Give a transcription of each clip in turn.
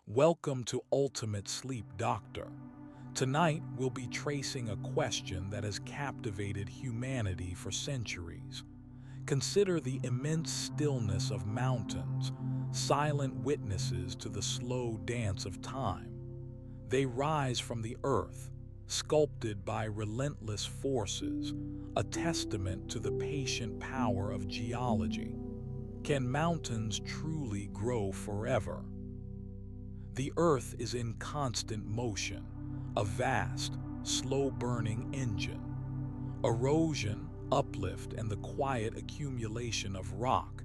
Welcome to Ultimate Sleep Doctor. Tonight, we'll be tracing a question that has captivated humanity for centuries. Consider the immense stillness of mountains, silent witnesses to the slow dance of time. They rise from the earth, sculpted by relentless forces, a testament to the patient power of geology. Can mountains truly grow forever? The earth is in constant motion, a vast, slow-burning engine. Erosion, uplift, and the quiet accumulation of rock,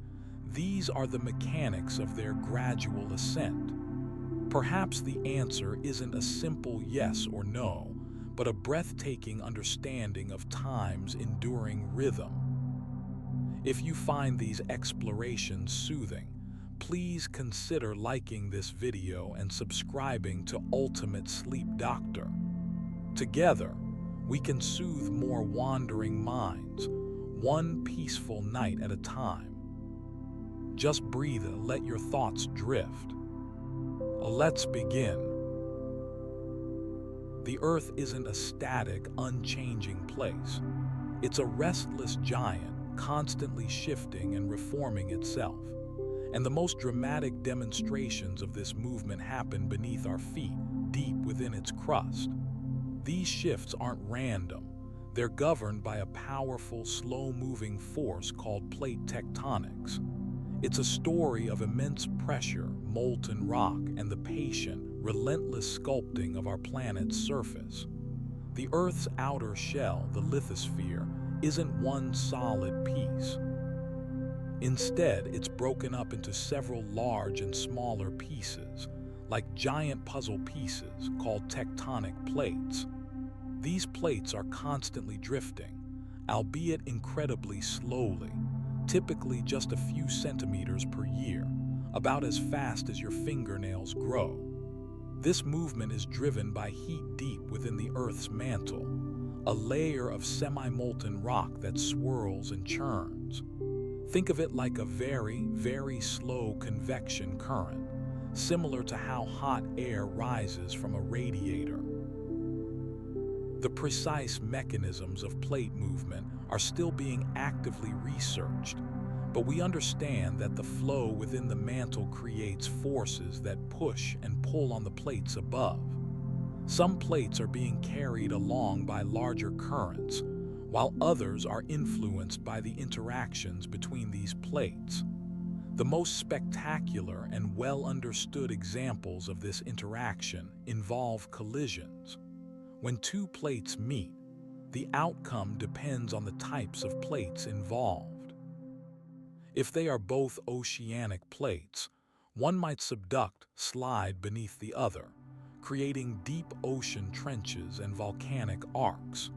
these are the mechanics of their gradual ascent. Perhaps the answer isn't a simple yes or no, but a breathtaking understanding of time's enduring rhythm. If you find these explorations soothing, please consider liking this video and subscribing to Ultimate Sleep Doctor. Together, we can soothe more wandering minds, one peaceful night at a time. Just breathe and let your thoughts drift. Let's begin. The Earth isn't a static, unchanging place. It's a restless giant, constantly shifting and reforming itself. And the most dramatic demonstrations of this movement happen beneath our feet, deep within its crust. These shifts aren't random. They're governed by a powerful, slow-moving force called plate tectonics. It's a story of immense pressure, molten rock, and the patient, relentless sculpting of our planet's surface. The Earth's outer shell, the lithosphere, isn't one solid piece. Instead, it's broken up into several large and smaller pieces, like giant puzzle pieces called tectonic plates. These plates are constantly drifting, albeit incredibly slowly, typically just a few centimeters per year, about as fast as your fingernails grow. This movement is driven by heat deep within the Earth's mantle, a layer of semi-molten rock that swirls and churns. Think of it like a very, very slow convection current, similar to how hot air rises from a radiator. The precise mechanisms of plate movement are still being actively researched, but we understand that the flow within the mantle creates forces that push and pull on the plates above. Some plates are being carried along by larger currents, while others are influenced by the interactions between these plates. The most spectacular and well-understood examples of this interaction involve collisions. When two plates meet, the outcome depends on the types of plates involved. If they are both oceanic plates, one might slide beneath the other, creating deep ocean trenches and volcanic arcs.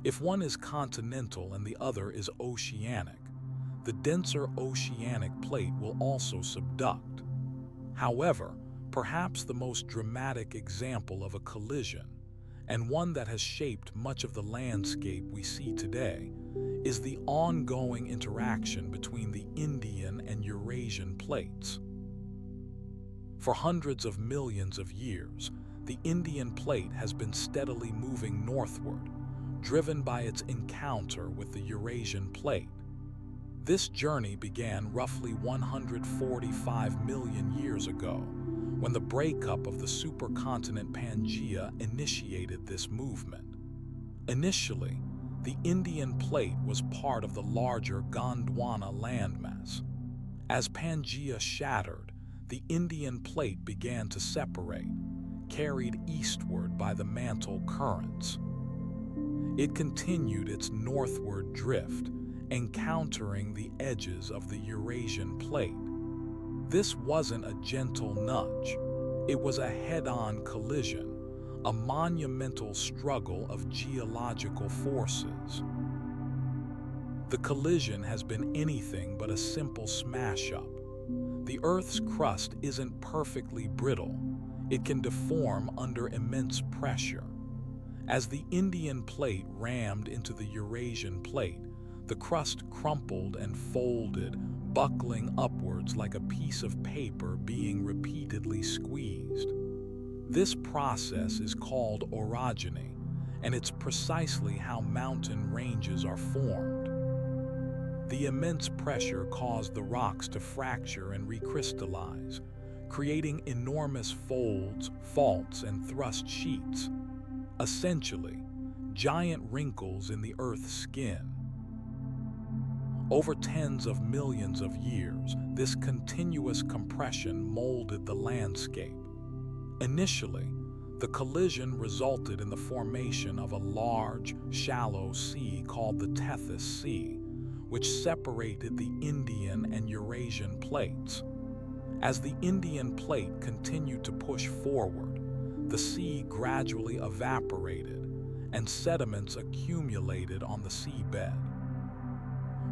If one is continental and the other is oceanic, the denser oceanic plate will also subduct. However, perhaps the most dramatic example of a collision, and one that has shaped much of the landscape we see today, is the ongoing interaction between the Indian and Eurasian plates. For hundreds of millions of years, the Indian plate has been steadily moving northward, driven by its encounter with the Eurasian plate. This journey began roughly 145 million years ago, when the breakup of the supercontinent Pangaea initiated this movement. Initially, the Indian plate was part of the larger Gondwana landmass. As Pangaea shattered, the Indian plate began to separate, carried eastward by the mantle currents. It continued its northward drift, encountering the edges of the Eurasian plate. This wasn't a gentle nudge. It was a head-on collision, a monumental struggle of geological forces. The collision has been anything but a simple smash-up. The Earth's crust isn't perfectly brittle. It can deform under immense pressure. As the Indian plate rammed into the Eurasian plate, the crust crumpled and folded, buckling upward upwards like a piece of paper being repeatedly squeezed. This process is called orogeny, and it's precisely how mountain ranges are formed. The immense pressure caused the rocks to fracture and recrystallize, creating enormous folds, faults, and thrust sheets. Essentially, giant wrinkles in the Earth's skin. Over tens of millions of years, this continuous compression molded the landscape. Initially, the collision resulted in the formation of a large, shallow sea called the Tethys Sea, which separated the Indian and Eurasian plates. As the Indian plate continued to push forward, the sea gradually evaporated and sediments accumulated on the seabed.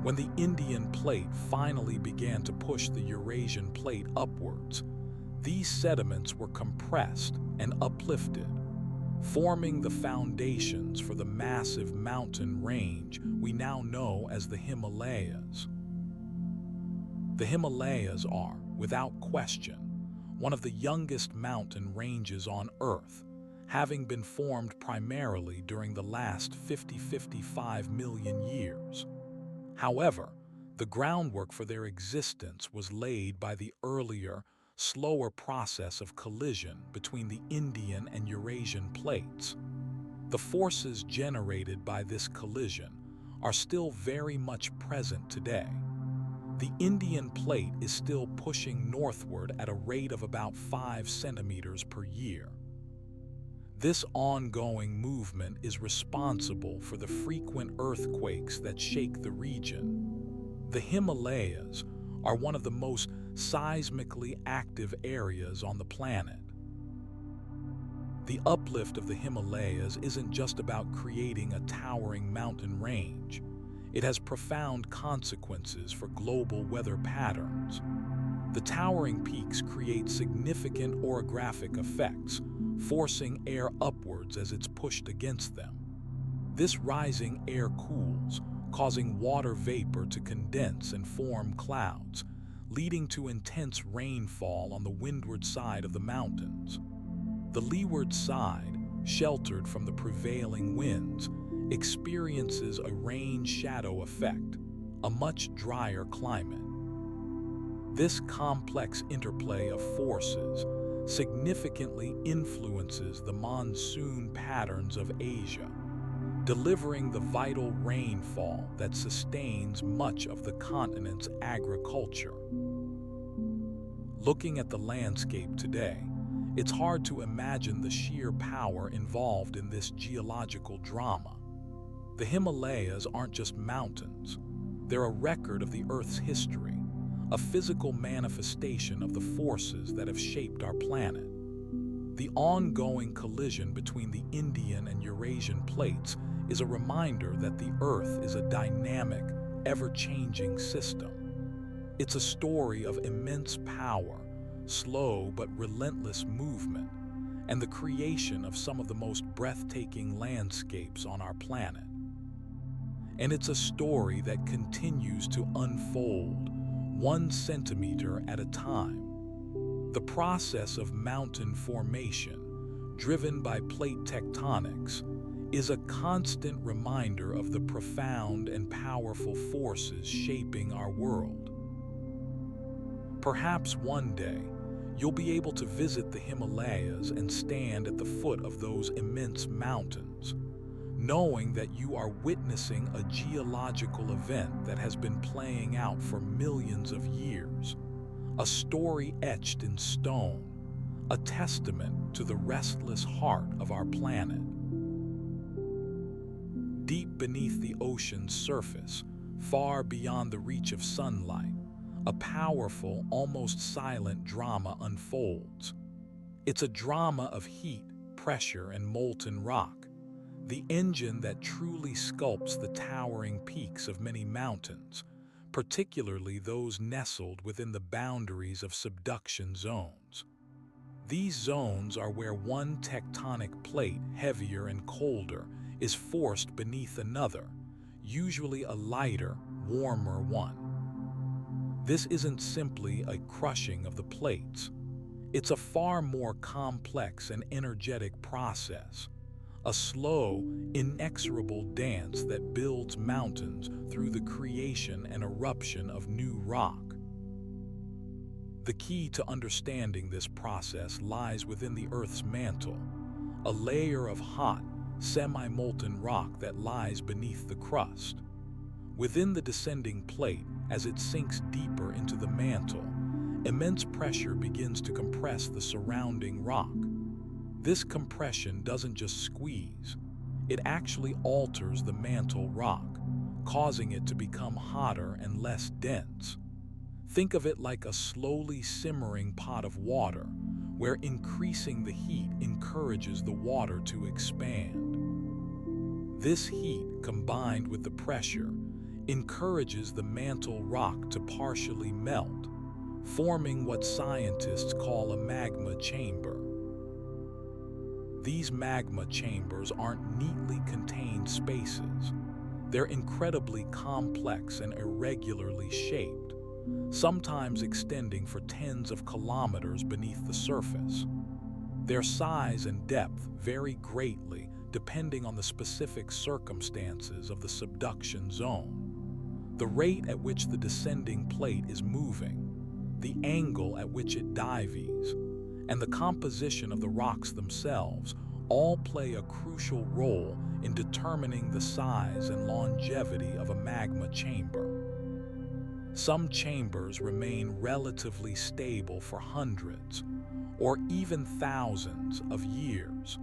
When the Indian plate finally began to push the Eurasian plate upwards, these sediments were compressed and uplifted, forming the foundations for the massive mountain range we now know as the Himalayas. The Himalayas are, without question, one of the youngest mountain ranges on Earth, having been formed primarily during the last 50–55 million years. However, the groundwork for their existence was laid by the earlier, slower process of collision between the Indian and Eurasian plates. The forces generated by this collision are still very much present today. The Indian plate is still pushing northward at a rate of about 5 centimeters per year. This ongoing movement is responsible for the frequent earthquakes that shake the region. The Himalayas are one of the most seismically active areas on the planet. The uplift of the Himalayas isn't just about creating a towering mountain range. It has profound consequences for global weather patterns. The towering peaks create significant orographic effects, forcing air upwards as it's pushed against them. This rising air cools, causing water vapor to condense and form clouds, leading to intense rainfall on the windward side of the mountains. The leeward side, sheltered from the prevailing winds, experiences a rain-shadow effect, a much drier climate. This complex interplay of forces significantly influences the monsoon patterns of Asia, delivering the vital rainfall that sustains much of the continent's agriculture. Looking at the landscape today, it's hard to imagine the sheer power involved in this geological drama. The Himalayas aren't just mountains. They're a record of the Earth's history, a physical manifestation of the forces that have shaped our planet. The ongoing collision between the Indian and Eurasian plates is a reminder that the Earth is a dynamic, ever-changing system. It's a story of immense power, slow but relentless movement, and the creation of some of the most breathtaking landscapes on our planet. And it's a story that continues to unfold 1 centimeter at a time. The process of mountain formation, driven by plate tectonics, is a constant reminder of the profound and powerful forces shaping our world. Perhaps one day, you'll be able to visit the Himalayas and stand at the foot of those immense mountains, knowing that you are witnessing a geological event that has been playing out for millions of years, a story etched in stone, a testament to the restless heart of our planet. Deep beneath the ocean's surface, far beyond the reach of sunlight, a powerful, almost silent drama unfolds. It's a drama of heat, pressure, and molten rock, the engine that truly sculpts the towering peaks of many mountains, particularly those nestled within the boundaries of subduction zones. These zones are where one tectonic plate, heavier and colder, is forced beneath another, usually a lighter, warmer one. This isn't simply a crushing of the plates. It's a far more complex and energetic process, a slow, inexorable dance that builds mountains through the creation and eruption of new rock. The key to understanding this process lies within the Earth's mantle, a layer of hot, semi-molten rock that lies beneath the crust. Within the descending plate, as it sinks deeper into the mantle, immense pressure begins to compress the surrounding rock. This compression doesn't just squeeze, it actually alters the mantle rock, causing it to become hotter and less dense. Think of it like a slowly simmering pot of water, where increasing the heat encourages the water to expand. This heat, combined with the pressure, encourages the mantle rock to partially melt, forming what scientists call a magma chamber. These magma chambers aren't neatly contained spaces. They're incredibly complex and irregularly shaped, sometimes extending for tens of kilometers beneath the surface. Their size and depth vary greatly depending on the specific circumstances of the subduction zone. The rate at which the descending plate is moving, the angle at which it dives, and the composition of the rocks themselves all play a crucial role in determining the size and longevity of a magma chamber. Some chambers remain relatively stable for hundreds or even thousands of years,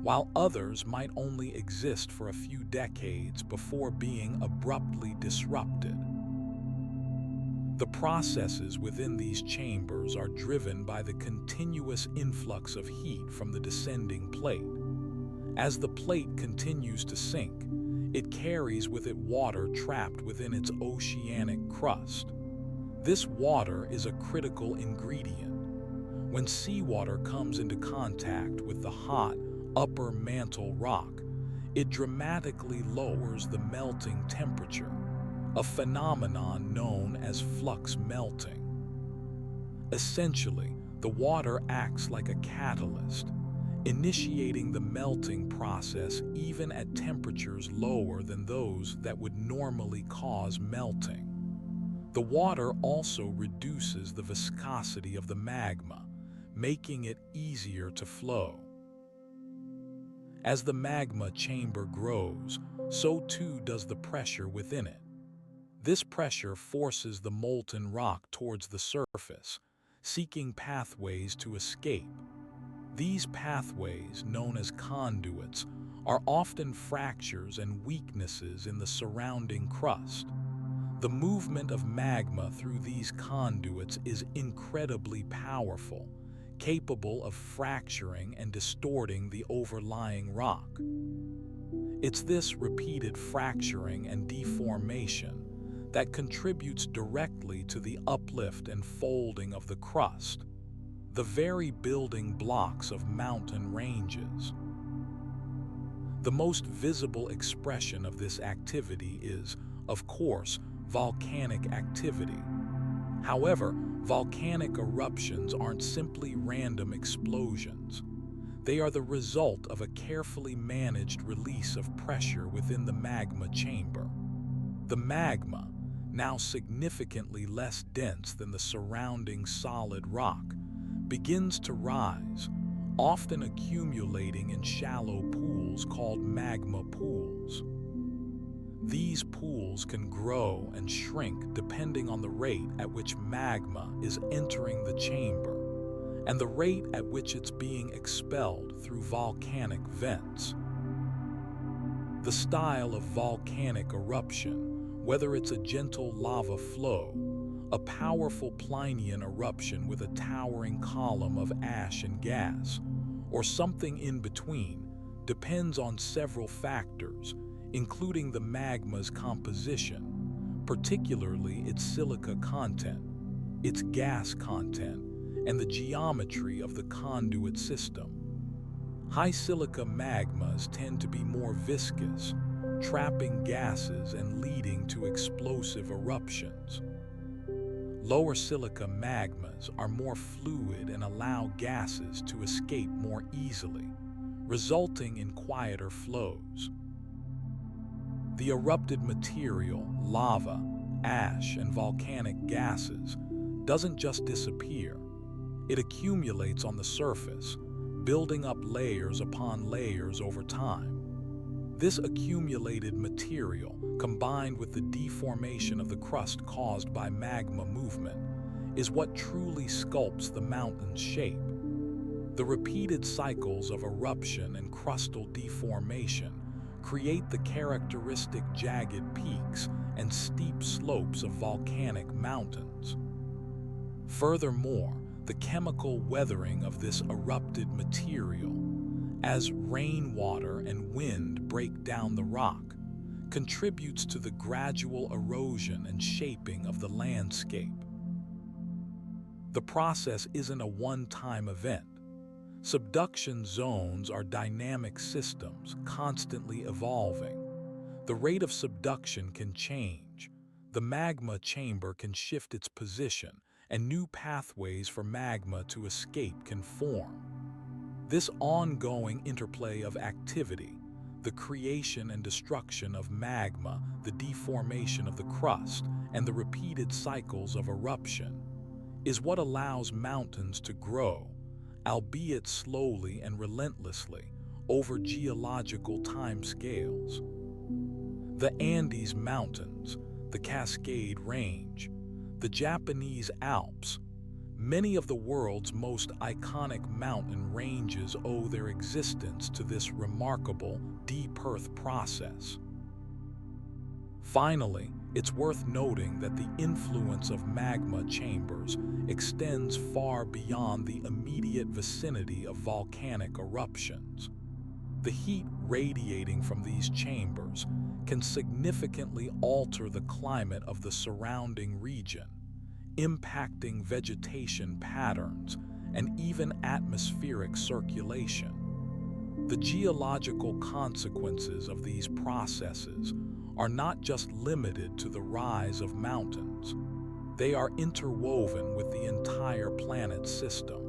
while others might only exist for a few decades before being abruptly disrupted. The processes within these chambers are driven by the continuous influx of heat from the descending plate. As the plate continues to sink, it carries with it water trapped within its oceanic crust. This water is a critical ingredient. When seawater comes into contact with the hot, upper mantle rock, it dramatically lowers the melting temperature, a phenomenon known as flux melting. Essentially, the water acts like a catalyst, initiating the melting process even at temperatures lower than those that would normally cause melting. The water also reduces the viscosity of the magma, making it easier to flow. As the magma chamber grows, so too does the pressure within it. This pressure forces the molten rock towards the surface, seeking pathways to escape. These pathways, known as conduits, are often fractures and weaknesses in the surrounding crust. The movement of magma through these conduits is incredibly powerful, capable of fracturing and distorting the overlying rock. It's this repeated fracturing and deformation that contributes directly to the uplift and folding of the crust, the very building blocks of mountain ranges. The most visible expression of this activity is, of course, volcanic activity. However, volcanic eruptions aren't simply random explosions. They are the result of a carefully managed release of pressure within the magma chamber. The magma, now significantly less dense than the surrounding solid rock, begins to rise, often accumulating in shallow pools called magma pools. These pools can grow and shrink depending on the rate at which magma is entering the chamber and the rate at which it's being expelled through volcanic vents. The style of volcanic eruption, whether it's a gentle lava flow, a powerful Plinian eruption with a towering column of ash and gas, or something in between, depends on several factors, including the magma's composition, particularly its silica content, its gas content, and the geometry of the conduit system. High silica magmas tend to be more viscous, trapping gases and leading to explosive eruptions. Lower silica magmas are more fluid and allow gases to escape more easily, resulting in quieter flows. The erupted material, lava, ash, and volcanic gases, doesn't just disappear. It accumulates on the surface, building up layers upon layers over time. This accumulated material, combined with the deformation of the crust caused by magma movement, is what truly sculpts the mountain's shape. The repeated cycles of eruption and crustal deformation create the characteristic jagged peaks and steep slopes of volcanic mountains. Furthermore, the chemical weathering of this erupted material, as rainwater and wind break down the rock, contributes to the gradual erosion and shaping of the landscape. The process isn't a one-time event. Subduction zones are dynamic systems constantly evolving. The rate of subduction can change. The magma chamber can shift its position, and new pathways for magma to escape can form. This ongoing interplay of activity, the creation and destruction of magma, the deformation of the crust, and the repeated cycles of eruption, is what allows mountains to grow, albeit slowly and relentlessly, over geological timescales. The Andes Mountains, the Cascade Range, the Japanese Alps, many of the world's most iconic mountain ranges owe their existence to this remarkable deep-earth process. Finally, it's worth noting that the influence of magma chambers extends far beyond the immediate vicinity of volcanic eruptions. The heat radiating from these chambers can significantly alter the climate of the surrounding region, impacting vegetation patterns and even atmospheric circulation. The geological consequences of these processes are not just limited to the rise of mountains. They are interwoven with the entire planet's system.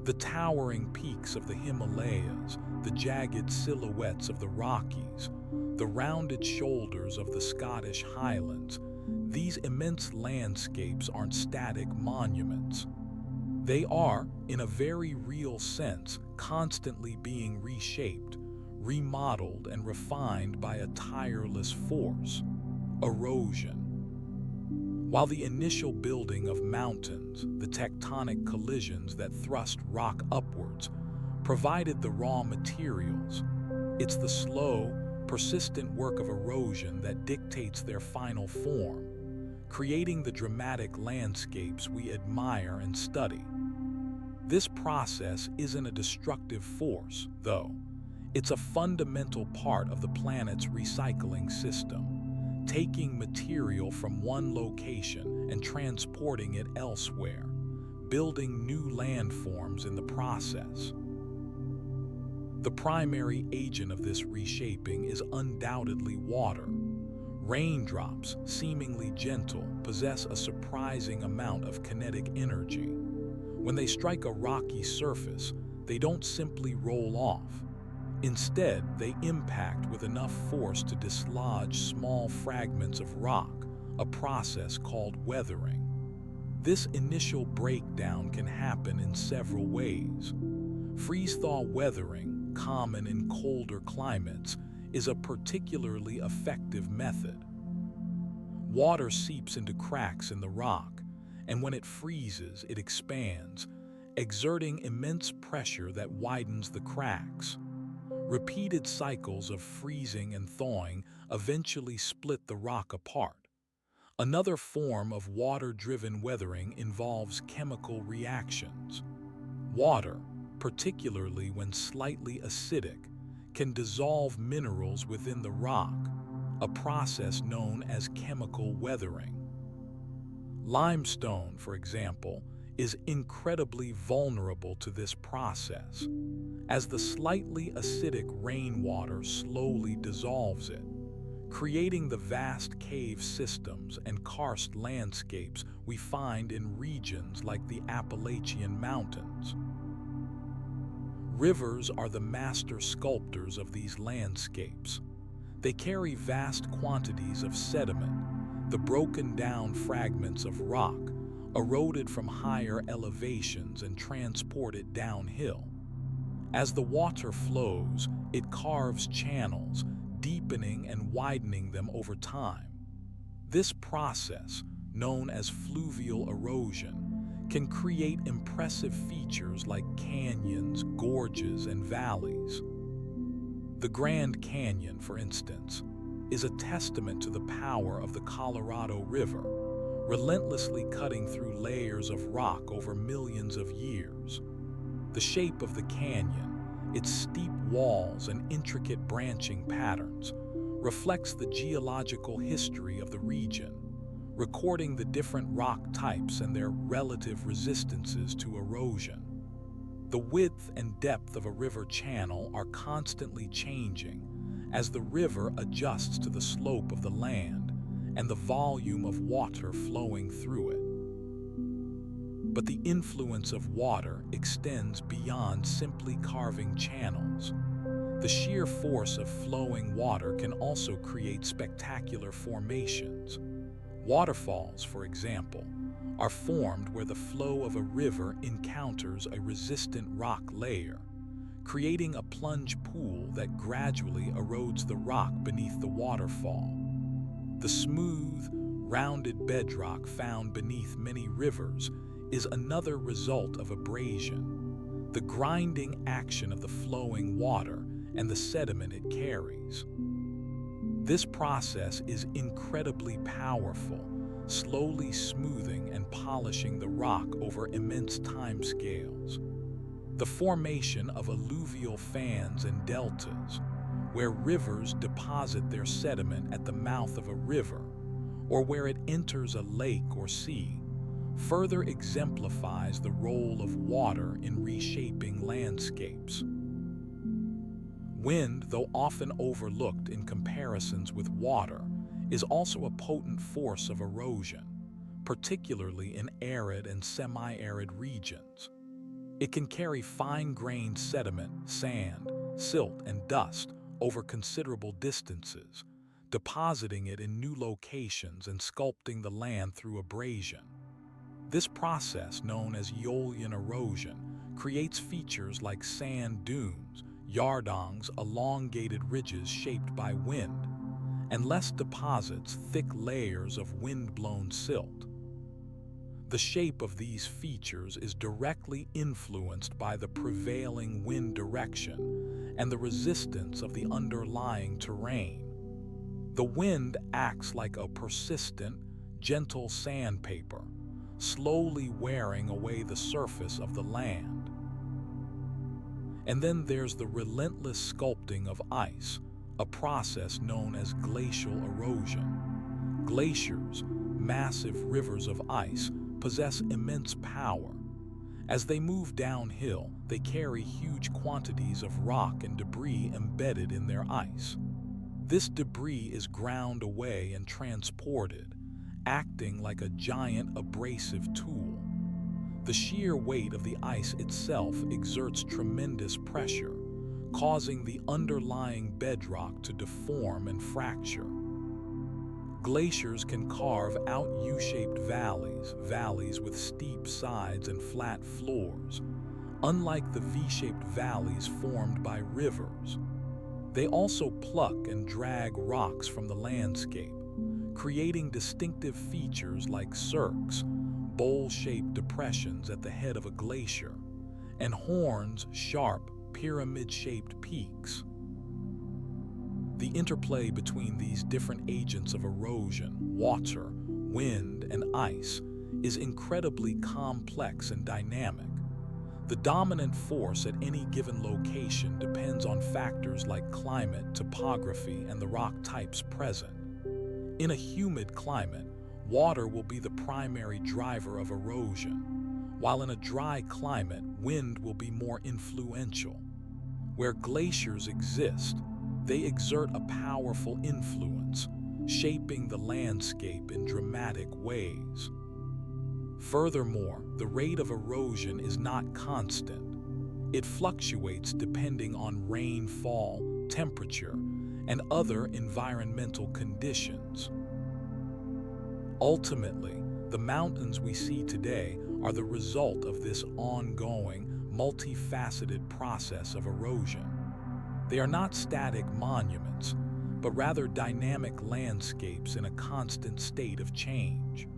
The towering peaks of the Himalayas, the jagged silhouettes of the Rockies, the rounded shoulders of the Scottish Highlands, these immense landscapes aren't static monuments. They are, in a very real sense, constantly being reshaped, remodeled, and refined by a tireless force: erosion. While the initial building of mountains, the tectonic collisions that thrust rock upwards, provided the raw materials, it's the slow, persistent work of erosion that dictates their final form, creating the dramatic landscapes we admire and study. This process isn't a destructive force, though. It's a fundamental part of the planet's recycling system, taking material from one location and transporting it elsewhere, building new landforms in the process. The primary agent of this reshaping is undoubtedly water. Raindrops, seemingly gentle, possess a surprising amount of kinetic energy. When they strike a rocky surface, they don't simply roll off. Instead, they impact with enough force to dislodge small fragments of rock, a process called weathering. This initial breakdown can happen in several ways. Freeze-thaw weathering, common in colder climates, is a particularly effective method. Water seeps into cracks in the rock, and when it freezes, it expands, exerting immense pressure that widens the cracks. Repeated cycles of freezing and thawing eventually split the rock apart. Another form of water-driven weathering involves chemical reactions. Water, particularly when slightly acidic, can dissolve minerals within the rock, a process known as chemical weathering. Limestone, for example, is incredibly vulnerable to this process, as the slightly acidic rainwater slowly dissolves it, creating the vast cave systems and karst landscapes we find in regions like the Appalachian Mountains. Rivers are the master sculptors of these landscapes. They carry vast quantities of sediment, the broken-down fragments of rock, eroded from higher elevations and transported downhill. As the water flows, it carves channels, deepening and widening them over time. This process, known as fluvial erosion, can create impressive features like canyons, gorges, and valleys. The Grand Canyon, for instance, is a testament to the power of the Colorado River, relentlessly cutting through layers of rock over millions of years. The shape of the canyon, its steep walls and intricate branching patterns, reflects the geological history of the region, recording the different rock types and their relative resistances to erosion. The width and depth of a river channel are constantly changing as the river adjusts to the slope of the land and the volume of water flowing through it. But the influence of water extends beyond simply carving channels. The sheer force of flowing water can also create spectacular formations. Waterfalls, for example, are formed where the flow of a river encounters a resistant rock layer, creating a plunge pool that gradually erodes the rock beneath the waterfall. The smooth, rounded bedrock found beneath many rivers is another result of abrasion, the grinding action of the flowing water and the sediment it carries. This process is incredibly powerful, slowly smoothing and polishing the rock over immense timescales. The formation of alluvial fans and deltas, where rivers deposit their sediment at the mouth of a river, or where it enters a lake or sea, further exemplifies the role of water in reshaping landscapes. Wind, though often overlooked in comparisons with water, is also a potent force of erosion, particularly in arid and semi-arid regions. It can carry fine-grained sediment, sand, silt, and dust over considerable distances, depositing it in new locations and sculpting the land through abrasion. This process, known as aeolian erosion, creates features like sand dunes, yardangs, elongated ridges shaped by wind, and less deposits thick layers of wind-blown silt. The shape of these features is directly influenced by the prevailing wind direction and the resistance of the underlying terrain. The wind acts like a persistent, gentle sandpaper, slowly wearing away the surface of the land. And then there's the relentless sculpting of ice, a process known as glacial erosion. Glaciers, massive rivers of ice, possess immense power. As they move downhill, they carry huge quantities of rock and debris embedded in their ice. This debris is ground away and transported, acting like a giant abrasive tool. The sheer weight of the ice itself exerts tremendous pressure, causing the underlying bedrock to deform and fracture. Glaciers can carve out U-shaped valleys with steep sides and flat floors, unlike the V-shaped valleys formed by rivers. They also pluck and drag rocks from the landscape, creating distinctive features like cirques, bowl-shaped depressions at the head of a glacier, and horns, sharp, pyramid-shaped peaks. The interplay between these different agents of erosion, water, wind, and ice, is incredibly complex and dynamic. The dominant force at any given location depends on factors like climate, topography, and the rock types present. In a humid climate, water will be the primary driver of erosion, while in a dry climate, wind will be more influential. Where glaciers exist, They exert a powerful influence, shaping the landscape in dramatic ways. Furthermore, the rate of erosion is not constant. It fluctuates depending on rainfall, temperature, and other environmental conditions. Ultimately, the mountains we see today are the result of this ongoing, multifaceted process of erosion. They are not static monuments, but rather dynamic landscapes in a constant state of change.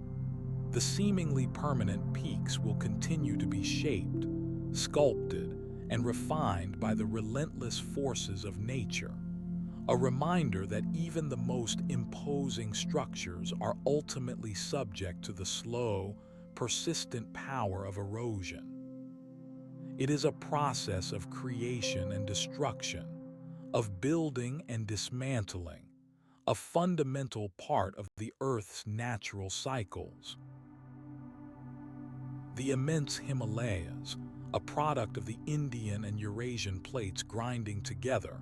The seemingly permanent peaks will continue to be shaped, sculpted, and refined by the relentless forces of nature. A reminder that even the most imposing structures are ultimately subject to the slow, persistent power of erosion. It is a process of creation and destruction, of building and dismantling, a fundamental part of the Earth's natural cycles. The immense Himalayas, a product of the Indian and Eurasian plates grinding together,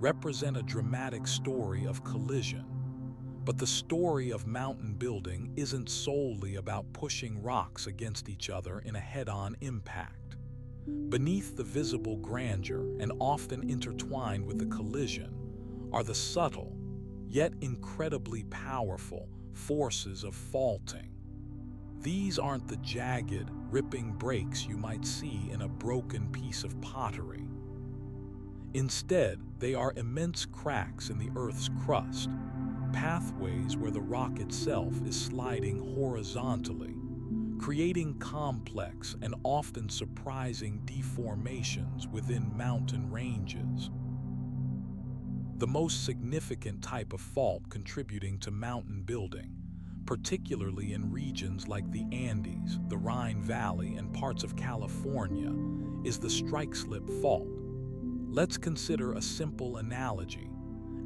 represent a dramatic story of collision. But the story of mountain building isn't solely about pushing rocks against each other in a head-on impact. Beneath the visible grandeur and often intertwined with the collision are the subtle, yet incredibly powerful, forces of faulting. These aren't the jagged, ripping breaks you might see in a broken piece of pottery. Instead, they are immense cracks in the Earth's crust, pathways where the rock itself is sliding horizontally, creating complex and often surprising deformations within mountain ranges. The most significant type of fault contributing to mountain building, particularly in regions like the Andes, the Rhine Valley, and parts of California, is the strike-slip fault. Let's consider a simple analogy.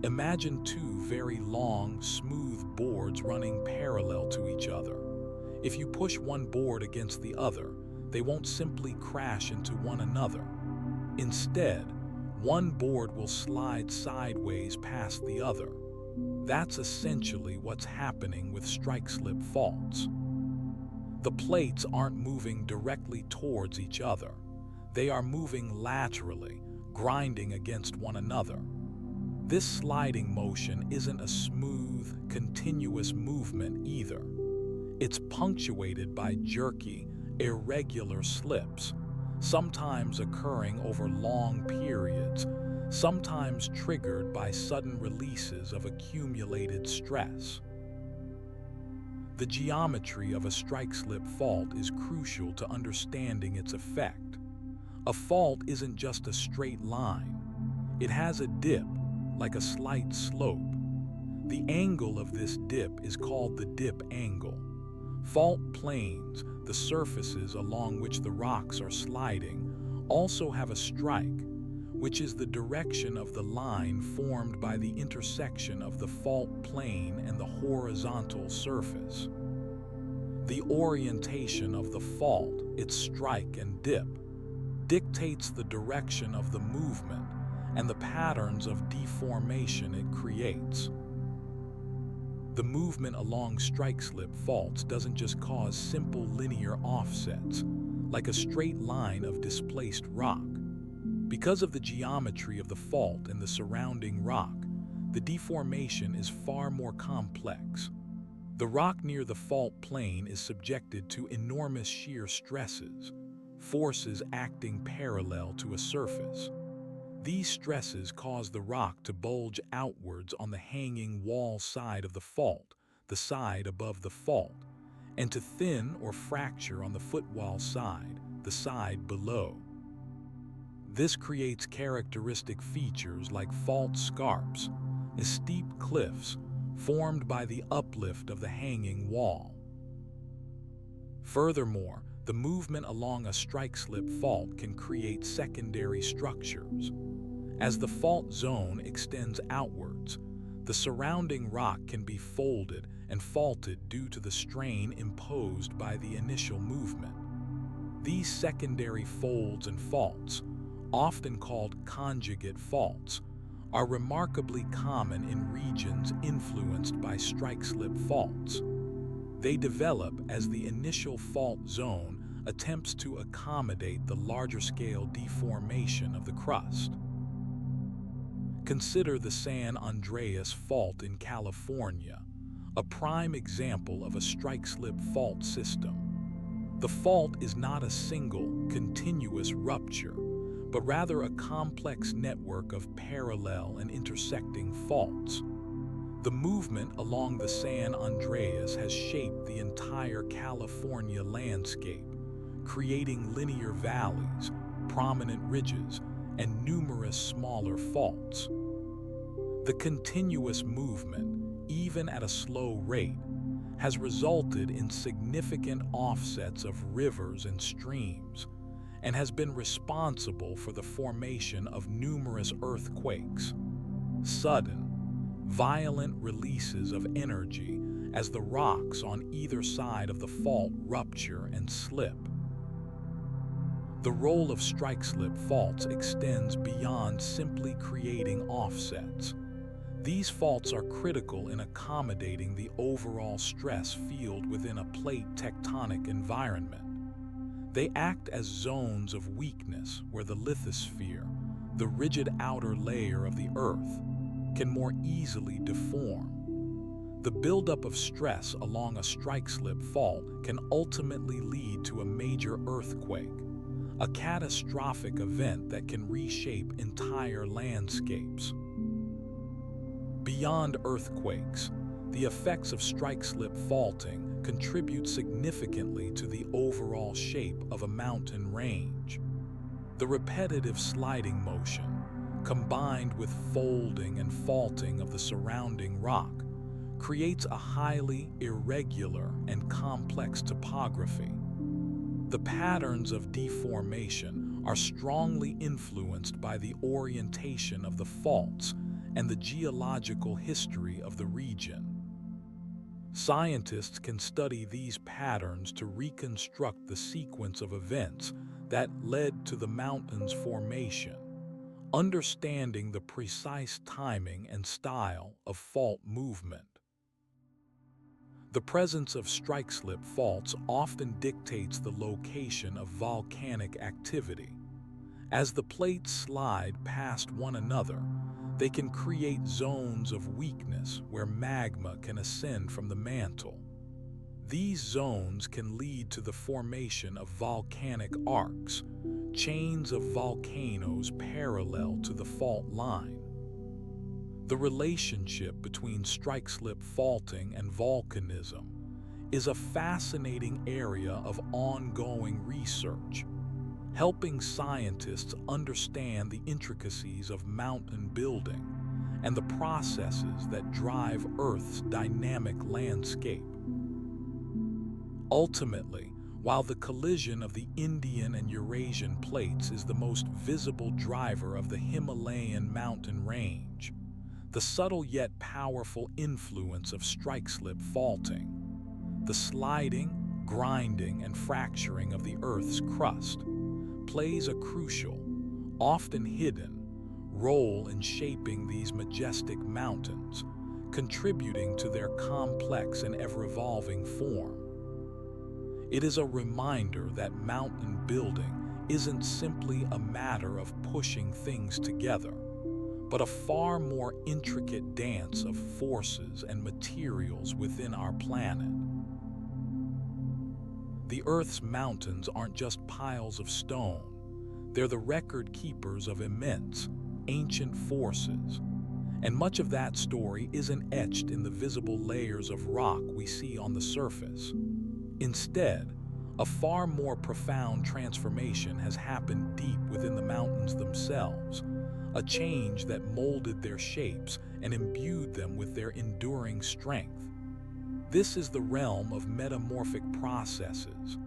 Imagine two very long, smooth boards running parallel to each other. If you push one board against the other, they won't simply crash into one another. Instead, one board will slide sideways past the other. That's essentially what's happening with strike-slip faults. The plates aren't moving directly towards each other. They are moving laterally, grinding against one another. This sliding motion isn't a smooth, continuous movement either. It's punctuated by jerky, irregular slips, sometimes occurring over long periods, sometimes triggered by sudden releases of accumulated stress. The geometry of a strike-slip fault is crucial to understanding its effect. A fault isn't just a straight line. It has a dip, like a slight slope. The angle of this dip is called the dip angle. Fault planes, the surfaces along which the rocks are sliding, also have a strike, which is the direction of the line formed by the intersection of the fault plane and the horizontal surface. The orientation of the fault, its strike and dip, dictates the direction of the movement and the patterns of deformation it creates. The movement along strike-slip faults doesn't just cause simple linear offsets, like a straight line of displaced rock. Because of the geometry of the fault and the surrounding rock, the deformation is far more complex. The rock near the fault plane is subjected to enormous shear stresses, forces acting parallel to a surface. These stresses cause the rock to bulge outwards on the hanging wall side of the fault, the side above the fault, and to thin or fracture on the footwall side, the side below. This creates characteristic features like fault scarps, steep cliffs formed by the uplift of the hanging wall. Furthermore, the movement along a strike-slip fault can create secondary structures. As the fault zone extends outwards, the surrounding rock can be folded and faulted due to the strain imposed by the initial movement. These secondary folds and faults, often called conjugate faults, are remarkably common in regions influenced by strike-slip faults. They develop as the initial fault zone attempts to accommodate the larger-scale deformation of the crust. Consider the San Andreas Fault in California, a prime example of a strike-slip fault system. The fault is not a single, continuous rupture, but rather a complex network of parallel and intersecting faults. The movement along the San Andreas has shaped the entire California landscape, creating linear valleys, prominent ridges, and numerous smaller faults. The continuous movement, even at a slow rate, has resulted in significant offsets of rivers and streams, and has been responsible for the formation of numerous earthquakes. Sudden, violent releases of energy as the rocks on either side of the fault rupture and slip. The role of strike-slip faults extends beyond simply creating offsets. These faults are critical in accommodating the overall stress field within a plate tectonic environment. They act as zones of weakness where the lithosphere, the rigid outer layer of the Earth, can more easily deform. The buildup of stress along a strike-slip fault can ultimately lead to a major earthquake, a catastrophic event that can reshape entire landscapes. Beyond earthquakes, the effects of strike-slip faulting contribute significantly to the overall shape of a mountain range. The repetitive sliding motion, combined with folding and faulting of the surrounding rock, creates a highly irregular and complex topography. The patterns of deformation are strongly influenced by the orientation of the faults and the geological history of the region. Scientists can study these patterns to reconstruct the sequence of events that led to the mountain's formation, understanding the precise timing and style of fault movement. The presence of strike-slip faults often dictates the location of volcanic activity. As the plates slide past one another, they can create zones of weakness where magma can ascend from the mantle. These zones can lead to the formation of volcanic arcs, chains of volcanoes parallel to the fault line. The relationship between strike-slip faulting and volcanism is a fascinating area of ongoing research, helping scientists understand the intricacies of mountain building and the processes that drive Earth's dynamic landscape. Ultimately, while the collision of the Indian and Eurasian plates is the most visible driver of the Himalayan mountain range, the subtle yet powerful influence of strike-slip faulting, the sliding, grinding, and fracturing of the Earth's crust, plays a crucial, often hidden, role in shaping these majestic mountains, contributing to their complex and ever-evolving form. It is a reminder that mountain building isn't simply a matter of pushing things together, but a far more intricate dance of forces and materials within our planet. The Earth's mountains aren't just piles of stone. They're the record keepers of immense, ancient forces. And much of that story isn't etched in the visible layers of rock we see on the surface. Instead, a far more profound transformation has happened deep within the mountains themselves, a change that molded their shapes and imbued them with their enduring strength. This is the realm of metamorphic processes,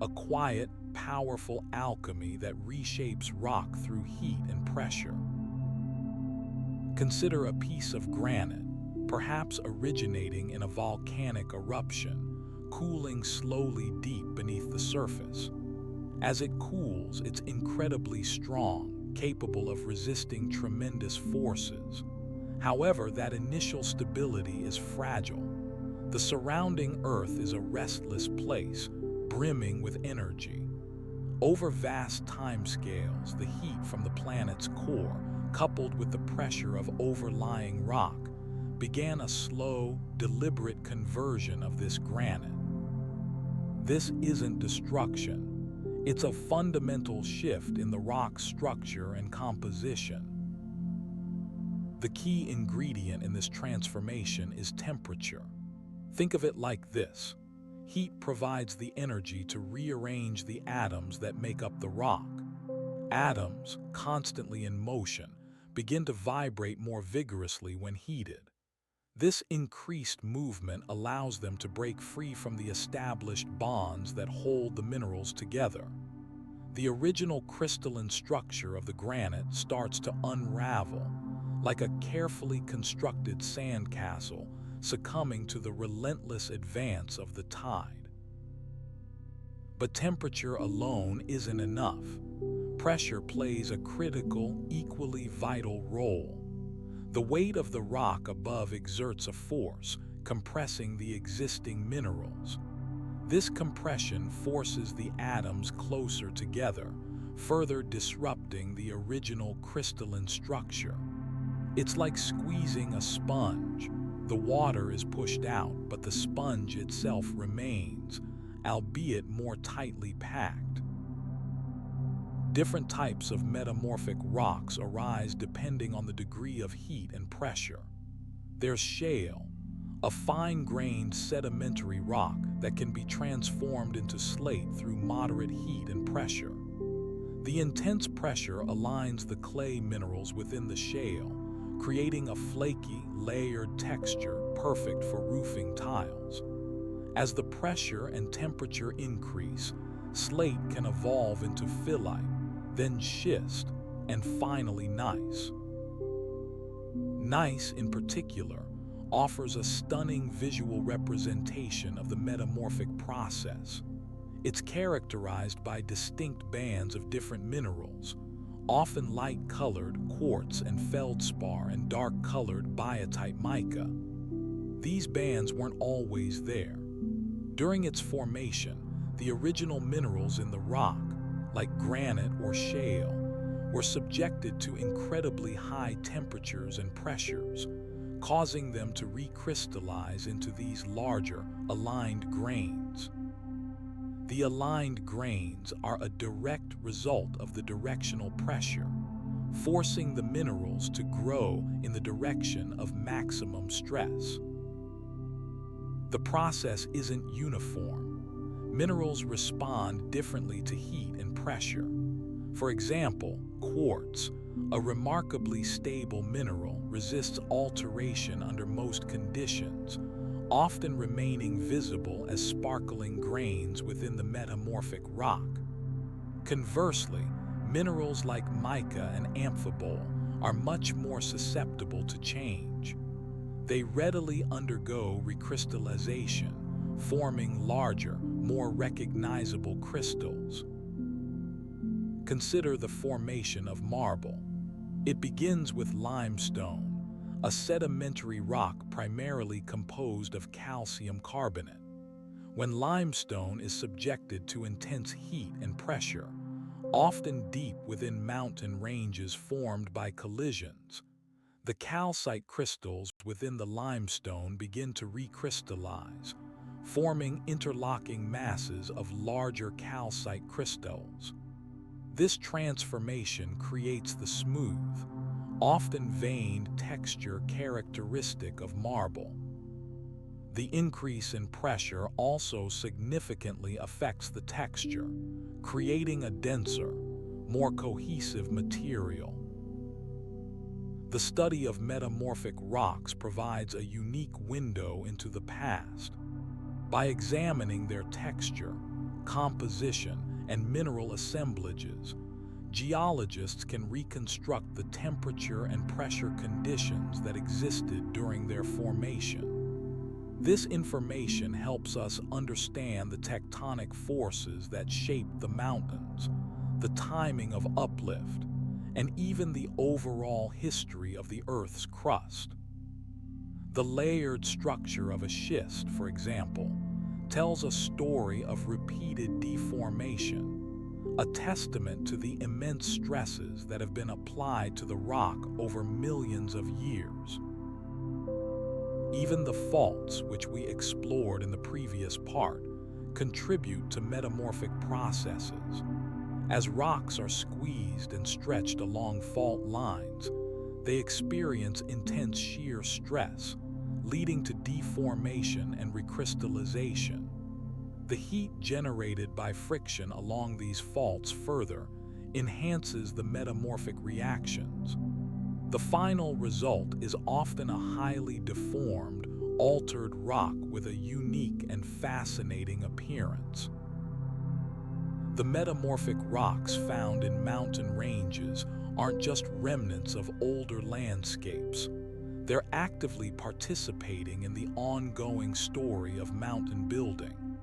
a quiet, powerful alchemy that reshapes rock through heat and pressure. Consider a piece of granite, perhaps originating in a volcanic eruption, cooling slowly deep beneath the surface. As it cools, it's incredibly strong, capable of resisting tremendous forces. However, that initial stability is fragile. The surrounding Earth is a restless place, brimming with energy. Over vast timescales, the heat from the planet's core, coupled with the pressure of overlying rock, began a slow, deliberate conversion of this granite. This isn't destruction. It's a fundamental shift in the rock's structure and composition. The key ingredient in this transformation is temperature. Think of it like this. Heat provides the energy to rearrange the atoms that make up the rock. Atoms, constantly in motion, begin to vibrate more vigorously when heated. This increased movement allows them to break free from the established bonds that hold the minerals together. The original crystalline structure of the granite starts to unravel, like a carefully constructed sandcastle succumbing to the relentless advance of the tide. But temperature alone isn't enough. Pressure plays a critical, equally vital role. The weight of the rock above exerts a force, compressing the existing minerals. This compression forces the atoms closer together, further disrupting the original crystalline structure. It's like squeezing a sponge. The water is pushed out, but the sponge itself remains, albeit more tightly packed. Different types of metamorphic rocks arise depending on the degree of heat and pressure. There's shale, a fine-grained sedimentary rock that can be transformed into slate through moderate heat and pressure. The intense pressure aligns the clay minerals within the shale, creating a flaky, layered texture perfect for roofing tiles. As the pressure and temperature increase, slate can evolve into phyllite, then schist, and finally gneiss. Gneiss, in particular, offers a stunning visual representation of the metamorphic process. It's characterized by distinct bands of different minerals, often light-colored quartz and feldspar and dark-colored biotite mica. These bands weren't always there. During its formation, the original minerals in the rock, like granite or shale, were subjected to incredibly high temperatures and pressures, causing them to recrystallize into these larger, aligned grains. The aligned grains are a direct result of the directional pressure, forcing the minerals to grow in the direction of maximum stress. The process isn't uniform. Minerals respond differently to heat and pressure. For example, quartz, a remarkably stable mineral, resists alteration under most conditions, often remaining visible as sparkling grains within the metamorphic rock. Conversely, minerals like mica and amphibole are much more susceptible to change. They readily undergo recrystallization, forming larger, more recognizable crystals. Consider the formation of marble. It begins with limestone, a sedimentary rock primarily composed of calcium carbonate. When limestone is subjected to intense heat and pressure, often deep within mountain ranges formed by collisions, the calcite crystals within the limestone begin to recrystallize, forming interlocking masses of larger calcite crystals. This transformation creates the smooth, often veined texture characteristic of marble. The increase in pressure also significantly affects the texture, creating a denser, more cohesive material. The study of metamorphic rocks provides a unique window into the past. By examining their texture, composition, and mineral assemblages, geologists can reconstruct the temperature and pressure conditions that existed during their formation. This information helps us understand the tectonic forces that shaped the mountains, the timing of uplift, and even the overall history of the Earth's crust. The layered structure of a schist, for example, tells a story of repeated deformation, a testament to the immense stresses that have been applied to the rock over millions of years. Even the faults, which we explored in the previous part, contribute to metamorphic processes. As rocks are squeezed and stretched along fault lines, they experience intense shear stress, leading to deformation and recrystallization. The heat generated by friction along these faults further enhances the metamorphic reactions. The final result is often a highly deformed, altered rock with a unique and fascinating appearance. The metamorphic rocks found in mountain ranges aren't just remnants of older landscapes. They're actively participating in the ongoing story of mountain building.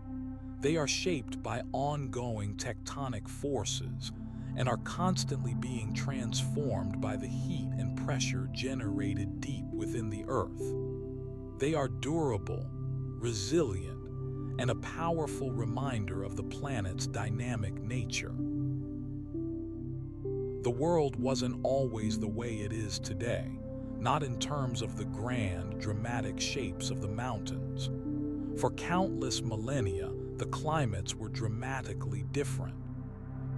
They are shaped by ongoing tectonic forces and are constantly being transformed by the heat and pressure generated deep within the Earth. They are durable, resilient, and a powerful reminder of the planet's dynamic nature. The world wasn't always the way it is today, not in terms of the grand, dramatic shapes of the mountains. For countless millennia, the climates were dramatically different.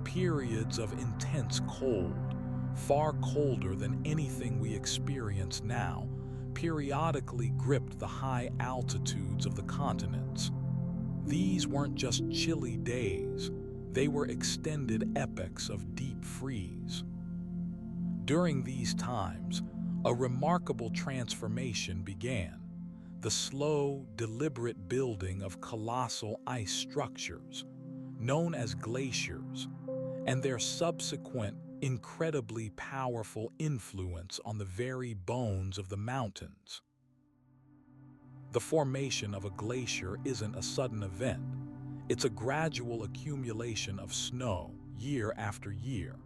Periods of intense cold, far colder than anything we experience now, periodically gripped the high altitudes of the continents. These weren't just chilly days, they were extended epochs of deep freeze. During these times, a remarkable transformation began: the slow, deliberate building of colossal ice structures, known as glaciers, and their subsequent, incredibly powerful influence on the very bones of the mountains. The formation of a glacier isn't a sudden event. It's a gradual accumulation of snow, year after year.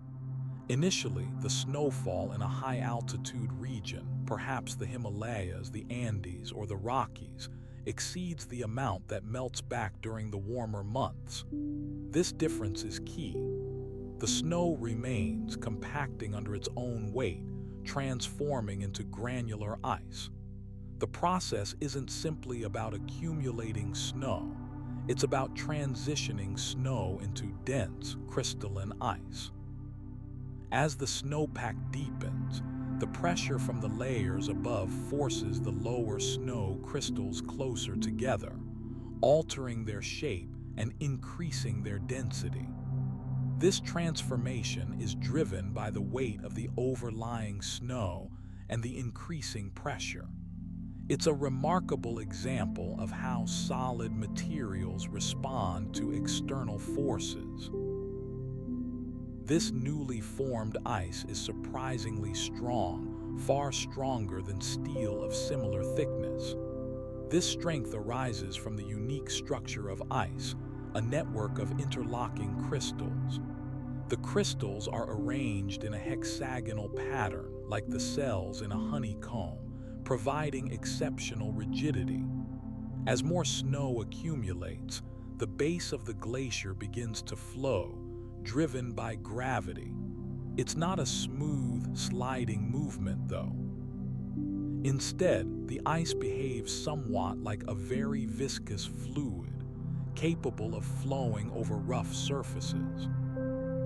Initially, the snowfall in a high-altitude region, perhaps the Himalayas, the Andes, or the Rockies, exceeds the amount that melts back during the warmer months. This difference is key. The snow remains, compacting under its own weight, transforming into granular ice. The process isn't simply about accumulating snow. It's about transitioning snow into dense, crystalline ice. As the snowpack deepens, the pressure from the layers above forces the lower snow crystals closer together, altering their shape and increasing their density. This transformation is driven by the weight of the overlying snow and the increasing pressure. It's a remarkable example of how solid materials respond to external forces. This newly formed ice is surprisingly strong, far stronger than steel of similar thickness. This strength arises from the unique structure of ice, a network of interlocking crystals. The crystals are arranged in a hexagonal pattern, like the cells in a honeycomb, providing exceptional rigidity. As more snow accumulates, the base of the glacier begins to flow, driven by gravity. It's not a smooth, sliding movement, though. Instead, the ice behaves somewhat like a very viscous fluid, capable of flowing over rough surfaces.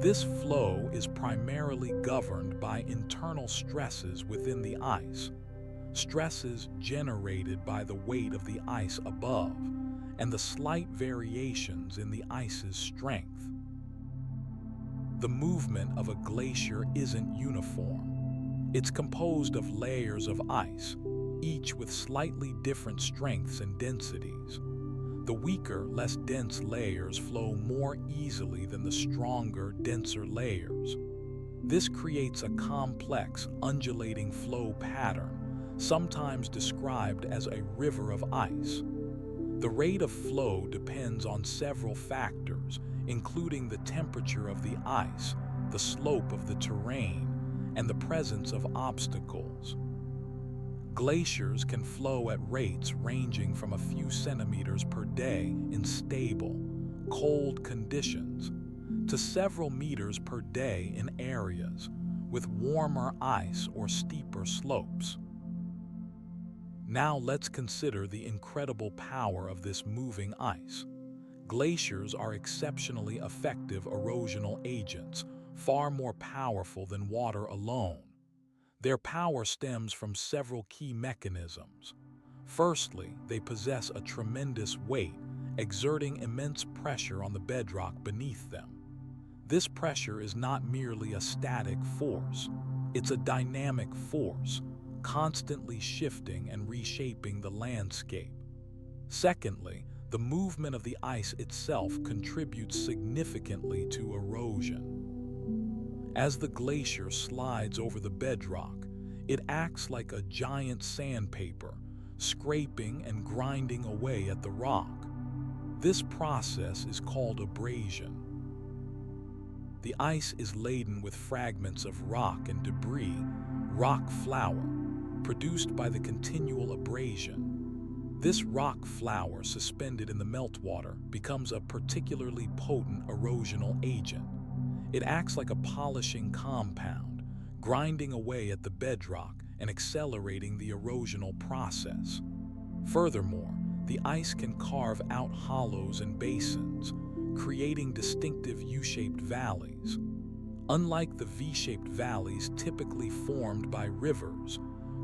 This flow is primarily governed by internal stresses within the ice, stresses generated by the weight of the ice above and the slight variations in the ice's strength. The movement of a glacier isn't uniform. It's composed of layers of ice, each with slightly different strengths and densities. The weaker, less dense layers flow more easily than the stronger, denser layers. This creates a complex, undulating flow pattern, sometimes described as a river of ice. The rate of flow depends on several factors, including the temperature of the ice, the slope of the terrain, and the presence of obstacles. Glaciers can flow at rates ranging from a few centimeters per day in stable, cold conditions to several meters per day in areas with warmer ice or steeper slopes. Now let's consider the incredible power of this moving ice. Glaciers are exceptionally effective erosional agents, far more powerful than water alone. Their power stems from several key mechanisms. Firstly, they possess a tremendous weight, exerting immense pressure on the bedrock beneath them. This pressure is not merely a static force, it's a dynamic force, constantly shifting and reshaping the landscape. Secondly, the movement of the ice itself contributes significantly to erosion. As the glacier slides over the bedrock, it acts like a giant sandpaper, scraping and grinding away at the rock. This process is called abrasion. The ice is laden with fragments of rock and debris, rock flour, produced by the continual abrasion. This rock flour suspended in the meltwater becomes a particularly potent erosional agent. It acts like a polishing compound, grinding away at the bedrock and accelerating the erosional process. Furthermore, the ice can carve out hollows and basins, creating distinctive U-shaped valleys. Unlike the V-shaped valleys typically formed by rivers,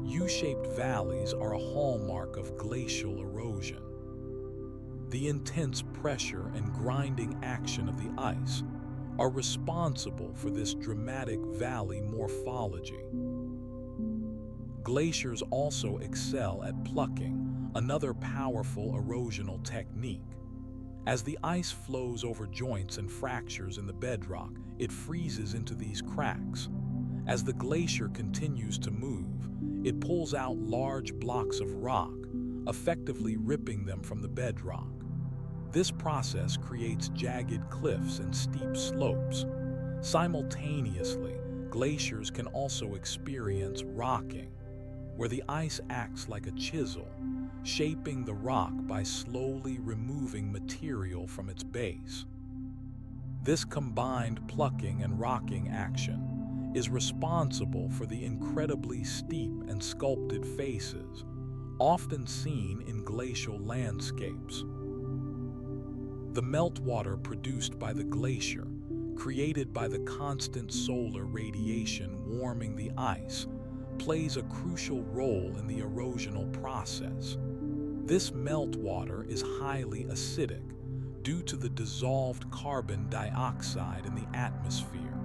U-shaped valleys are a hallmark of glacial erosion. The intense pressure and grinding action of the ice are responsible for this dramatic valley morphology. Glaciers also excel at plucking, another powerful erosional technique. As the ice flows over joints and fractures in the bedrock, it freezes into these cracks. As the glacier continues to move, it pulls out large blocks of rock, effectively ripping them from the bedrock. This process creates jagged cliffs and steep slopes. Simultaneously, glaciers can also experience rocking, where the ice acts like a chisel, shaping the rock by slowly removing material from its base. This combined plucking and rocking action is responsible for the incredibly steep and sculpted faces, often seen in glacial landscapes. The meltwater produced by the glacier, created by the constant solar radiation warming the ice, plays a crucial role in the erosional process. This meltwater is highly acidic due to the dissolved carbon dioxide in the atmosphere.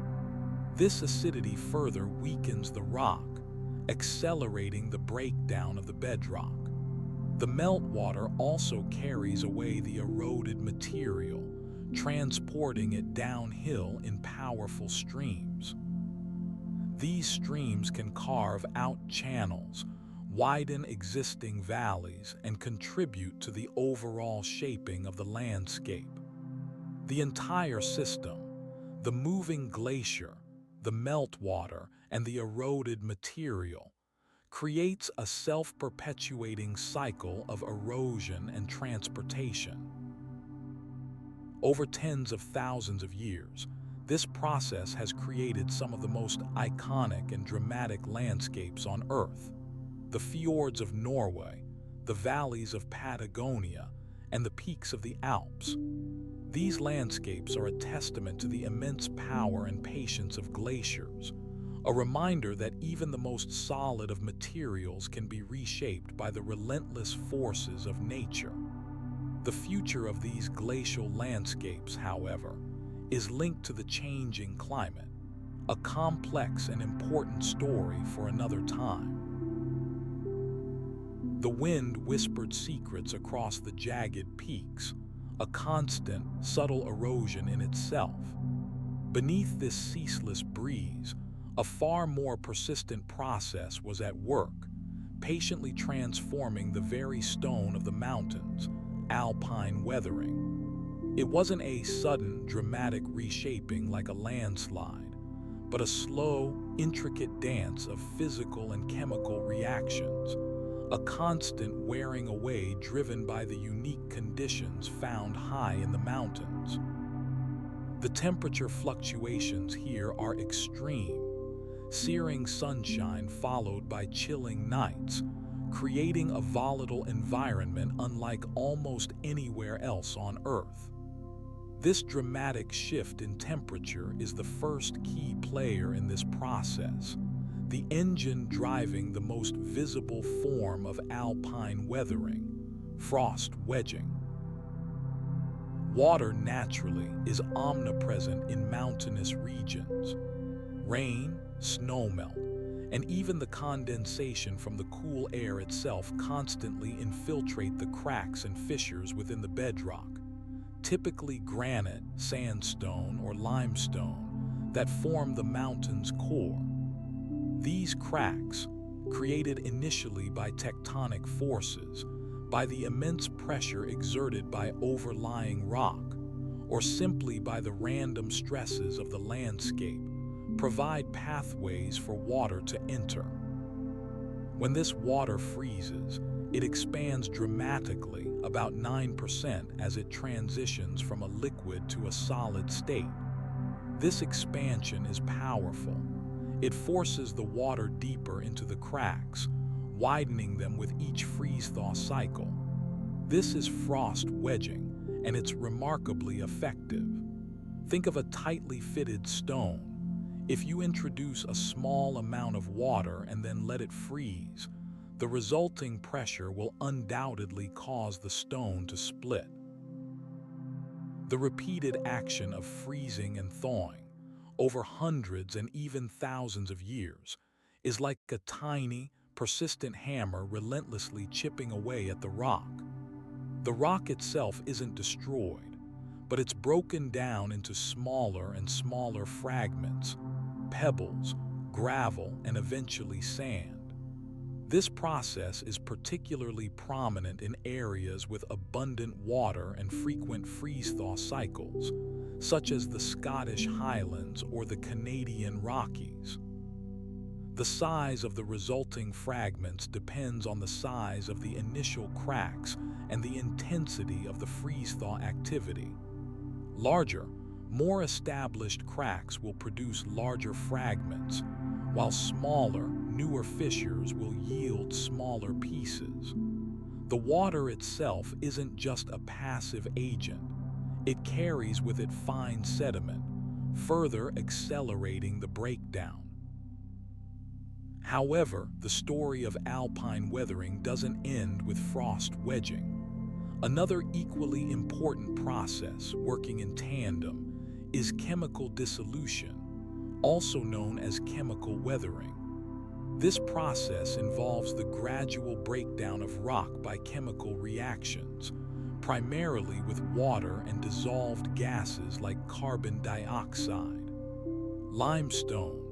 This acidity further weakens the rock, accelerating the breakdown of the bedrock. The meltwater also carries away the eroded material, transporting it downhill in powerful streams. These streams can carve out channels, widen existing valleys, and contribute to the overall shaping of the landscape. The entire system, the moving glacier, the meltwater, and the eroded material, creates a self-perpetuating cycle of erosion and transportation. Over tens of thousands of years, this process has created some of the most iconic and dramatic landscapes on Earth. The fjords of Norway, the valleys of Patagonia, and the peaks of the Alps. These landscapes are a testament to the immense power and patience of glaciers, a reminder that even the most solid of materials can be reshaped by the relentless forces of nature. The future of these glacial landscapes, however, is linked to the changing climate, a complex and important story for another time. The wind whispered secrets across the jagged peaks, a constant, subtle erosion in itself. Beneath this ceaseless breeze, a far more persistent process was at work, patiently transforming the very stone of the mountains, alpine weathering. It wasn't a sudden, dramatic reshaping like a landslide, but a slow, intricate dance of physical and chemical reactions, a constant wearing away driven by the unique conditions found high in the mountains. The temperature fluctuations here are extreme, searing sunshine followed by chilling nights, creating a volatile environment unlike almost anywhere else on Earth. This dramatic shift in temperature is the first key player in this process, the engine driving the most visible form of alpine weathering, frost wedging. Water naturally is omnipresent in mountainous regions. Rain, snowmelt, and even the condensation from the cool air itself constantly infiltrate the cracks and fissures within the bedrock, typically granite, sandstone, or limestone, that form the mountain's core. These cracks, created initially by tectonic forces, by the immense pressure exerted by overlying rock, or simply by the random stresses of the landscape, provide pathways for water to enter. When this water freezes, it expands dramatically, about 9%, as it transitions from a liquid to a solid state. This expansion is powerful. It forces the water deeper into the cracks, widening them with each freeze-thaw cycle. This is frost wedging, and it's remarkably effective. Think of a tightly fitted stone. If you introduce a small amount of water and then let it freeze, the resulting pressure will undoubtedly cause the stone to split. The repeated action of freezing and thawing, over hundreds and even thousands of years, is like a tiny, persistent hammer relentlessly chipping away at the rock. The rock itself isn't destroyed, but it's broken down into smaller and smaller fragments, pebbles, gravel, and eventually sand. This process is particularly prominent in areas with abundant water and frequent freeze-thaw cycles, such as the Scottish Highlands or the Canadian Rockies. The size of the resulting fragments depends on the size of the initial cracks and the intensity of the freeze-thaw activity. Larger, more established cracks will produce larger fragments, while smaller, newer fissures will yield smaller pieces. The water itself isn't just a passive agent. It carries with it fine sediment, further accelerating the breakdown. However, the story of alpine weathering doesn't end with frost wedging. Another equally important process working in tandem is chemical dissolution, also known as chemical weathering. This process involves the gradual breakdown of rock by chemical reactions, primarily with water and dissolved gases like carbon dioxide. Limestone,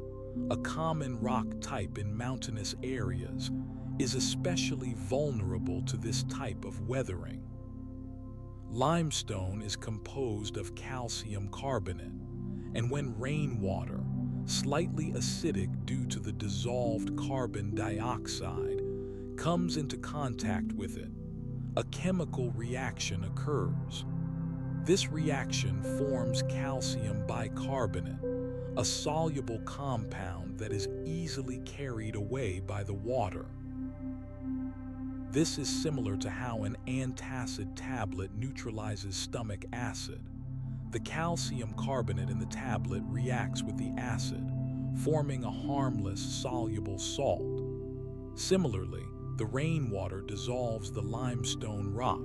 a common rock type in mountainous areas, is especially vulnerable to this type of weathering. Limestone is composed of calcium carbonate, and when rainwater, slightly acidic due to the dissolved carbon dioxide, comes into contact with it, a chemical reaction occurs. This reaction forms calcium bicarbonate, a soluble compound that is easily carried away by the water. This is similar to how an antacid tablet neutralizes stomach acid. The calcium carbonate in the tablet reacts with the acid, forming a harmless, soluble salt. Similarly, the rainwater dissolves the limestone rock,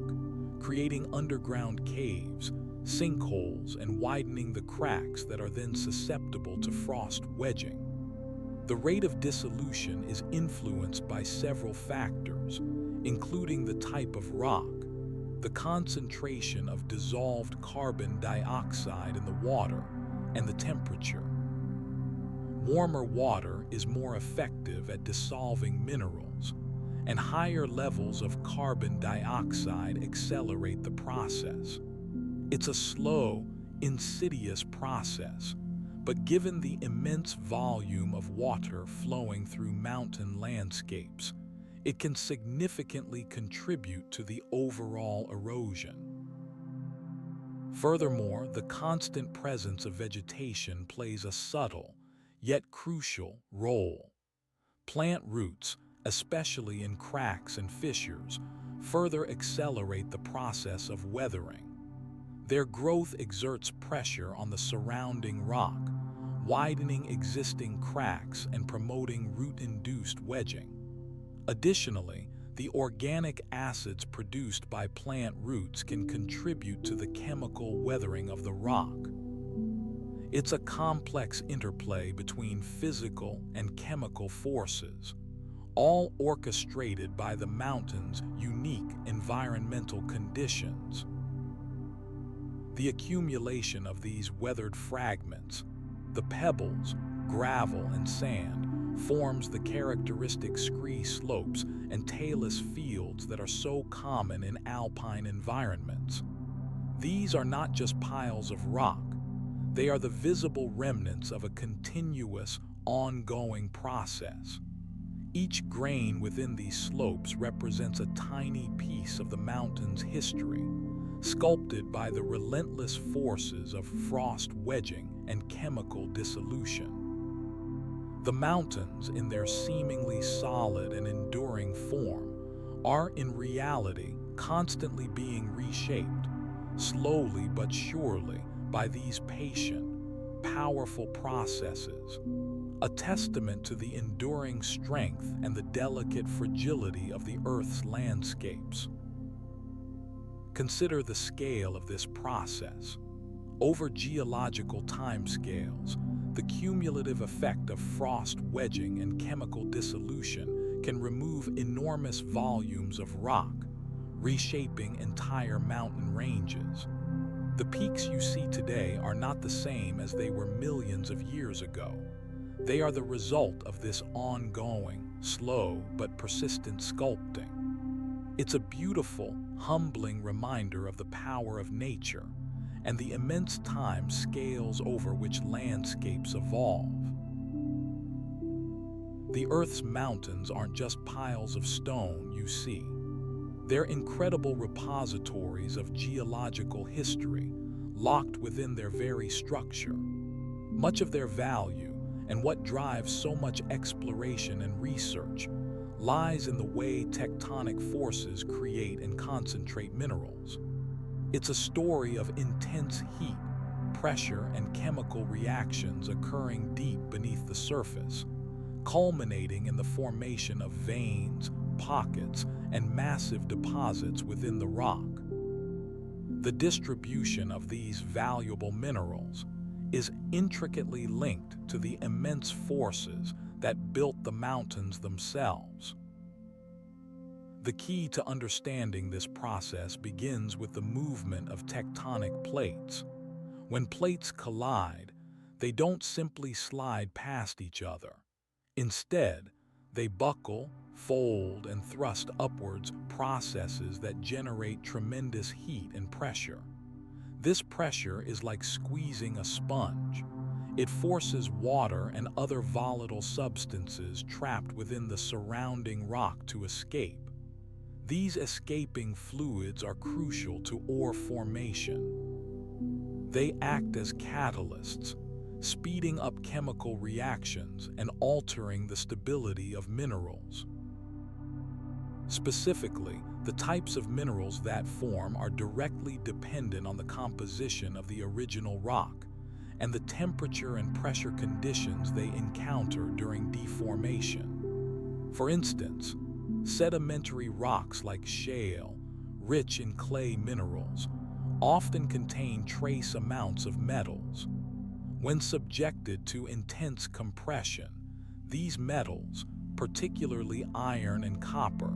creating underground caves, sinkholes, and widening the cracks that are then susceptible to frost wedging. The rate of dissolution is influenced by several factors, including the type of rock, the concentration of dissolved carbon dioxide in the water, and the temperature. Warmer water is more effective at dissolving minerals, and higher levels of carbon dioxide accelerate the process. It's a slow, insidious process, but given the immense volume of water flowing through mountain landscapes, it can significantly contribute to the overall erosion. Furthermore, the constant presence of vegetation plays a subtle, yet crucial, role. Plant roots, especially in cracks and fissures, further accelerate the process of weathering. Their growth exerts pressure on the surrounding rock, widening existing cracks and promoting root-induced wedging. Additionally, the organic acids produced by plant roots can contribute to the chemical weathering of the rock. It's a complex interplay between physical and chemical forces, all orchestrated by the mountain's unique environmental conditions. The accumulation of these weathered fragments, the pebbles, gravel, and sand, forms the characteristic scree slopes and talus fields that are so common in alpine environments. These are not just piles of rock, they are the visible remnants of a continuous, ongoing process. Each grain within these slopes represents a tiny piece of the mountain's history, sculpted by the relentless forces of frost wedging and chemical dissolution. The mountains, in their seemingly solid and enduring form, are in reality constantly being reshaped, slowly but surely, by these patient, powerful processes, a testament to the enduring strength and the delicate fragility of the Earth's landscapes. Consider the scale of this process. Over geological timescales, the cumulative effect of frost wedging and chemical dissolution can remove enormous volumes of rock, reshaping entire mountain ranges. The peaks you see today are not the same as they were millions of years ago. They are the result of this ongoing, slow but persistent sculpting. It's a beautiful, humbling reminder of the power of nature and the immense time scales over which landscapes evolve. The Earth's mountains aren't just piles of stone you see. They're incredible repositories of geological history, locked within their very structure. Much of their value, and what drives so much exploration and research, lies in the way tectonic forces create and concentrate minerals. It's a story of intense heat, pressure, and chemical reactions occurring deep beneath the surface, culminating in the formation of veins, pockets, and massive deposits within the rock. The distribution of these valuable minerals is intricately linked to the immense forces that built the mountains themselves. The key to understanding this process begins with the movement of tectonic plates. When plates collide, they don't simply slide past each other. Instead, they buckle, fold, and thrust upwards, processes that generate tremendous heat and pressure. This pressure is like squeezing a sponge. It forces water and other volatile substances trapped within the surrounding rock to escape. These escaping fluids are crucial to ore formation. They act as catalysts, speeding up chemical reactions and altering the stability of minerals. Specifically, the types of minerals that form are directly dependent on the composition of the original rock and the temperature and pressure conditions they encounter during deformation. For instance, sedimentary rocks like shale, rich in clay minerals, often contain trace amounts of metals. When subjected to intense compression, these metals, particularly iron and copper,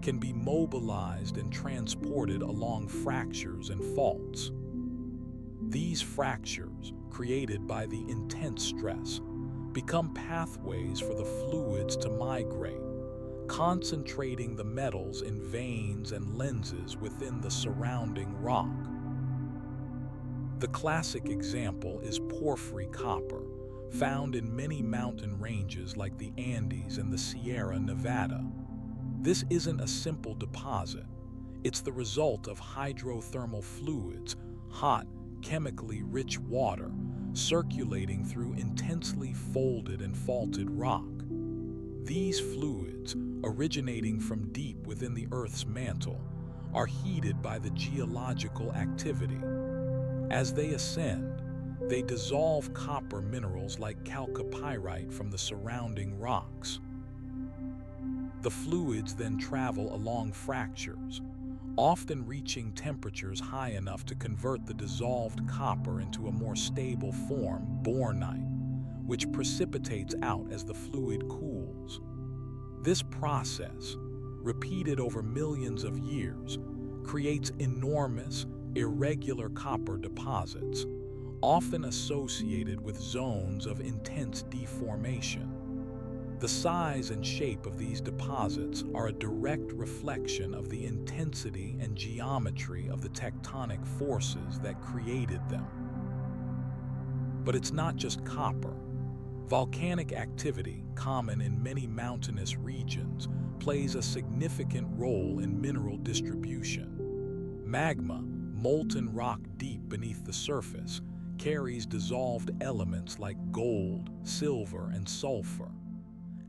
can be mobilized and transported along fractures and faults. These fractures, created by the intense stress, become pathways for the fluids to migrate, concentrating the metals in veins and lenses within the surrounding rock. The classic example is porphyry copper, found in many mountain ranges like the Andes and the Sierra Nevada. This isn't a simple deposit. It's the result of hydrothermal fluids, hot, chemically rich water, circulating through intensely folded and faulted rock. These fluids, originating from deep within the Earth's mantle, are heated by the geological activity. As they ascend, they dissolve copper minerals like chalcopyrite from the surrounding rocks. The fluids then travel along fractures, often reaching temperatures high enough to convert the dissolved copper into a more stable form, bornite, which precipitates out as the fluid cools. This process, repeated over millions of years, creates enormous, irregular copper deposits, often associated with zones of intense deformation. The size and shape of these deposits are a direct reflection of the intensity and geometry of the tectonic forces that created them. But it's not just copper. Volcanic activity, common in many mountainous regions, plays a significant role in mineral distribution. Magma, molten rock deep beneath the surface, carries dissolved elements like gold, silver, and sulfur.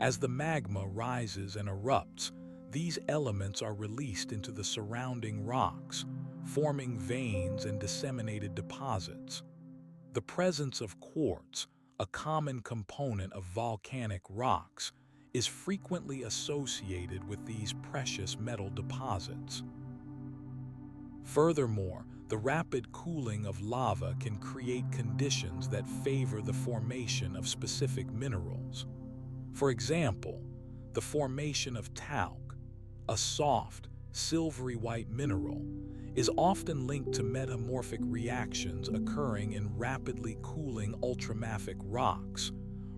As the magma rises and erupts, these elements are released into the surrounding rocks, forming veins and disseminated deposits. The presence of quartz, a common component of volcanic rocks, is frequently associated with these precious metal deposits. Furthermore, the rapid cooling of lava can create conditions that favor the formation of specific minerals. For example, the formation of talc, a soft, silvery white mineral, is often linked to metamorphic reactions occurring in rapidly cooling ultramafic rocks,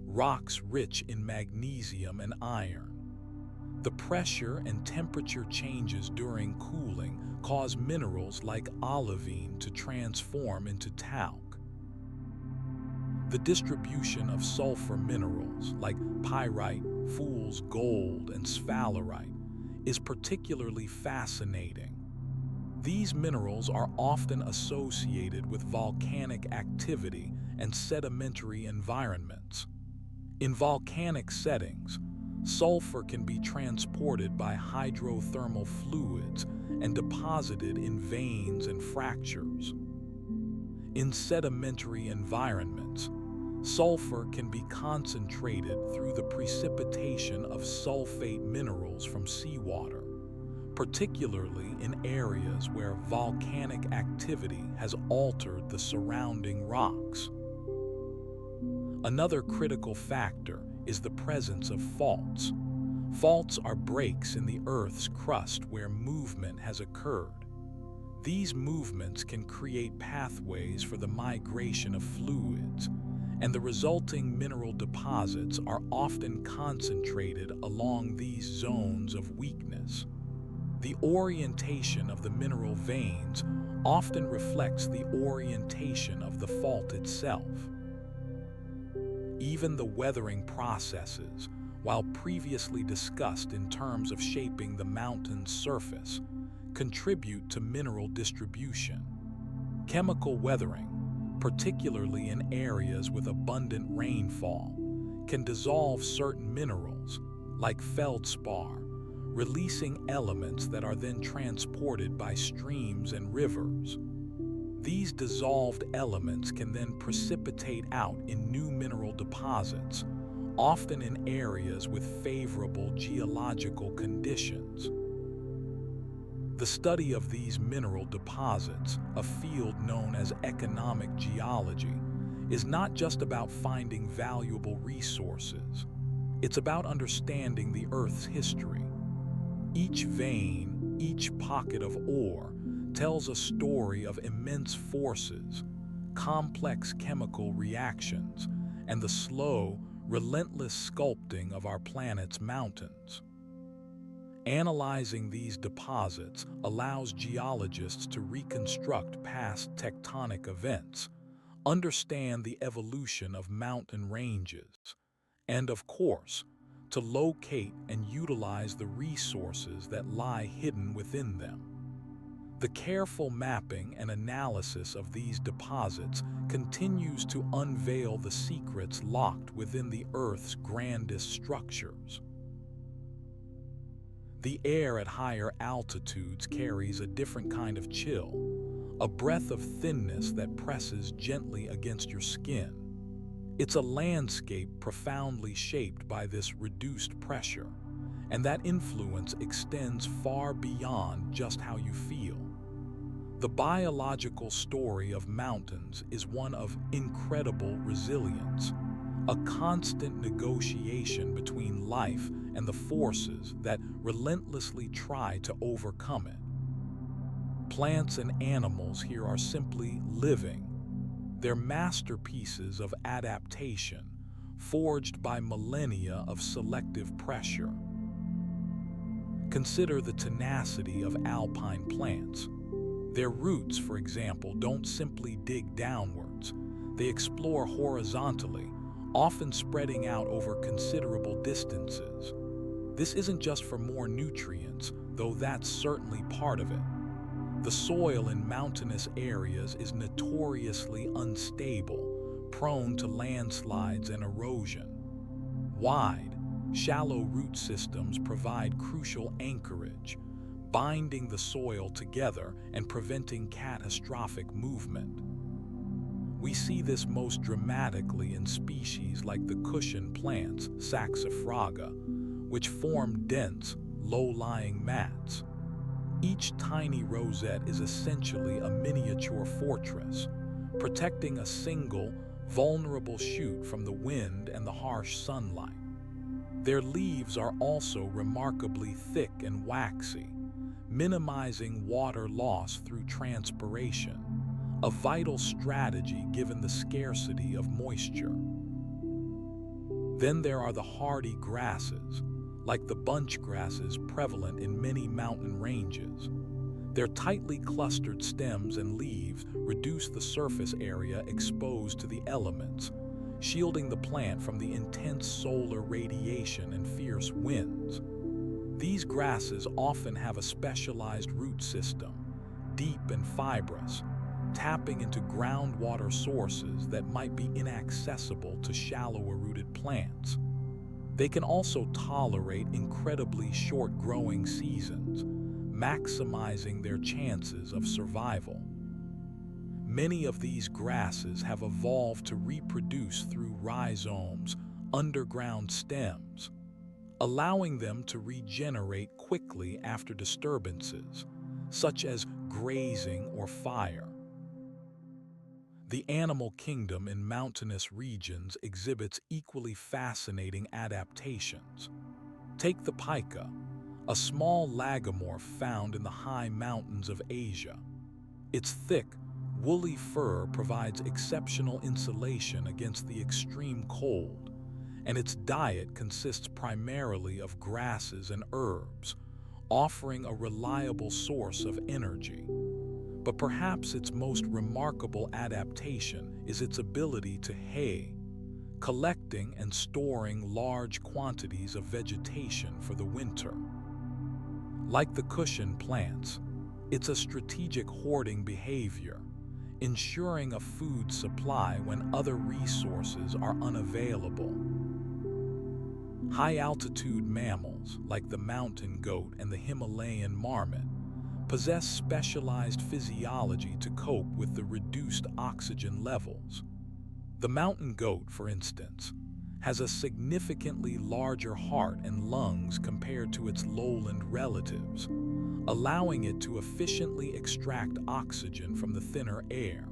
rocks rich in magnesium and iron. The pressure and temperature changes during cooling cause minerals like olivine to transform into talc. The distribution of sulfur minerals like pyrite, fool's gold, and sphalerite is particularly fascinating. These minerals are often associated with volcanic activity and sedimentary environments. In volcanic settings, sulfur can be transported by hydrothermal fluids and deposited in veins and fractures. In sedimentary environments, sulfur can be concentrated through the precipitation of sulfate minerals from seawater, particularly in areas where volcanic activity has altered the surrounding rocks. Another critical factor is the presence of faults. Faults are breaks in the Earth's crust where movement has occurred. These movements can create pathways for the migration of fluids, and the resulting mineral deposits are often concentrated along these zones of weakness. The orientation of the mineral veins often reflects the orientation of the fault itself. Even the weathering processes, while previously discussed in terms of shaping the mountain's surface, contribute to mineral distribution. Chemical weathering, particularly in areas with abundant rainfall, can dissolve certain minerals, like feldspar, releasing elements that are then transported by streams and rivers. These dissolved elements can then precipitate out in new mineral deposits, often in areas with favorable geological conditions. The study of these mineral deposits, a field known as economic geology, is not just about finding valuable resources. It's about understanding the Earth's history. Each vein, each pocket of ore, tells a story of immense forces, complex chemical reactions, and the slow, relentless sculpting of our planet's mountains. Analyzing these deposits allows geologists to reconstruct past tectonic events, understand the evolution of mountain ranges, and of course, to locate and utilize the resources that lie hidden within them. The careful mapping and analysis of these deposits continues to unveil the secrets locked within the Earth's grandest structures. The air at higher altitudes carries a different kind of chill, a breath of thinness that presses gently against your skin. It's a landscape profoundly shaped by this reduced pressure, and that influence extends far beyond just how you feel. The biological story of mountains is one of incredible resilience, a constant negotiation between life and the forces that relentlessly try to overcome it. Plants and animals here are simply living. They're masterpieces of adaptation, forged by millennia of selective pressure. Consider the tenacity of alpine plants. Their roots, for example, don't simply dig downwards. They explore horizontally, often spreading out over considerable distances. This isn't just for more nutrients, though that's certainly part of it. The soil in mountainous areas is notoriously unstable, prone to landslides and erosion. Wide, shallow root systems provide crucial anchorage, binding the soil together and preventing catastrophic movement. We see this most dramatically in species like the cushion plants, Saxifraga, which form dense, low-lying mats. Each tiny rosette is essentially a miniature fortress, protecting a single, vulnerable shoot from the wind and the harsh sunlight. Their leaves are also remarkably thick and waxy, minimizing water loss through transpiration, a vital strategy given the scarcity of moisture. Then there are the hardy grasses, like the bunch grasses prevalent in many mountain ranges. Their tightly clustered stems and leaves reduce the surface area exposed to the elements, shielding the plant from the intense solar radiation and fierce winds. These grasses often have a specialized root system, deep and fibrous, tapping into groundwater sources that might be inaccessible to shallower-rooted plants. They can also tolerate incredibly short growing seasons, maximizing their chances of survival. Many of these grasses have evolved to reproduce through rhizomes, underground stems, allowing them to regenerate quickly after disturbances, such as grazing or fire. The animal kingdom in mountainous regions exhibits equally fascinating adaptations. Take the pika, a small lagomorph found in the high mountains of Asia. Its thick, woolly fur provides exceptional insulation against the extreme cold, and its diet consists primarily of grasses and herbs, offering a reliable source of energy. But perhaps its most remarkable adaptation is its ability to hay, collecting and storing large quantities of vegetation for the winter. Like the cushion plants, it's a strategic hoarding behavior, ensuring a food supply when other resources are unavailable. High-altitude mammals, like the mountain goat and the Himalayan marmot, possess specialized physiology to cope with the reduced oxygen levels. The mountain goat, for instance, has a significantly larger heart and lungs compared to its lowland relatives, allowing it to efficiently extract oxygen from the thinner air.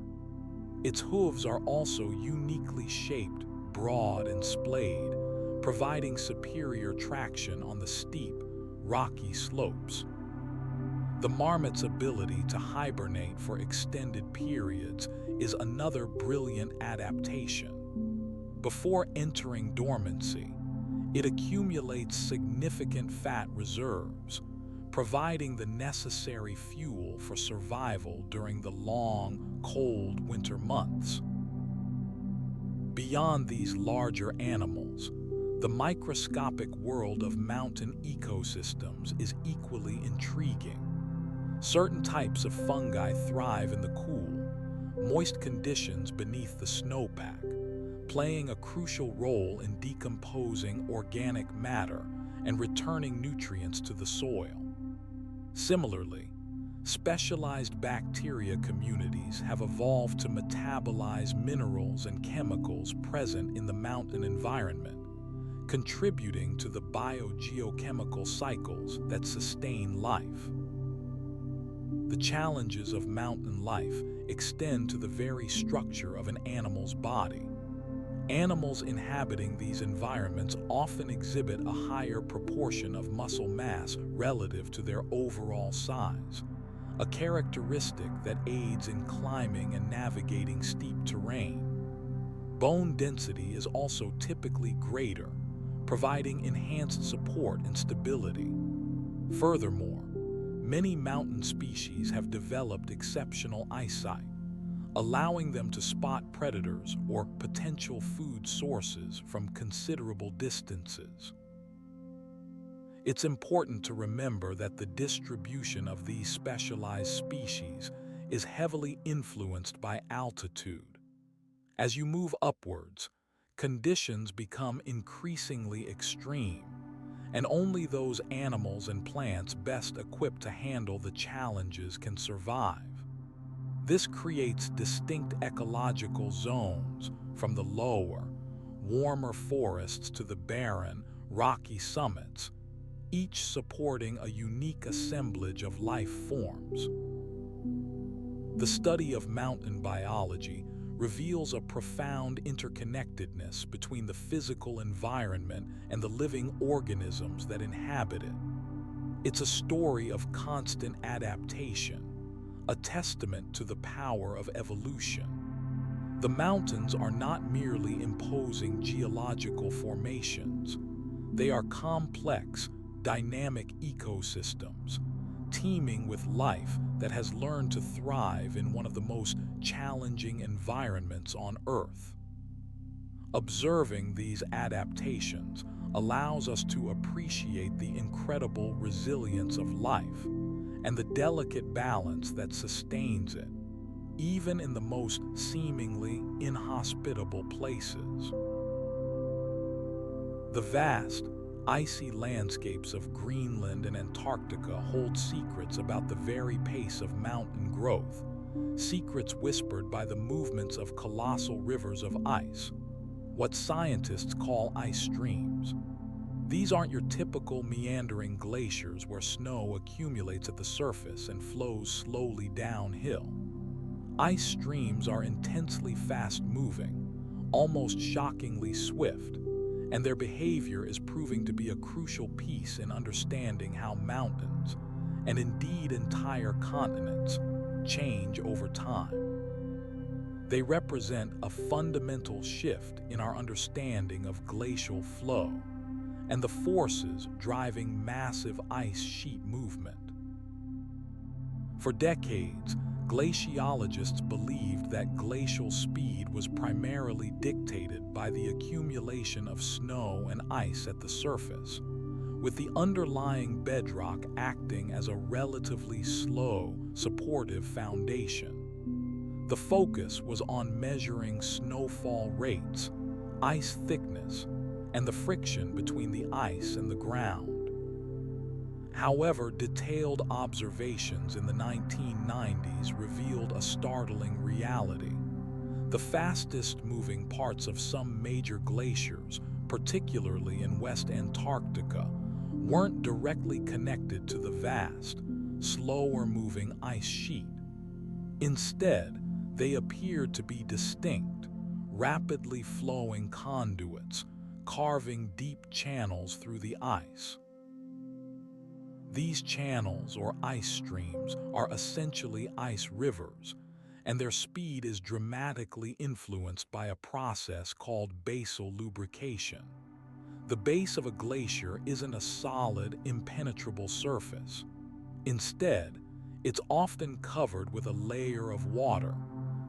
Its hooves are also uniquely shaped, broad and splayed, providing superior traction on the steep, rocky slopes. The marmot's ability to hibernate for extended periods is another brilliant adaptation. Before entering dormancy, it accumulates significant fat reserves, providing the necessary fuel for survival during the long, cold winter months. Beyond these larger animals, the microscopic world of mountain ecosystems is equally intriguing. Certain types of fungi thrive in the cool, moist conditions beneath the snowpack, playing a crucial role in decomposing organic matter and returning nutrients to the soil. Similarly, specialized bacteria communities have evolved to metabolize minerals and chemicals present in the mountain environment, contributing to the biogeochemical cycles that sustain life. The challenges of mountain life extend to the very structure of an animal's body. Animals inhabiting these environments often exhibit a higher proportion of muscle mass relative to their overall size, a characteristic that aids in climbing and navigating steep terrain. Bone density is also typically greater, providing enhanced support and stability. Furthermore, many mountain species have developed exceptional eyesight, allowing them to spot predators or potential food sources from considerable distances. It's important to remember that the distribution of these specialized species is heavily influenced by altitude. As you move upwards, conditions become increasingly extreme, and only those animals and plants best equipped to handle the challenges can survive. This creates distinct ecological zones, from the lower, warmer forests to the barren, rocky summits, each supporting a unique assemblage of life forms. The study of mountain biology reveals a profound interconnectedness between the physical environment and the living organisms that inhabit it. It's a story of constant adaptation, a testament to the power of evolution. The mountains are not merely imposing geological formations. They are complex, dynamic ecosystems, teeming with life that has learned to thrive in one of the most challenging environments on Earth. Observing these adaptations allows us to appreciate the incredible resilience of life and the delicate balance that sustains it, even in the most seemingly inhospitable places. The vast, icy landscapes of Greenland and Antarctica hold secrets about the very pace of mountain growth, secrets whispered by the movements of colossal rivers of ice, what scientists call ice streams. These aren't your typical meandering glaciers where snow accumulates at the surface and flows slowly downhill. Ice streams are intensely fast-moving, almost shockingly swift, and their behavior is proving to be a crucial piece in understanding how mountains, and indeed entire continents, change over time. They represent a fundamental shift in our understanding of glacial flow and the forces driving massive ice sheet movement. For decades, glaciologists believed that glacial speed was primarily dictated by the accumulation of snow and ice at the surface, with the underlying bedrock acting as a relatively slow, supportive foundation. The focus was on measuring snowfall rates, ice thickness, and the friction between the ice and the ground. However, detailed observations in the 1990s revealed a startling reality. The fastest-moving parts of some major glaciers, particularly in West Antarctica, weren't directly connected to the vast, slower-moving ice sheet. Instead, they appeared to be distinct, rapidly flowing conduits, carving deep channels through the ice. These channels, or ice streams, are essentially ice rivers, and their speed is dramatically influenced by a process called basal lubrication. The base of a glacier isn't a solid, impenetrable surface. Instead, it's often covered with a layer of water,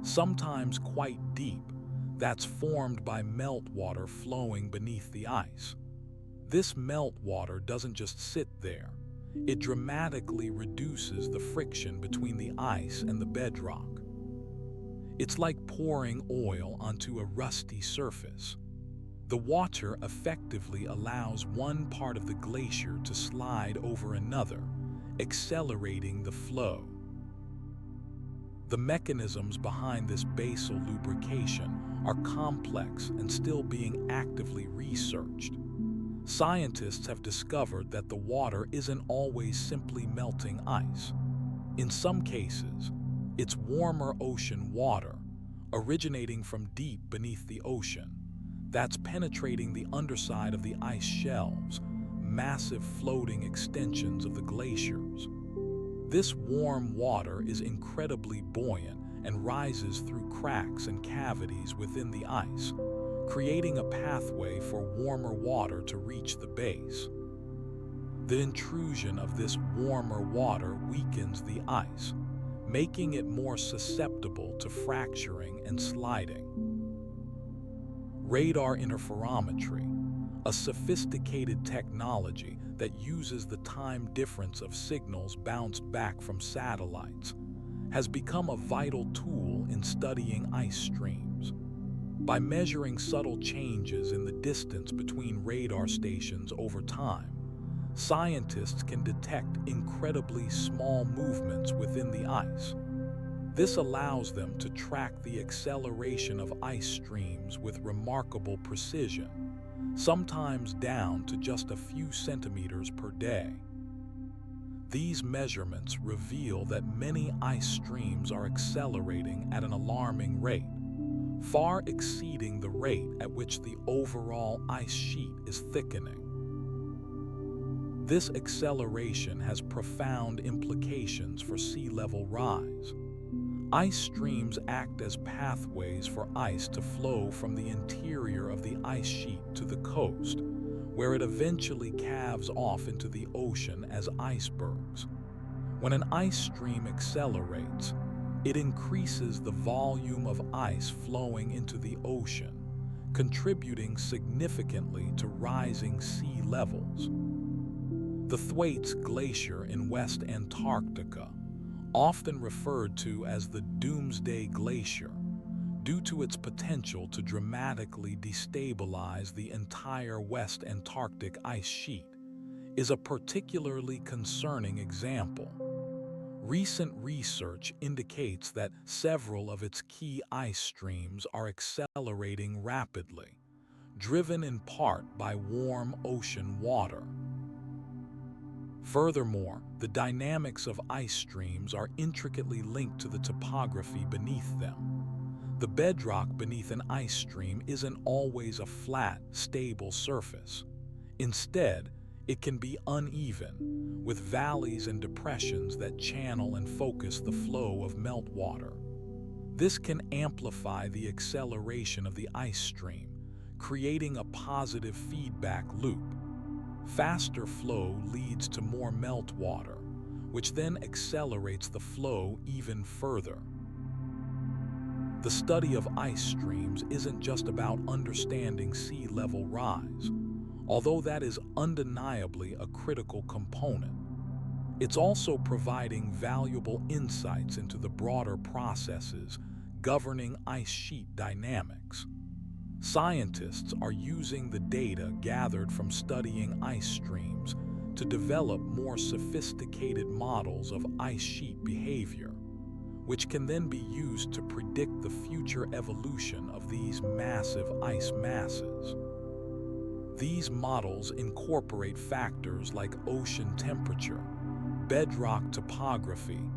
sometimes quite deep, that's formed by meltwater flowing beneath the ice. This meltwater doesn't just sit there. It dramatically reduces the friction between the ice and the bedrock. It's like pouring oil onto a rusty surface. The water effectively allows one part of the glacier to slide over another, accelerating the flow. The mechanisms behind this basal lubrication are complex and still being actively researched. Scientists have discovered that the water isn't always simply melting ice. In some cases, it's warmer ocean water, originating from deep beneath the ocean, that's penetrating the underside of the ice shelves, massive floating extensions of the glaciers. This warm water is incredibly buoyant and rises through cracks and cavities within the ice, creating a pathway for warmer water to reach the base. The intrusion of this warmer water weakens the ice, making it more susceptible to fracturing and sliding. Radar interferometry, a sophisticated technology that uses the time difference of signals bounced back from satellites, has become a vital tool in studying ice streams. By measuring subtle changes in the distance between radar stations over time, scientists can detect incredibly small movements within the ice. This allows them to track the acceleration of ice streams with remarkable precision, sometimes down to just a few centimeters per day. These measurements reveal that many ice streams are accelerating at an alarming rate, far exceeding the rate at which the overall ice sheet is thickening. This acceleration has profound implications for sea level rise. Ice streams act as pathways for ice to flow from the interior of the ice sheet to the coast, where it eventually calves off into the ocean as icebergs. When an ice stream accelerates, it increases the volume of ice flowing into the ocean, contributing significantly to rising sea levels. The Thwaites Glacier in West Antarctica, often referred to as the Doomsday Glacier, due to its potential to dramatically destabilize the entire West Antarctic ice sheet, is a particularly concerning example. Recent research indicates that several of its key ice streams are accelerating rapidly, driven in part by warm ocean water. Furthermore, the dynamics of ice streams are intricately linked to the topography beneath them. The bedrock beneath an ice stream isn't always a flat, stable surface. Instead, it can be uneven, with valleys and depressions that channel and focus the flow of meltwater. This can amplify the acceleration of the ice stream, creating a positive feedback loop. Faster flow leads to more meltwater, which then accelerates the flow even further. The study of ice streams isn't just about understanding sea level rise, although that is undeniably a critical component. It's also providing valuable insights into the broader processes governing ice sheet dynamics. Scientists are using the data gathered from studying ice streams to develop more sophisticated models of ice sheet behavior, which can then be used to predict the future evolution of these massive ice masses. These models incorporate factors like ocean temperature, bedrock topography,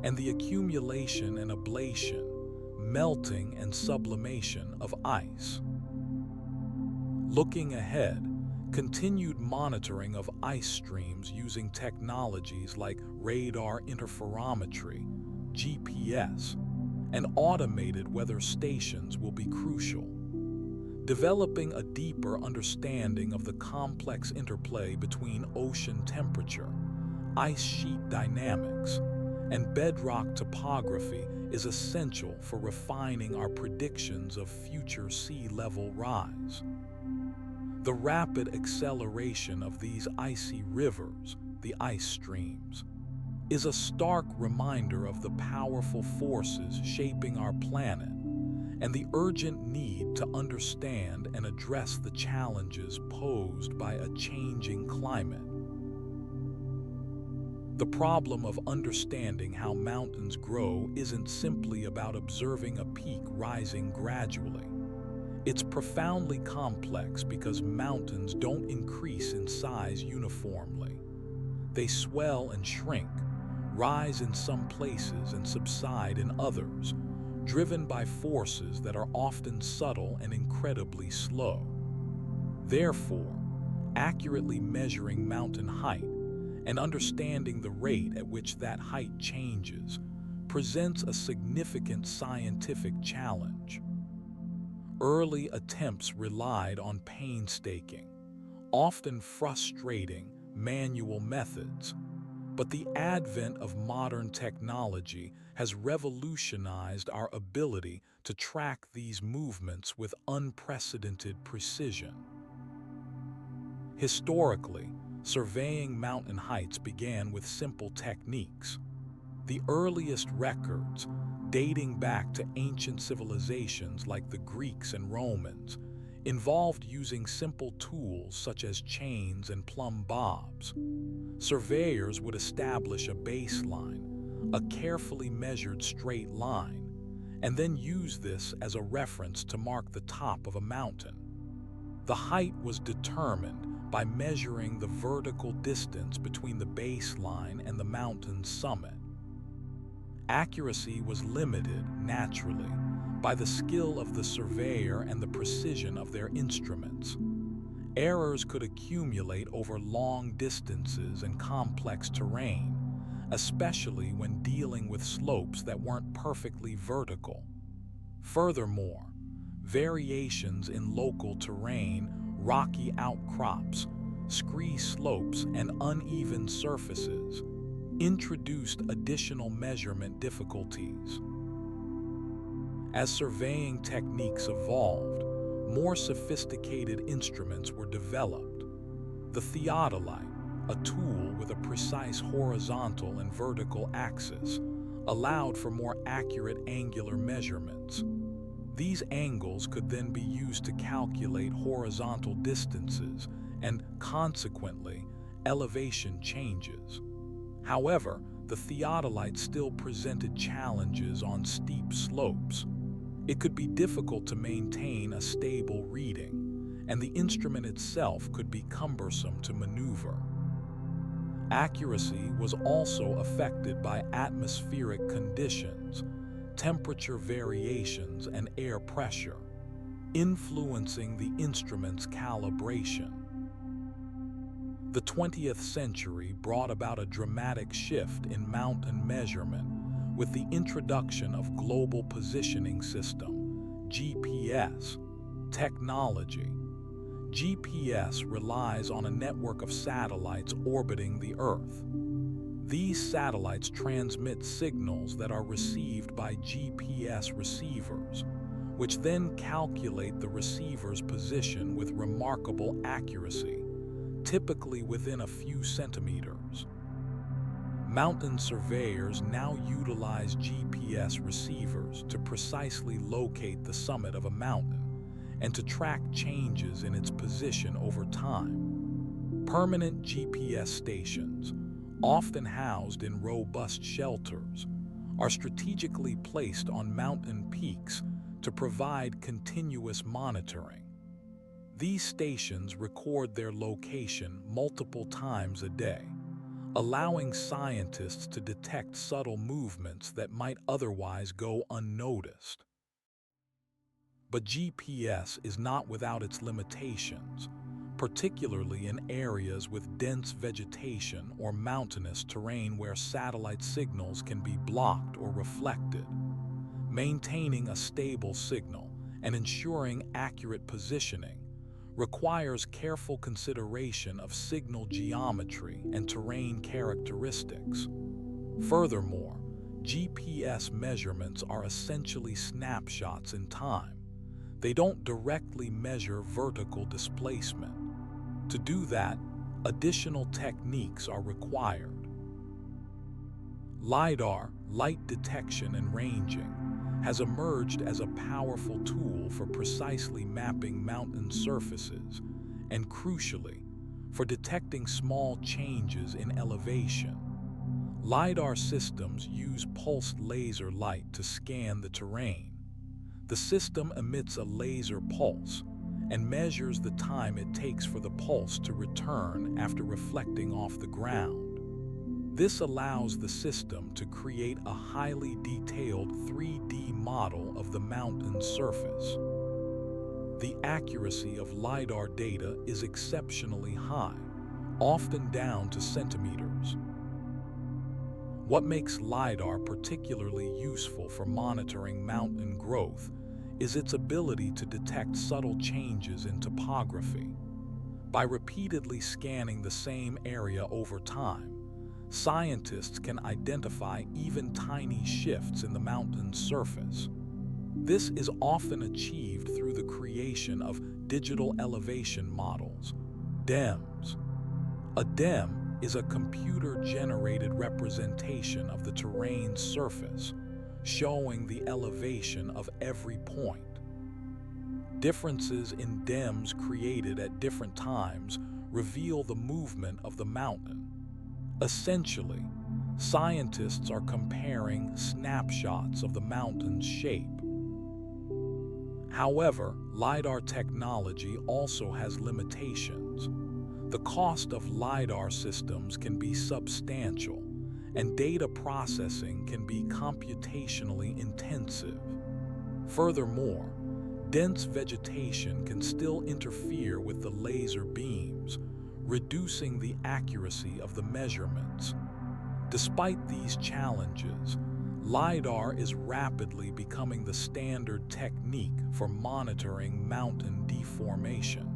and the accumulation and ablation, melting and sublimation of ice. Looking ahead, continued monitoring of ice streams using technologies like radar interferometry, GPS, and automated weather stations will be crucial. Developing a deeper understanding of the complex interplay between ocean temperature, ice sheet dynamics, and bedrock topography is essential for refining our predictions of future sea level rise. The rapid acceleration of these icy rivers, the ice streams, is a stark reminder of the powerful forces shaping our planet and the urgent need to understand and address the challenges posed by a changing climate. The problem of understanding how mountains grow isn't simply about observing a peak rising gradually. It's profoundly complex because mountains don't increase in size uniformly. They swell and shrink, rise in some places and subside in others, driven by forces that are often subtle and incredibly slow. Therefore, accurately measuring mountain height and understanding the rate at which that height changes presents a significant scientific challenge. Early attempts relied on painstaking, often frustrating, manual methods, but the advent of modern technology has revolutionized our ability to track these movements with unprecedented precision. Historically, surveying mountain heights began with simple techniques. The earliest records, dating back to ancient civilizations like the Greeks and Romans, involved using simple tools such as chains and plumb bobs. Surveyors would establish a baseline, a carefully measured straight line, and then use this as a reference to mark the top of a mountain. The height was determined by measuring the vertical distance between the baseline and the mountain's summit. Accuracy was limited, naturally, by the skill of the surveyor and the precision of their instruments. Errors could accumulate over long distances and complex terrain, especially when dealing with slopes that weren't perfectly vertical. Furthermore, variations in local terrain, rocky outcrops, scree slopes, and uneven surfaces introduced additional measurement difficulties. As surveying techniques evolved, more sophisticated instruments were developed. The theodolite, a tool with a precise horizontal and vertical axis, allowed for more accurate angular measurements. These angles could then be used to calculate horizontal distances and, consequently, elevation changes. However, the theodolite still presented challenges on steep slopes. It could be difficult to maintain a stable reading, and the instrument itself could be cumbersome to maneuver. Accuracy was also affected by atmospheric conditions, temperature variations, and air pressure, influencing the instrument's calibration. The 20th century brought about a dramatic shift in mountain measurement with the introduction of Global Positioning System, GPS, technology. GPS relies on a network of satellites orbiting the Earth. These satellites transmit signals that are received by GPS receivers, which then calculate the receiver's position with remarkable accuracy, typically within a few centimeters. Mountain surveyors now utilize GPS receivers to precisely locate the summit of a mountain and to track changes in its position over time. Permanent GPS stations, often housed in robust shelters, are strategically placed on mountain peaks to provide continuous monitoring. These stations record their location multiple times a day, allowing scientists to detect subtle movements that might otherwise go unnoticed. But GPS is not without its limitations, particularly in areas with dense vegetation or mountainous terrain where satellite signals can be blocked or reflected. Maintaining a stable signal and ensuring accurate positioning requires careful consideration of signal geometry and terrain characteristics. Furthermore, GPS measurements are essentially snapshots in time. They don't directly measure vertical displacement. To do that, additional techniques are required. LiDAR, light detection and ranging, has emerged as a powerful tool for precisely mapping mountain surfaces and, crucially, for detecting small changes in elevation. LiDAR systems use pulsed laser light to scan the terrain. The system emits a laser pulse and measures the time it takes for the pulse to return after reflecting off the ground. This allows the system to create a highly detailed 3D model of the mountain's surface. The accuracy of LiDAR data is exceptionally high, often down to centimeters. What makes LiDAR particularly useful for monitoring mountain growth is its ability to detect subtle changes in topography. By repeatedly scanning the same area over time, scientists can identify even tiny shifts in the mountain's surface. This is often achieved through the creation of digital elevation models, DEMs. A DEM is a computer-generated representation of the terrain's surface, showing the elevation of every point. Differences in DEMs created at different times reveal the movement of the mountain. Essentially, scientists are comparing snapshots of the mountain's shape. However, LiDAR technology also has limitations. The cost of LiDAR systems can be substantial, and data processing can be computationally intensive. Furthermore, dense vegetation can still interfere with the laser beams, reducing the accuracy of the measurements. Despite these challenges, LiDAR is rapidly becoming the standard technique for monitoring mountain deformation.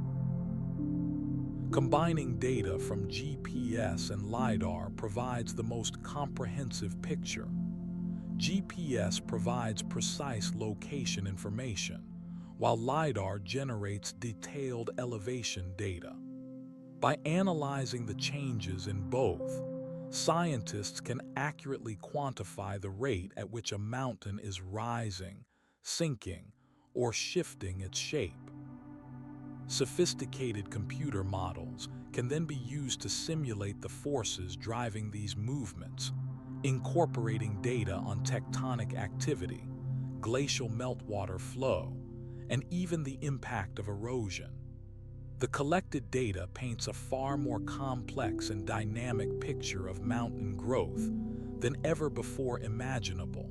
Combining data from GPS and LiDAR provides the most comprehensive picture. GPS provides precise location information, while LiDAR generates detailed elevation data. By analyzing the changes in both, scientists can accurately quantify the rate at which a mountain is rising, sinking, or shifting its shape. Sophisticated computer models can then be used to simulate the forces driving these movements, incorporating data on tectonic activity, glacial meltwater flow, and even the impact of erosion. The collected data paints a far more complex and dynamic picture of mountain growth than ever before imaginable.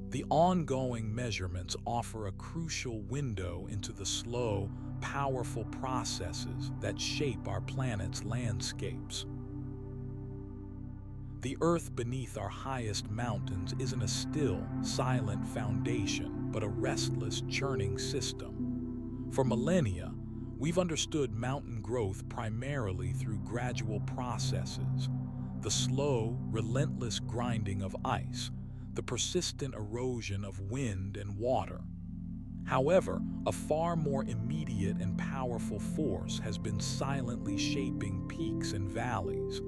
The ongoing measurements offer a crucial window into the slow, powerful processes that shape our planet's landscapes. The earth beneath our highest mountains isn't a still, silent foundation, but a restless, churning system. For millennia, we've understood mountain growth primarily through gradual processes: the slow, relentless grinding of ice, the persistent erosion of wind and water. However, a far more immediate and powerful force has been silently shaping peaks and valleys: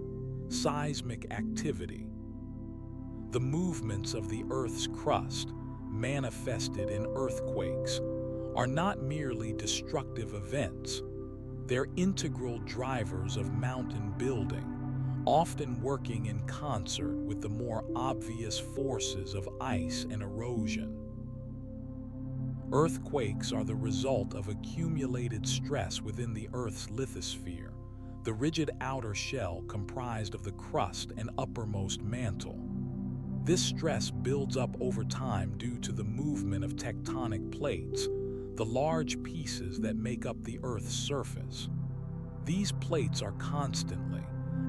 seismic activity. The movements of the Earth's crust, manifested in earthquakes, are not merely destructive events. They're integral drivers of mountain building, often working in concert with the more obvious forces of ice and erosion. Earthquakes are the result of accumulated stress within the Earth's lithosphere, the rigid outer shell comprised of the crust and uppermost mantle. This stress builds up over time due to the movement of tectonic plates, the large pieces that make up the Earth's surface. These plates are constantly,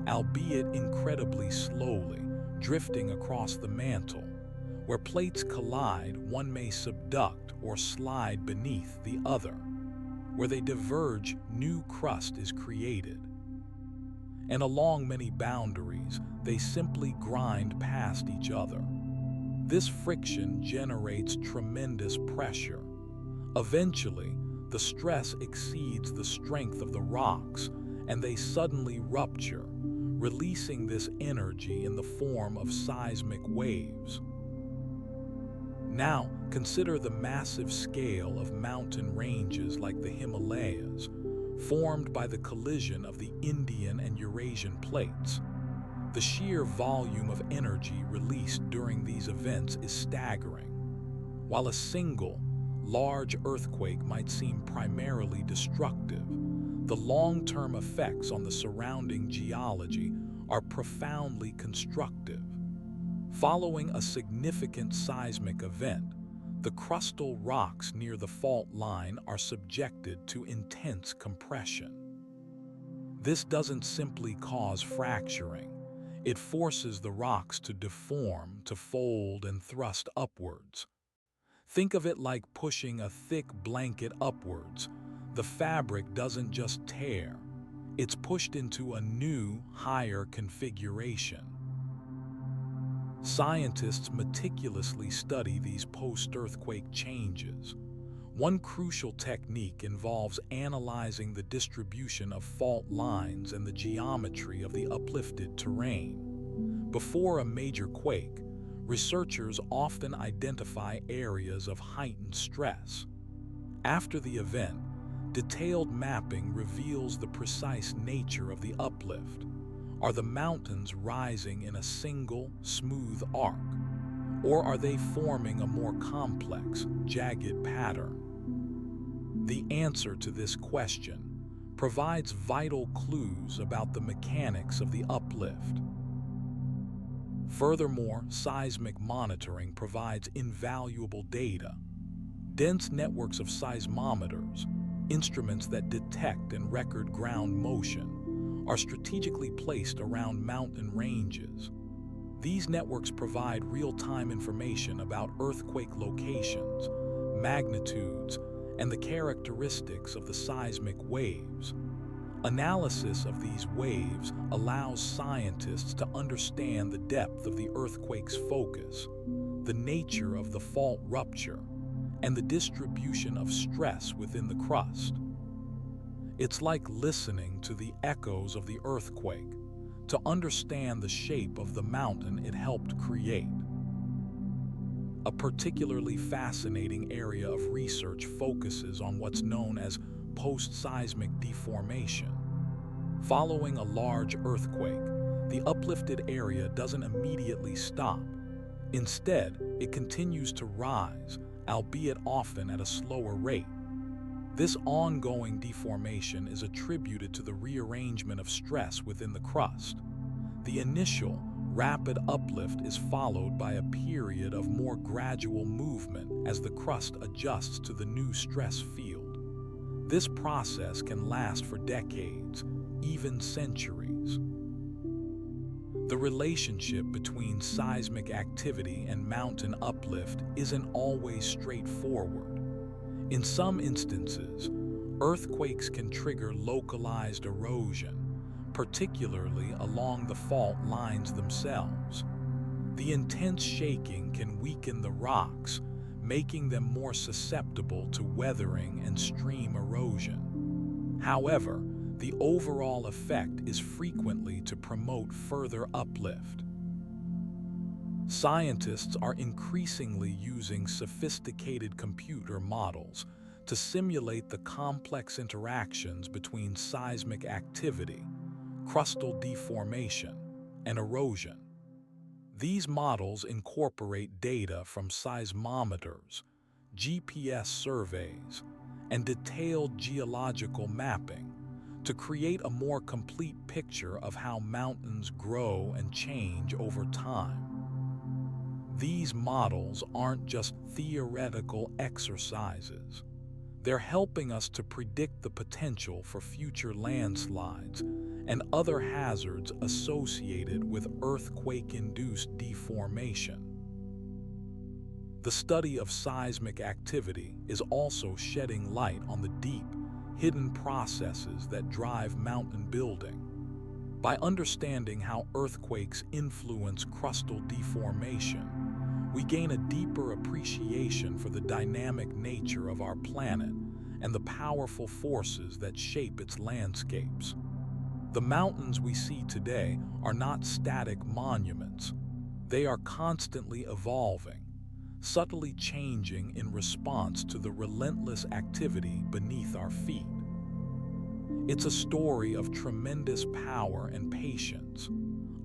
albeit incredibly slowly, drifting across the mantle. Where plates collide, one may subduct or slide beneath the other. Where they diverge, new crust is created. and along many boundaries, they simply grind past each other. This friction generates tremendous pressure. Eventually, the stress exceeds the strength of the rocks, and they suddenly rupture, releasing this energy in the form of seismic waves. Now, consider the massive scale of mountain ranges like the Himalayas, formed by the collision of the Indian and Eurasian plates. The sheer volume of energy released during these events is staggering. While a single, large earthquake might seem primarily destructive, the long-term effects on the surrounding geology are profoundly constructive. Following a significant seismic event, the crustal rocks near the fault line are subjected to intense compression. This doesn't simply cause fracturing. It forces the rocks to deform, to fold and thrust upwards. Think of it like pushing a thick blanket upwards. The fabric doesn't just tear, it's pushed into a new, higher configuration. Scientists meticulously study these post-earthquake changes. One crucial technique involves analyzing the distribution of fault lines and the geometry of the uplifted terrain. Before a major quake, researchers often identify areas of heightened stress. After the event, detailed mapping reveals the precise nature of the uplift. Are the mountains rising in a single, smooth arc, or are they forming a more complex, jagged pattern? The answer to this question provides vital clues about the mechanics of the uplift. Furthermore, seismic monitoring provides invaluable data. Dense networks of seismometers, instruments that detect and record ground motion, are strategically placed around mountain ranges. These networks provide real-time information about earthquake locations, magnitudes, and the characteristics of the seismic waves. Analysis of these waves allows scientists to understand the depth of the earthquake's focus, the nature of the fault rupture, and the distribution of stress within the crust. It's like listening to the echoes of the earthquake to understand the shape of the mountain it helped create. A particularly fascinating area of research focuses on what's known as post-seismic deformation. Following a large earthquake, the uplifted area doesn't immediately stop. Instead, it continues to rise, albeit often at a slower rate. This ongoing deformation is attributed to the rearrangement of stress within the crust. The initial, rapid uplift is followed by a period of more gradual movement as the crust adjusts to the new stress field. This process can last for decades, even centuries. The relationship between seismic activity and mountain uplift isn't always straightforward. In some instances, earthquakes can trigger localized erosion, particularly along the fault lines themselves. The intense shaking can weaken the rocks, making them more susceptible to weathering and stream erosion. However, the overall effect is frequently to promote further uplift. Scientists are increasingly using sophisticated computer models to simulate the complex interactions between seismic activity, crustal deformation, and erosion. These models incorporate data from seismometers, GPS surveys, and detailed geological mapping to create a more complete picture of how mountains grow and change over time. These models aren't just theoretical exercises. They're helping us to predict the potential for future landslides and other hazards associated with earthquake-induced deformation. The study of seismic activity is also shedding light on the deep, hidden processes that drive mountain building. By understanding how earthquakes influence crustal deformation, we gain a deeper appreciation for the dynamic nature of our planet and the powerful forces that shape its landscapes. The mountains we see today are not static monuments. They are constantly evolving, subtly changing in response to the relentless activity beneath our feet. It's a story of tremendous power and patience,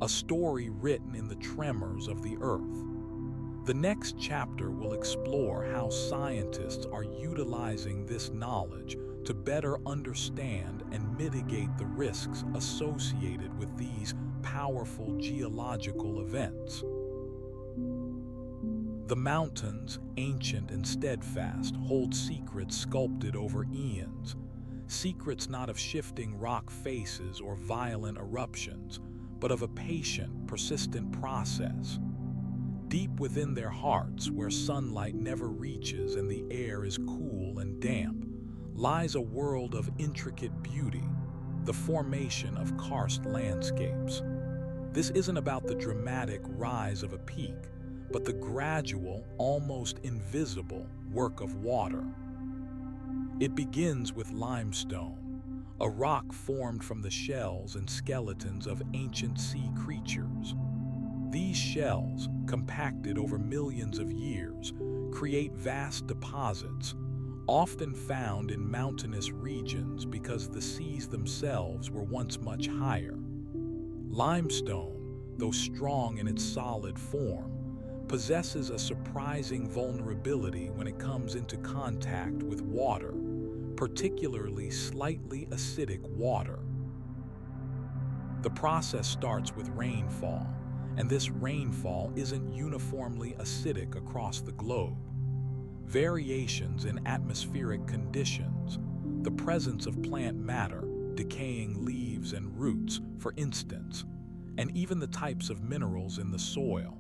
a story written in the tremors of the earth. The next chapter will explore how scientists are utilizing this knowledge to better understand and mitigate the risks associated with these powerful geological events. The mountains, ancient and steadfast, hold secrets sculpted over eons, secrets not of shifting rock faces or violent eruptions, but of a patient, persistent process. Deep within their hearts, where sunlight never reaches and the air is cool and damp, lies a world of intricate beauty, the formation of karst landscapes. This isn't about the dramatic rise of a peak, but the gradual, almost invisible work of water. It begins with limestone, a rock formed from the shells and skeletons of ancient sea creatures. These shells, compacted over millions of years, create vast deposits, often found in mountainous regions because the seas themselves were once much higher. Limestone, though strong in its solid form, possesses a surprising vulnerability when it comes into contact with water, particularly slightly acidic water. The process starts with rainfall, and this rainfall isn't uniformly acidic across the globe. Variations in atmospheric conditions, the presence of plant matter, decaying leaves and roots, for instance, and even the types of minerals in the soil,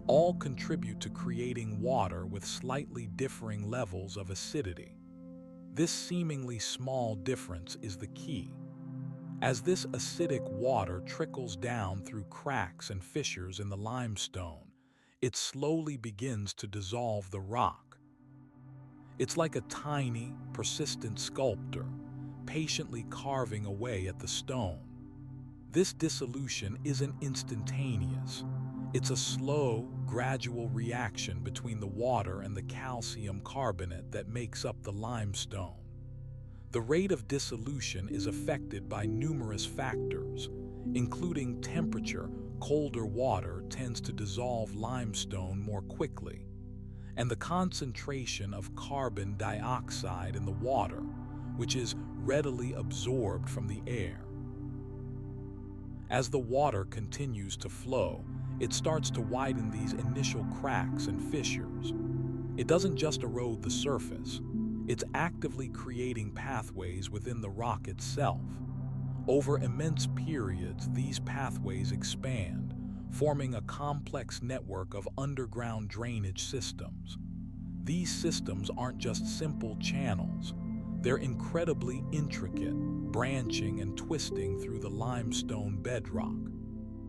all contribute to creating water with slightly differing levels of acidity. This seemingly small difference is the key. As this acidic water trickles down through cracks and fissures in the limestone, it slowly begins to dissolve the rock. It's like a tiny, persistent sculptor, patiently carving away at the stone. This dissolution isn't instantaneous. It's a slow, gradual reaction between the water and the calcium carbonate that makes up the limestone. The rate of dissolution is affected by numerous factors, including temperature. Colder water tends to dissolve limestone more quickly, and the concentration of carbon dioxide in the water, which is readily absorbed from the air. As the water continues to flow, it starts to widen these initial cracks and fissures. It doesn't just erode the surface, it's actively creating pathways within the rock itself. Over immense periods, these pathways expand, forming a complex network of underground drainage systems. These systems aren't just simple channels, they're incredibly intricate, branching and twisting through the limestone bedrock.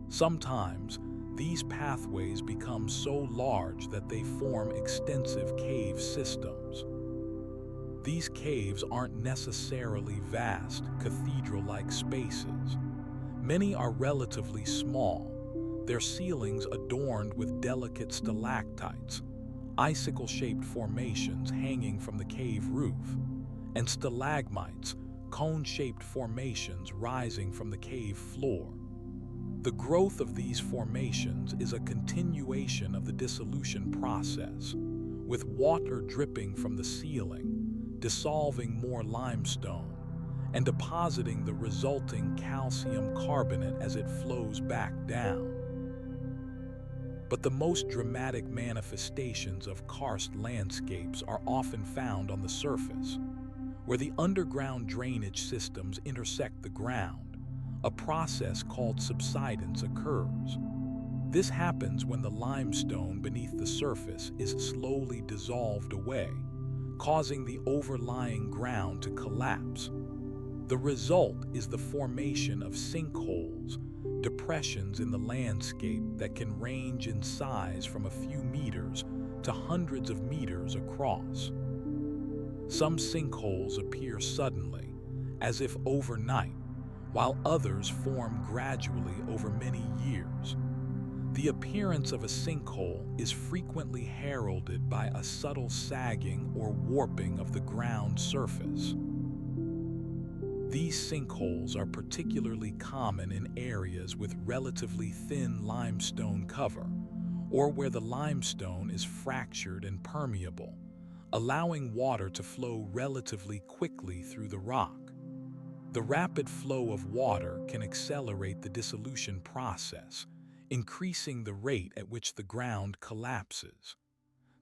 Sometimes, these pathways become so large that they form extensive cave systems. These caves aren't necessarily vast, cathedral-like spaces. Many are relatively small, their ceilings adorned with delicate stalactites, icicle-shaped formations hanging from the cave roof, and stalagmites, cone-shaped formations rising from the cave floor. The growth of these formations is a continuation of the dissolution process, with water dripping from the ceiling, dissolving more limestone, and depositing the resulting calcium carbonate as it flows back down. But the most dramatic manifestations of karst landscapes are often found on the surface, where the underground drainage systems intersect the ground. A process called subsidence occurs. This happens when the limestone beneath the surface is slowly dissolved away, causing the overlying ground to collapse. The result is the formation of sinkholes, depressions in the landscape that can range in size from a few meters to hundreds of meters across. Some sinkholes appear suddenly, as if overnight, while others form gradually over many years. The appearance of a sinkhole is frequently heralded by a subtle sagging or warping of the ground surface. These sinkholes are particularly common in areas with relatively thin limestone cover, or where the limestone is fractured and permeable, allowing water to flow relatively quickly through the rock. The rapid flow of water can accelerate the dissolution process, increasing the rate at which the ground collapses.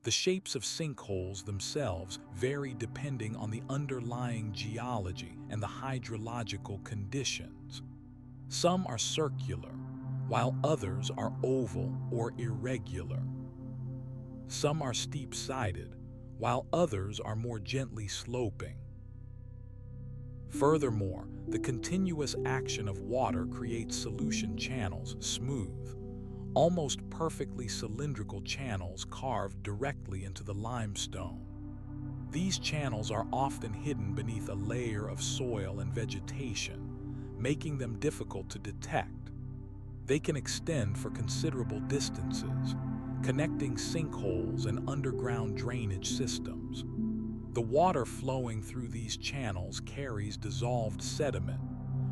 The shapes of sinkholes themselves vary depending on the underlying geology and the hydrological conditions. Some are circular, while others are oval or irregular. Some are steep-sided, while others are more gently sloping. Furthermore, the continuous action of water creates solution channels, smooth, almost perfectly cylindrical channels carved directly into the limestone. These channels are often hidden beneath a layer of soil and vegetation, making them difficult to detect. They can extend for considerable distances, connecting sinkholes and underground drainage systems. The water flowing through these channels carries dissolved sediment,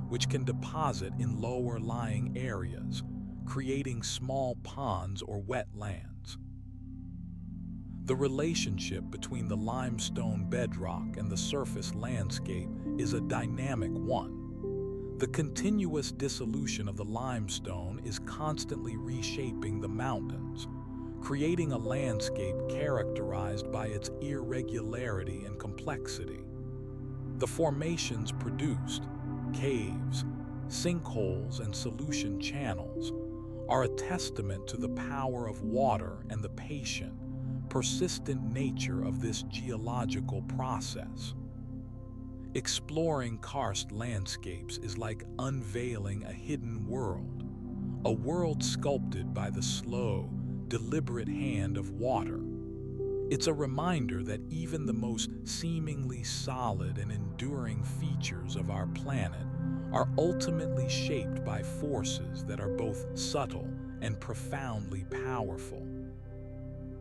which can deposit in lower-lying areas, creating small ponds or wetlands. The relationship between the limestone bedrock and the surface landscape is a dynamic one. The continuous dissolution of the limestone is constantly reshaping the mountains, creating a landscape characterized by its irregularity and complexity. The formations produced, caves, sinkholes, and solution channels, are a testament to the power of water and the patient, persistent nature of this geological process. Exploring karst landscapes is like unveiling a hidden world, a world sculpted by the slow, deliberate hand of water. It's a reminder that even the most seemingly solid and enduring features of our planet are ultimately shaped by forces that are both subtle and profoundly powerful.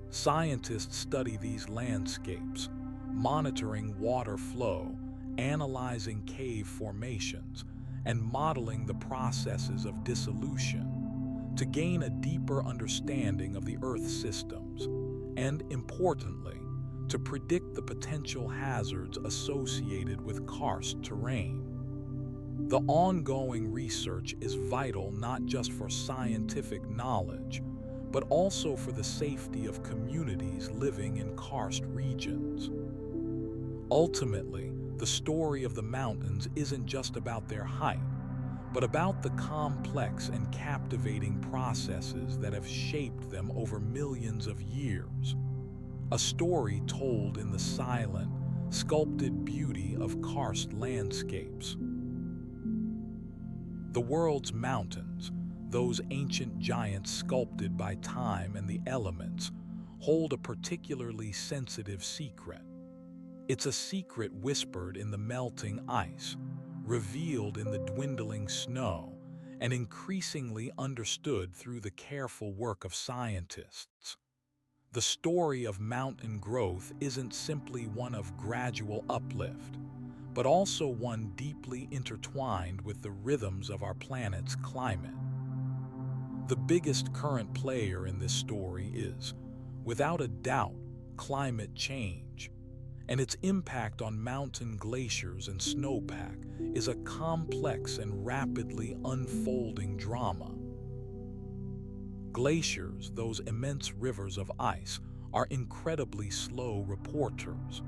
Scientists study these landscapes, monitoring water flow, analyzing cave formations, and modeling the processes of dissolution, to gain a deeper understanding of the Earth's systems, and, importantly, to predict the potential hazards associated with karst terrain. The ongoing research is vital not just for scientific knowledge, but also for the safety of communities living in karst regions. Ultimately, the story of the mountains isn't just about their height, but about the complex and captivating processes that have shaped them over millions of years. A story told in the silent, sculpted beauty of karst landscapes. The world's mountains, those ancient giants sculpted by time and the elements, hold a particularly sensitive secret. It's a secret whispered in the melting ice, revealed in the dwindling snow, and increasingly understood through the careful work of scientists. The story of mountain growth isn't simply one of gradual uplift, but also one deeply intertwined with the rhythms of our planet's climate. The biggest current player in this story is, without a doubt, climate change, and its impact on mountain glaciers and snowpack is a complex and rapidly unfolding drama. Glaciers, those immense rivers of ice, are incredibly slow reporters.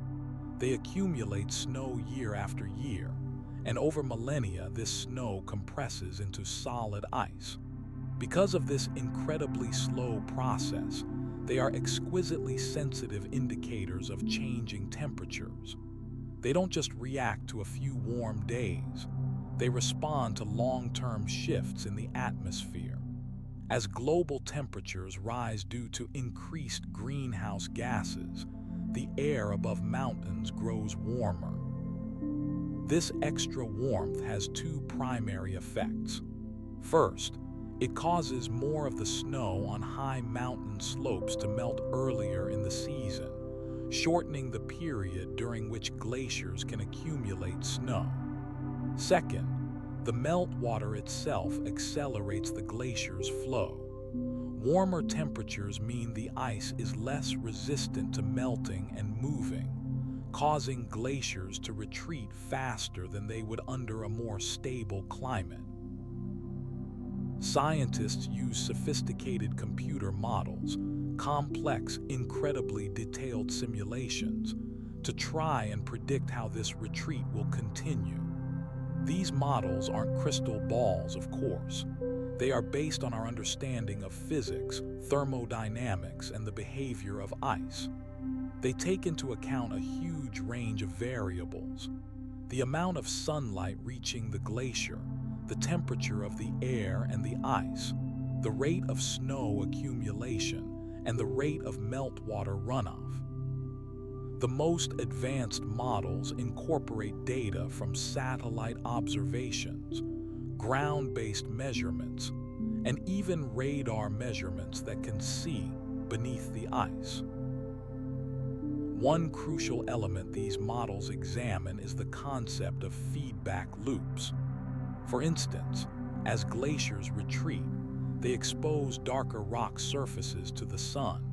They accumulate snow year after year, and over millennia this snow compresses into solid ice. Because of this incredibly slow process, they are exquisitely sensitive indicators of changing temperatures. They don't just react to a few warm days. They respond to long-term shifts in the atmosphere. As global temperatures rise due to increased greenhouse gases, the air above mountains grows warmer. This extra warmth has two primary effects. First, it causes more of the snow on high mountain slopes to melt earlier in the season, shortening the period during which glaciers can accumulate snow. Second, the meltwater itself accelerates the glacier's flow. Warmer temperatures mean the ice is less resistant to melting and moving, causing glaciers to retreat faster than they would under a more stable climate. Scientists use sophisticated computer models, complex, incredibly detailed simulations, to try and predict how this retreat will continue. These models aren't crystal balls, of course. They are based on our understanding of physics, thermodynamics, and the behavior of ice. They take into account a huge range of variables: the amount of sunlight reaching the glacier, the temperature of the air and the ice, the rate of snow accumulation, and the rate of meltwater runoff. The most advanced models incorporate data from satellite observations, ground-based measurements, and even radar measurements that can see beneath the ice. One crucial element these models examine is the concept of feedback loops. For instance, as glaciers retreat, they expose darker rock surfaces to the sun.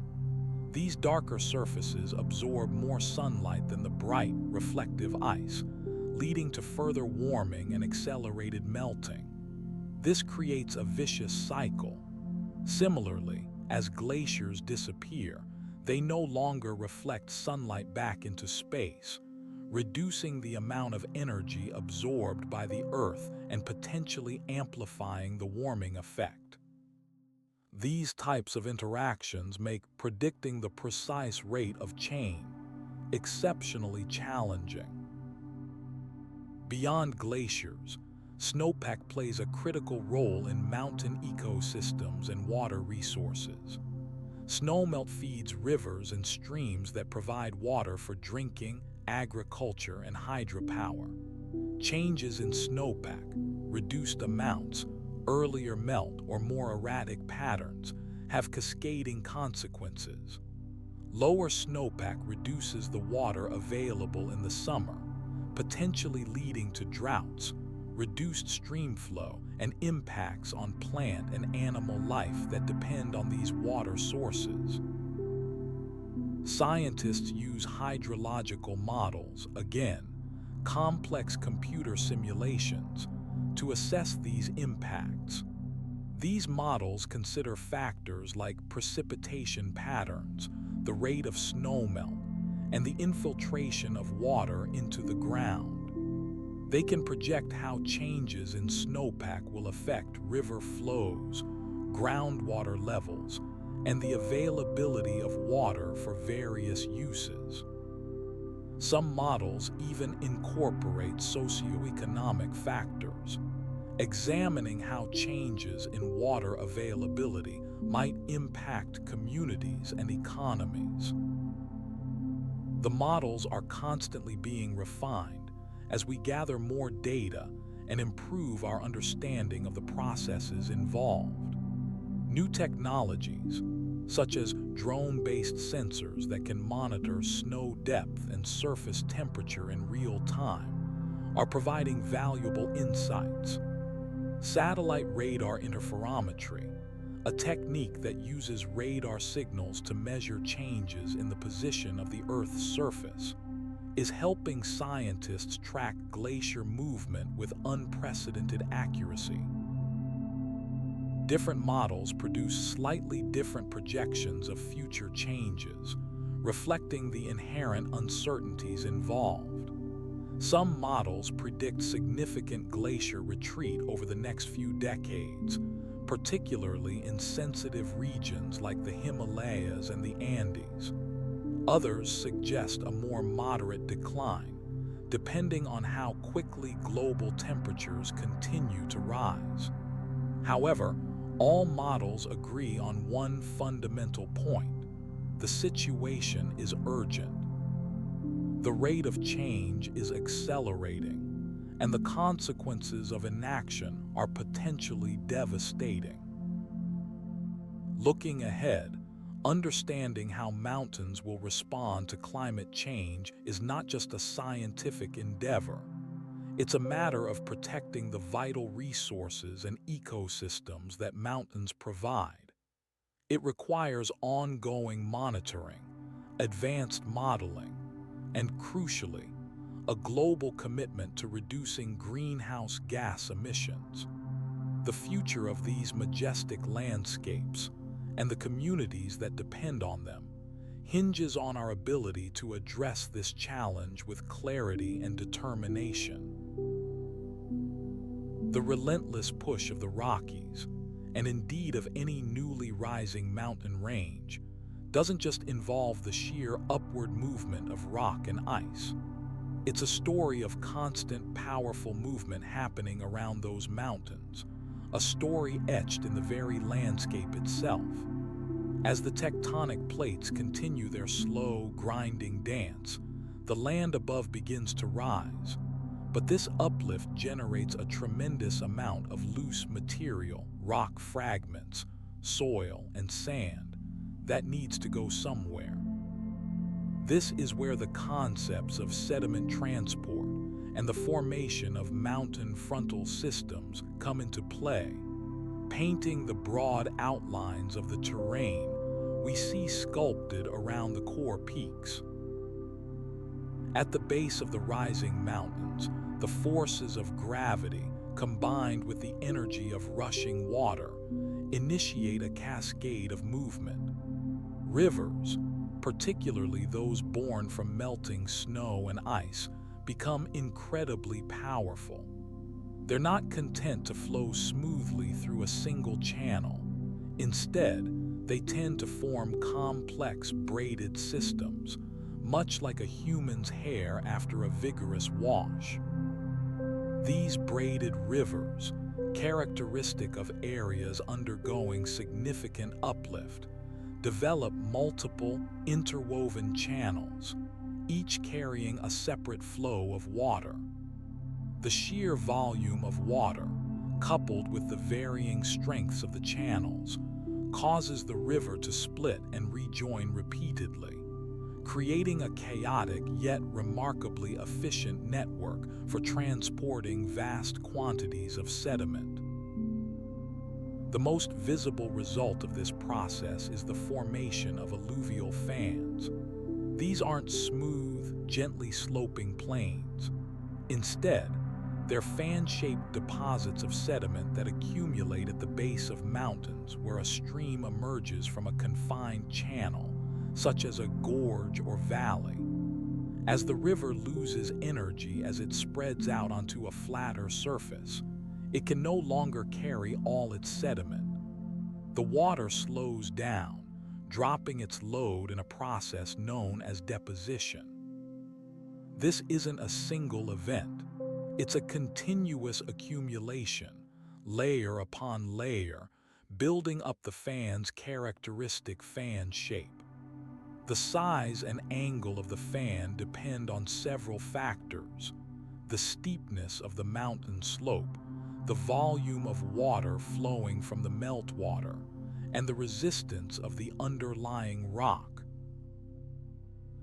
These darker surfaces absorb more sunlight than the bright, reflective ice, leading to further warming and accelerated melting. This creates a vicious cycle. Similarly, as glaciers disappear, they no longer reflect sunlight back into space, reducing the amount of energy absorbed by the Earth and potentially amplifying the warming effect. These types of interactions make predicting the precise rate of change exceptionally challenging. Beyond glaciers, snowpack plays a critical role in mountain ecosystems and water resources. Snowmelt feeds rivers and streams that provide water for drinking, agriculture, and hydropower. Changes in snowpack, reduced amounts, earlier melt, or more erratic patterns have cascading consequences. Lower snowpack reduces the water available in the summer, potentially leading to droughts, reduced stream flow, and impacts on plant and animal life that depend on these water sources. Scientists use hydrological models, again, complex computer simulations, to assess these impacts. These models consider factors like precipitation patterns, the rate of snowmelt, and the infiltration of water into the ground. They can project how changes in snowpack will affect river flows, groundwater levels, and the availability of water for various uses. Some models even incorporate socioeconomic factors, examining how changes in water availability might impact communities and economies. The models are constantly being refined as we gather more data and improve our understanding of the processes involved. New technologies, such as drone-based sensors that can monitor snow depth and surface temperature in real time, are providing valuable insights. Satellite radar interferometry, a technique that uses radar signals to measure changes in the position of the Earth's surface, is helping scientists track glacier movement with unprecedented accuracy. Different models produce slightly different projections of future changes, reflecting the inherent uncertainties involved. Some models predict significant glacier retreat over the next few decades, particularly in sensitive regions like the Himalayas and the Andes. Others suggest a more moderate decline, depending on how quickly global temperatures continue to rise. However, all models agree on one fundamental point: the situation is urgent. The rate of change is accelerating, and the consequences of inaction are potentially devastating. Looking ahead, understanding how mountains will respond to climate change is not just a scientific endeavor. It's a matter of protecting the vital resources and ecosystems that mountains provide. It requires ongoing monitoring, advanced modeling, and crucially, a global commitment to reducing greenhouse gas emissions. The future of these majestic landscapes and the communities that depend on them hinges on our ability to address this challenge with clarity and determination. The relentless push of the Rockies, and indeed of any newly rising mountain range, doesn't just involve the sheer upward movement of rock and ice. It's a story of constant, powerful movement happening around those mountains, a story etched in the very landscape itself. As the tectonic plates continue their slow, grinding dance, the land above begins to rise. But this uplift generates a tremendous amount of loose material, rock fragments, soil, and sand that needs to go somewhere. This is where the concepts of sediment transport and the formation of mountain frontal systems come into play. Painting the broad outlines of the terrain we see sculpted around the core peaks. At the base of the rising mountains, the forces of gravity, combined with the energy of rushing water, initiate a cascade of movement. Rivers, particularly those born from melting snow and ice, become incredibly powerful. They're not content to flow smoothly through a single channel. Instead, they tend to form complex braided systems, much like a human's hair after a vigorous wash. These braided rivers, characteristic of areas undergoing significant uplift, develop multiple, interwoven channels, each carrying a separate flow of water. The sheer volume of water, coupled with the varying strengths of the channels, causes the river to split and rejoin repeatedly, creating a chaotic yet remarkably efficient network for transporting vast quantities of sediment. The most visible result of this process is the formation of alluvial fans. These aren't smooth, gently sloping plains. Instead, they're fan-shaped deposits of sediment that accumulate at the base of mountains where a stream emerges from a confined channel, such as a gorge or valley. As the river loses energy as it spreads out onto a flatter surface, it can no longer carry all its sediment. The water slows down, dropping its load in a process known as deposition. This isn't a single event. It's a continuous accumulation, layer upon layer, building up the fan's characteristic fan shape. The size and angle of the fan depend on several factors: the steepness of the mountain slope, the volume of water flowing from the meltwater, and the resistance of the underlying rock.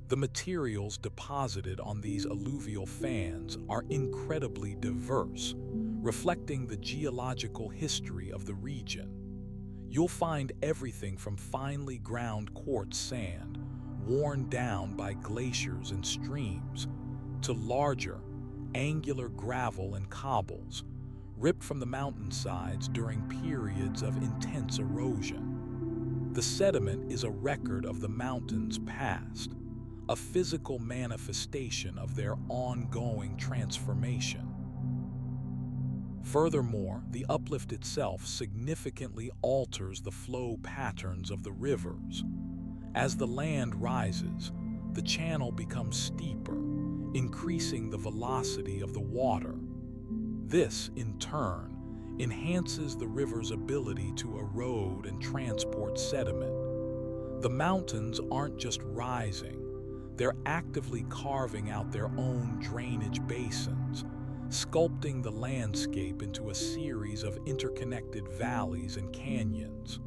The materials deposited on these alluvial fans are incredibly diverse, reflecting the geological history of the region. You'll find everything from finely ground quartz sand, worn down by glaciers and streams, to larger, angular gravel and cobbles, ripped from the mountainsides during periods of intense erosion. The sediment is a record of the mountain's past, a physical manifestation of their ongoing transformation. Furthermore, the uplift itself significantly alters the flow patterns of the rivers. As the land rises, the channel becomes steeper, increasing the velocity of the water. This, in turn, enhances the river's ability to erode and transport sediment. The mountains aren't just rising, they're actively carving out their own drainage basins, sculpting the landscape into a series of interconnected valleys and canyons.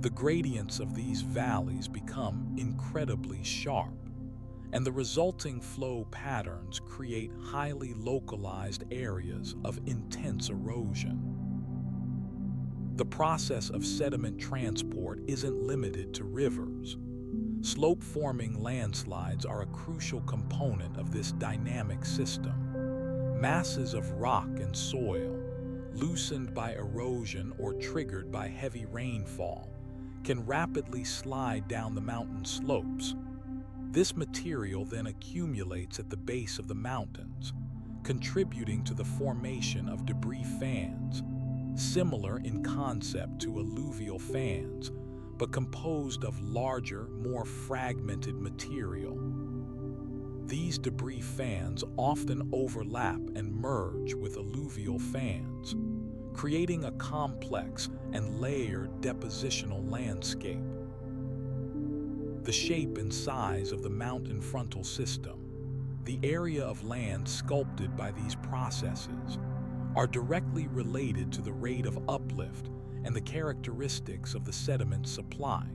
The gradients of these valleys become incredibly sharp, and the resulting flow patterns create highly localized areas of intense erosion. The process of sediment transport isn't limited to rivers. Slope-forming landslides are a crucial component of this dynamic system. Masses of rock and soil, loosened by erosion or triggered by heavy rainfall, can rapidly slide down the mountain slopes. This material then accumulates at the base of the mountains, contributing to the formation of debris fans, similar in concept to alluvial fans, but composed of larger, more fragmented material. These debris fans often overlap and merge with alluvial fans, creating a complex and layered depositional landscape. The shape and size of the mountain frontal system, the area of land sculpted by these processes, are directly related to the rate of uplift and the characteristics of the sediment supply.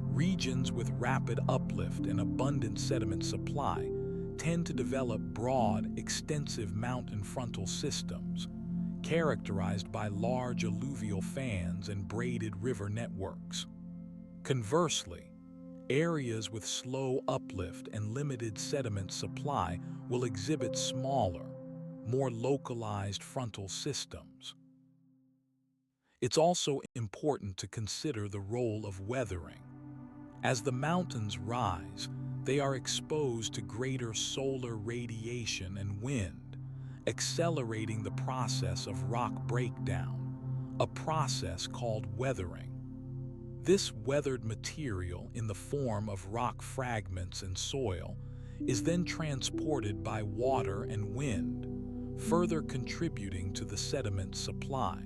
Regions with rapid uplift and abundant sediment supply tend to develop broad, extensive mountain frontal systems, characterized by large alluvial fans and braided river networks. Conversely, areas with slow uplift and limited sediment supply will exhibit smaller, more localized frontal systems. It's also important to consider the role of weathering. As the mountains rise, they are exposed to greater solar radiation and wind, accelerating the process of rock breakdown, a process called weathering. This weathered material in the form of rock fragments and soil is then transported by water and wind, further contributing to the sediment supply.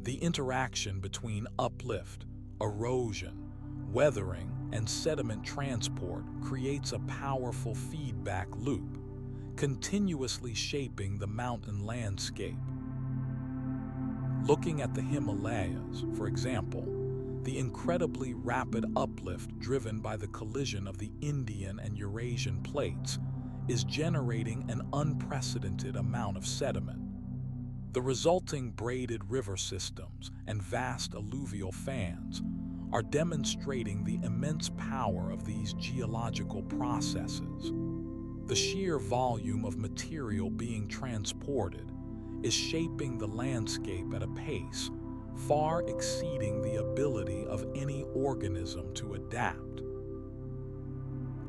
The interaction between uplift, erosion, weathering, and sediment transport creates a powerful feedback loop, continuously shaping the mountain landscape. Looking at the Himalayas, for example, the incredibly rapid uplift driven by the collision of the Indian and Eurasian plates is generating an unprecedented amount of sediment. The resulting braided river systems and vast alluvial fans are demonstrating the immense power of these geological processes. The sheer volume of material being transported is shaping the landscape at a pace far exceeding the ability of any organism to adapt.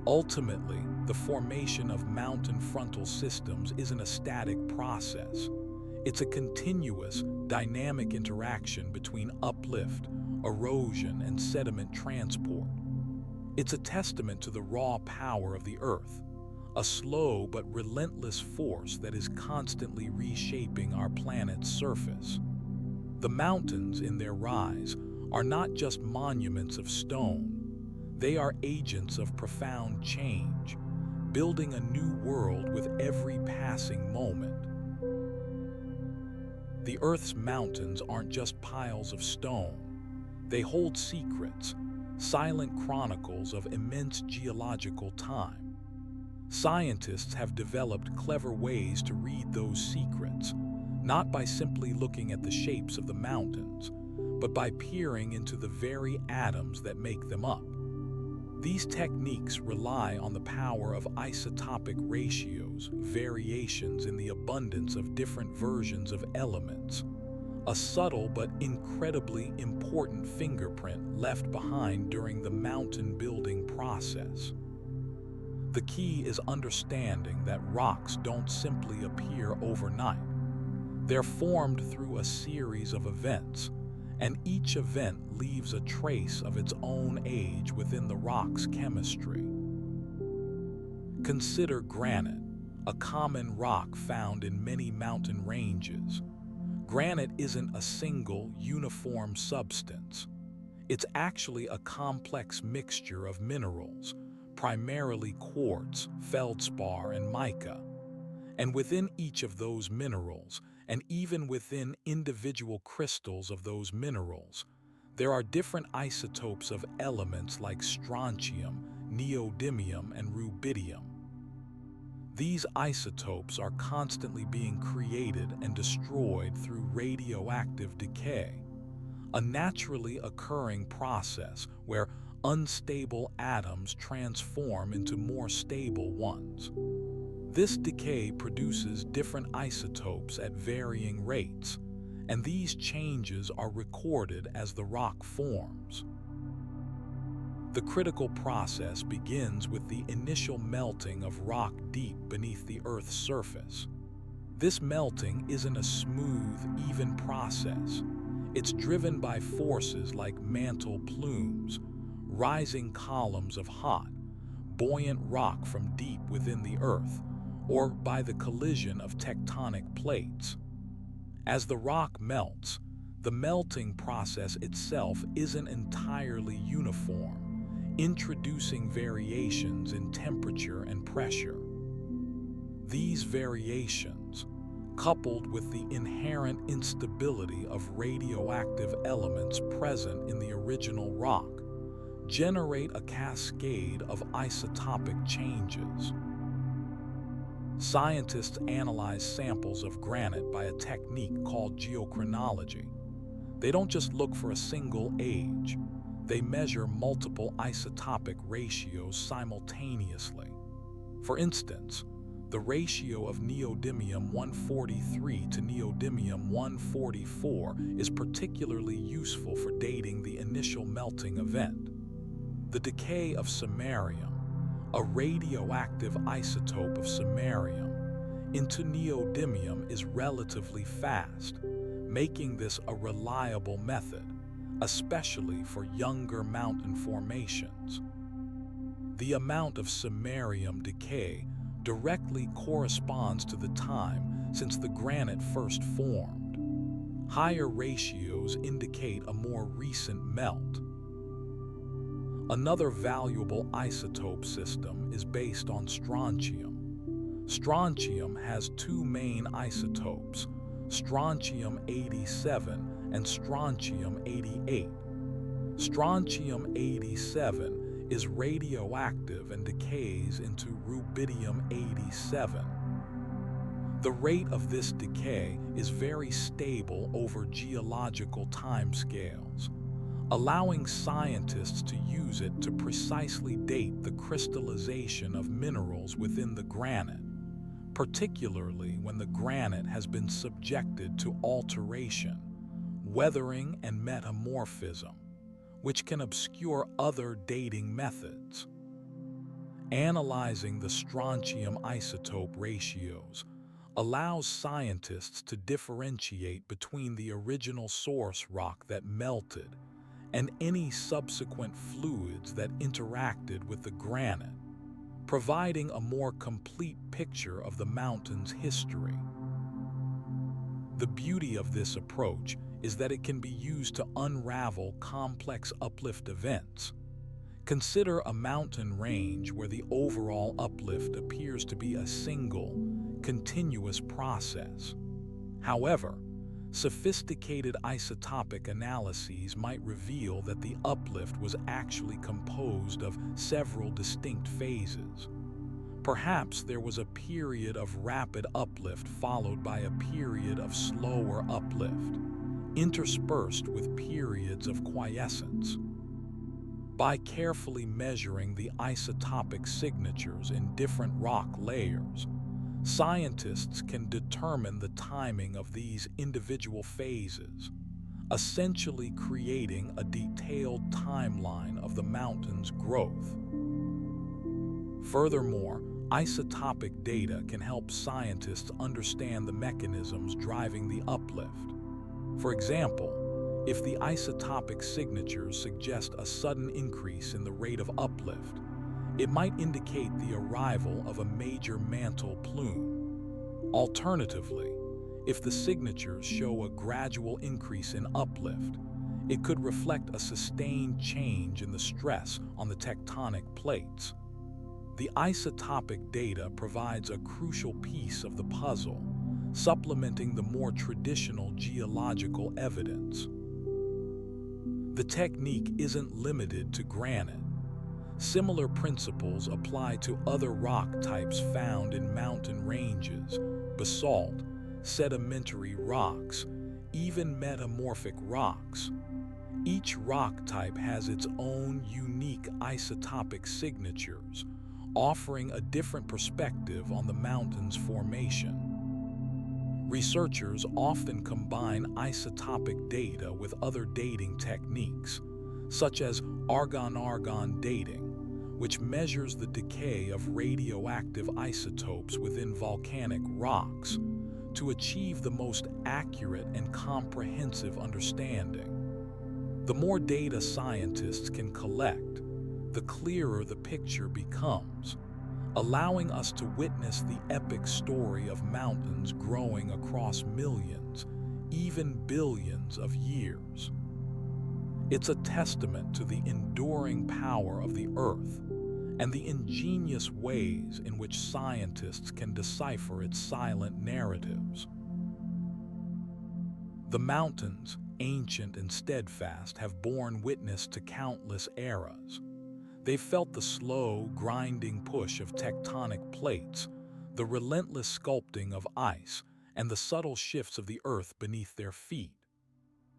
Ultimately, the formation of mountain frontal systems isn't a static process. It's a continuous, dynamic interaction between uplift, erosion, and sediment transport. It's a testament to the raw power of the Earth, a slow but relentless force that is constantly reshaping our planet's surface. The mountains in their rise are not just monuments of stone. They are agents of profound change, building a new world with every passing moment. The Earth's mountains aren't just piles of stone. They hold secrets, silent chronicles of immense geological time. Scientists have developed clever ways to read those secrets, not by simply looking at the shapes of the mountains, but by peering into the very atoms that make them up. These techniques rely on the power of isotopic ratios, variations in the abundance of different versions of elements, a subtle but incredibly important fingerprint left behind during the mountain building process. The key is understanding that rocks don't simply appear overnight. They're formed through a series of events, and each event leaves a trace of its own age within the rock's chemistry. Consider granite, a common rock found in many mountain ranges. Granite isn't a single, uniform substance. It's actually a complex mixture of minerals, primarily quartz, feldspar, and mica. And within each of those minerals, and even within individual crystals of those minerals, there are different isotopes of elements like strontium, neodymium, and rubidium. These isotopes are constantly being created and destroyed through radioactive decay, a naturally occurring process where unstable atoms transform into more stable ones. This decay produces different isotopes at varying rates, and these changes are recorded as the rock forms. The critical process begins with the initial melting of rock deep beneath the Earth's surface. This melting isn't a smooth, even process. It's driven by forces like mantle plumes, rising columns of hot, buoyant rock from deep within the Earth, or by the collision of tectonic plates. As the rock melts, the melting process itself isn't entirely uniform, introducing variations in temperature and pressure. These variations, coupled with the inherent instability of radioactive elements present in the original rock, generate a cascade of isotopic changes. Scientists analyze samples of granite by a technique called geochronology. They don't just look for a single age. They measure multiple isotopic ratios simultaneously. For instance, the ratio of neodymium-143 to neodymium-144 is particularly useful for dating the initial melting event. The decay of samarium, a radioactive isotope of samarium, into neodymium is relatively fast, making this a reliable method, especially for younger mountain formations. The amount of samarium decay directly corresponds to the time since the granite first formed. Higher ratios indicate a more recent melt. Another valuable isotope system is based on strontium. Strontium has two main isotopes, strontium-87 and strontium-88. Strontium-87 is radioactive and decays into rubidium-87. The rate of this decay is very stable over geological timescales, allowing scientists to use it to precisely date the crystallization of minerals within the granite, particularly when the granite has been subjected to alteration, weathering, and metamorphism, which can obscure other dating methods. Analyzing the strontium isotope ratios allows scientists to differentiate between the original source rock that melted and any subsequent fluids that interacted with the granite, providing a more complete picture of the mountain's history. The beauty of this approach is that it can be used to unravel complex uplift events. Consider a mountain range where the overall uplift appears to be a single, continuous process. However, sophisticated isotopic analyses might reveal that the uplift was actually composed of several distinct phases. Perhaps there was a period of rapid uplift followed by a period of slower uplift, interspersed with periods of quiescence. By carefully measuring the isotopic signatures in different rock layers, scientists can determine the timing of these individual phases, essentially creating a detailed timeline of the mountain's growth. Furthermore, isotopic data can help scientists understand the mechanisms driving the uplift. For example, if the isotopic signatures suggest a sudden increase in the rate of uplift, It might indicate the arrival of a major mantle plume. Alternatively, if the signatures show a gradual increase in uplift, it could reflect a sustained change in the stress on the tectonic plates. The isotopic data provides a crucial piece of the puzzle, supplementing the more traditional geological evidence. The technique isn't limited to granite. Similar principles apply to other rock types found in mountain ranges: basalt, sedimentary rocks, even metamorphic rocks. Each rock type has its own unique isotopic signatures, offering a different perspective on the mountain's formation. Researchers often combine isotopic data with other dating techniques, such as argon-argon dating, which measures the decay of radioactive isotopes within volcanic rocks, to achieve the most accurate and comprehensive understanding. The more data scientists can collect, the clearer the picture becomes, allowing us to witness the epic story of mountains growing across millions, even billions of years. It's a testament to the enduring power of the Earth and the ingenious ways in which scientists can decipher its silent narratives. The mountains, ancient and steadfast, have borne witness to countless eras. They've felt the slow, grinding push of tectonic plates, the relentless sculpting of ice, and the subtle shifts of the earth beneath their feet.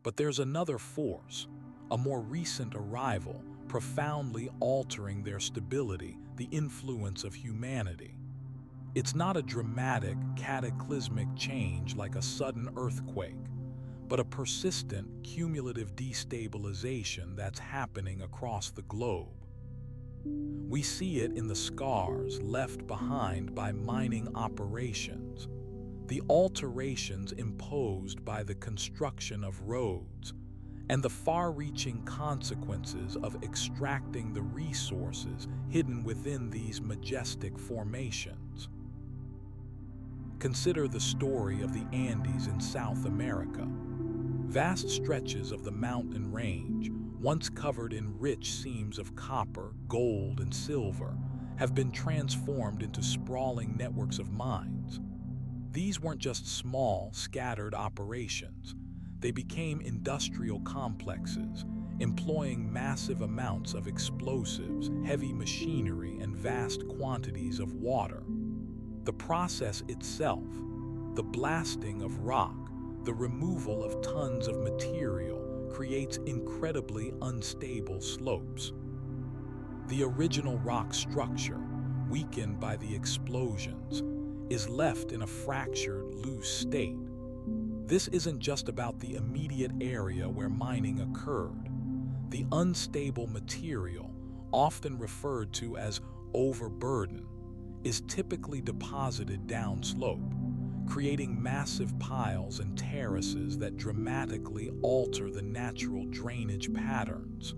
But there's another force, a more recent arrival, profoundly altering their stability: the influence of humanity. It's not a dramatic, cataclysmic change like a sudden earthquake, but a persistent, cumulative destabilization that's happening across the globe. We see it in the scars left behind by mining operations, the alterations imposed by the construction of roads, and the far-reaching consequences of extracting the resources hidden within these majestic formations. Consider the story of the Andes in South America. Vast stretches of the mountain range, once covered in rich seams of copper, gold, and silver, have been transformed into sprawling networks of mines. These weren't just small, scattered operations. They became industrial complexes, employing massive amounts of explosives, heavy machinery, and vast quantities of water. The process itself, the blasting of rock, the removal of tons of material, creates incredibly unstable slopes. The original rock structure, weakened by the explosions, is left in a fractured, loose state. This isn't just about the immediate area where mining occurred. The unstable material, often referred to as overburden, is typically deposited downslope, creating massive piles and terraces that dramatically alter the natural drainage patterns.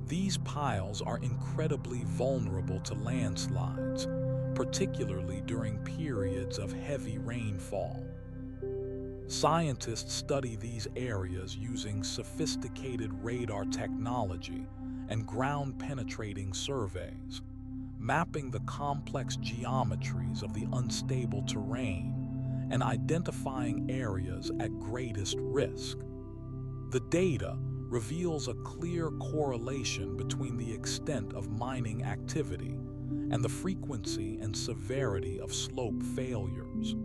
These piles are incredibly vulnerable to landslides, particularly during periods of heavy rainfall. Scientists study these areas using sophisticated radar technology and ground-penetrating surveys, mapping the complex geometries of the unstable terrain and identifying areas at greatest risk. The data reveals a clear correlation between the extent of mining activity and the frequency and severity of slope failures.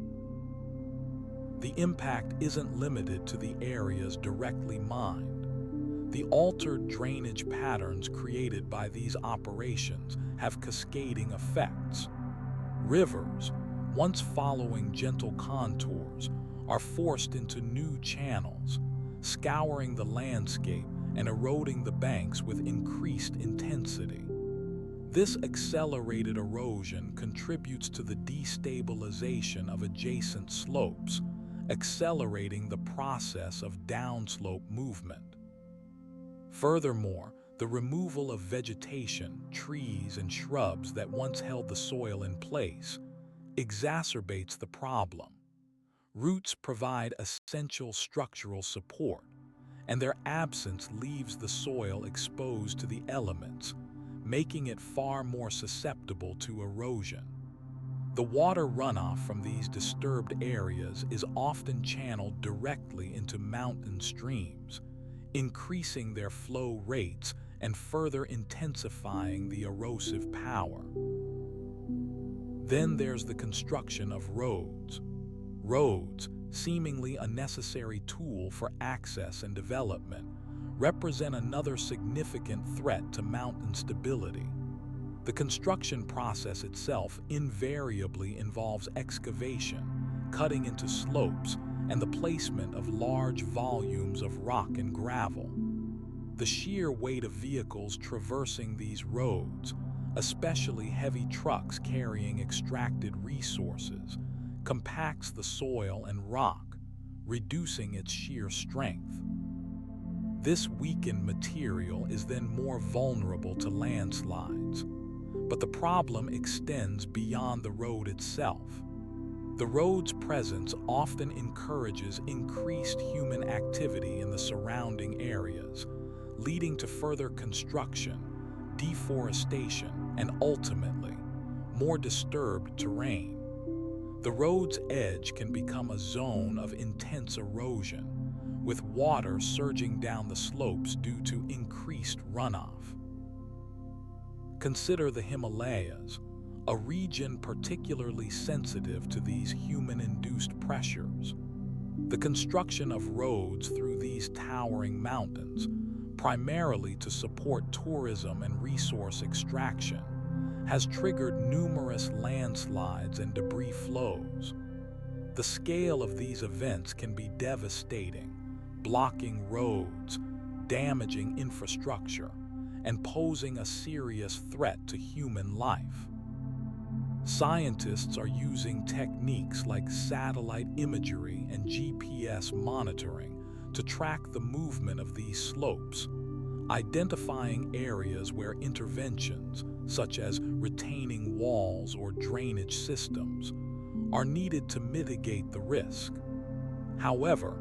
The impact isn't limited to the areas directly mined. The altered drainage patterns created by these operations have cascading effects. Rivers, once following gentle contours, are forced into new channels, scouring the landscape and eroding the banks with increased intensity. This accelerated erosion contributes to the destabilization of adjacent slopes, accelerating the process of downslope movement. Furthermore, The removal of vegetation, trees, and shrubs that once held the soil in place exacerbates the problem. Roots provide essential structural support, and their absence leaves the soil exposed to the elements, making it far more susceptible to erosion. The water runoff from these disturbed areas is often channeled directly into mountain streams, increasing their flow rates and further intensifying the erosive power. Then there's the construction of roads. Roads, seemingly a necessary tool for access and development, represent another significant threat to mountain stability. The construction process itself invariably involves excavation, cutting into slopes, and the placement of large volumes of rock and gravel. The sheer weight of vehicles traversing these roads, especially heavy trucks carrying extracted resources, compacts the soil and rock, reducing its sheer strength. This weakened material is then more vulnerable to landslides. But the problem extends beyond the road itself. The road's presence often encourages increased human activity in the surrounding areas, leading to further construction, deforestation, and ultimately, more disturbed terrain. The road's edge can become a zone of intense erosion, with water surging down the slopes due to increased runoff. Consider the Himalayas, a region particularly sensitive to these human-induced pressures. The construction of roads through these towering mountains, primarily to support tourism and resource extraction, has triggered numerous landslides and debris flows. The scale of these events can be devastating, blocking roads, damaging infrastructure, and posing a serious threat to human life. Scientists are using techniques like satellite imagery and GPS monitoring to track the movement of these slopes, identifying areas where interventions, such as retaining walls or drainage systems, are needed to mitigate the risk. However,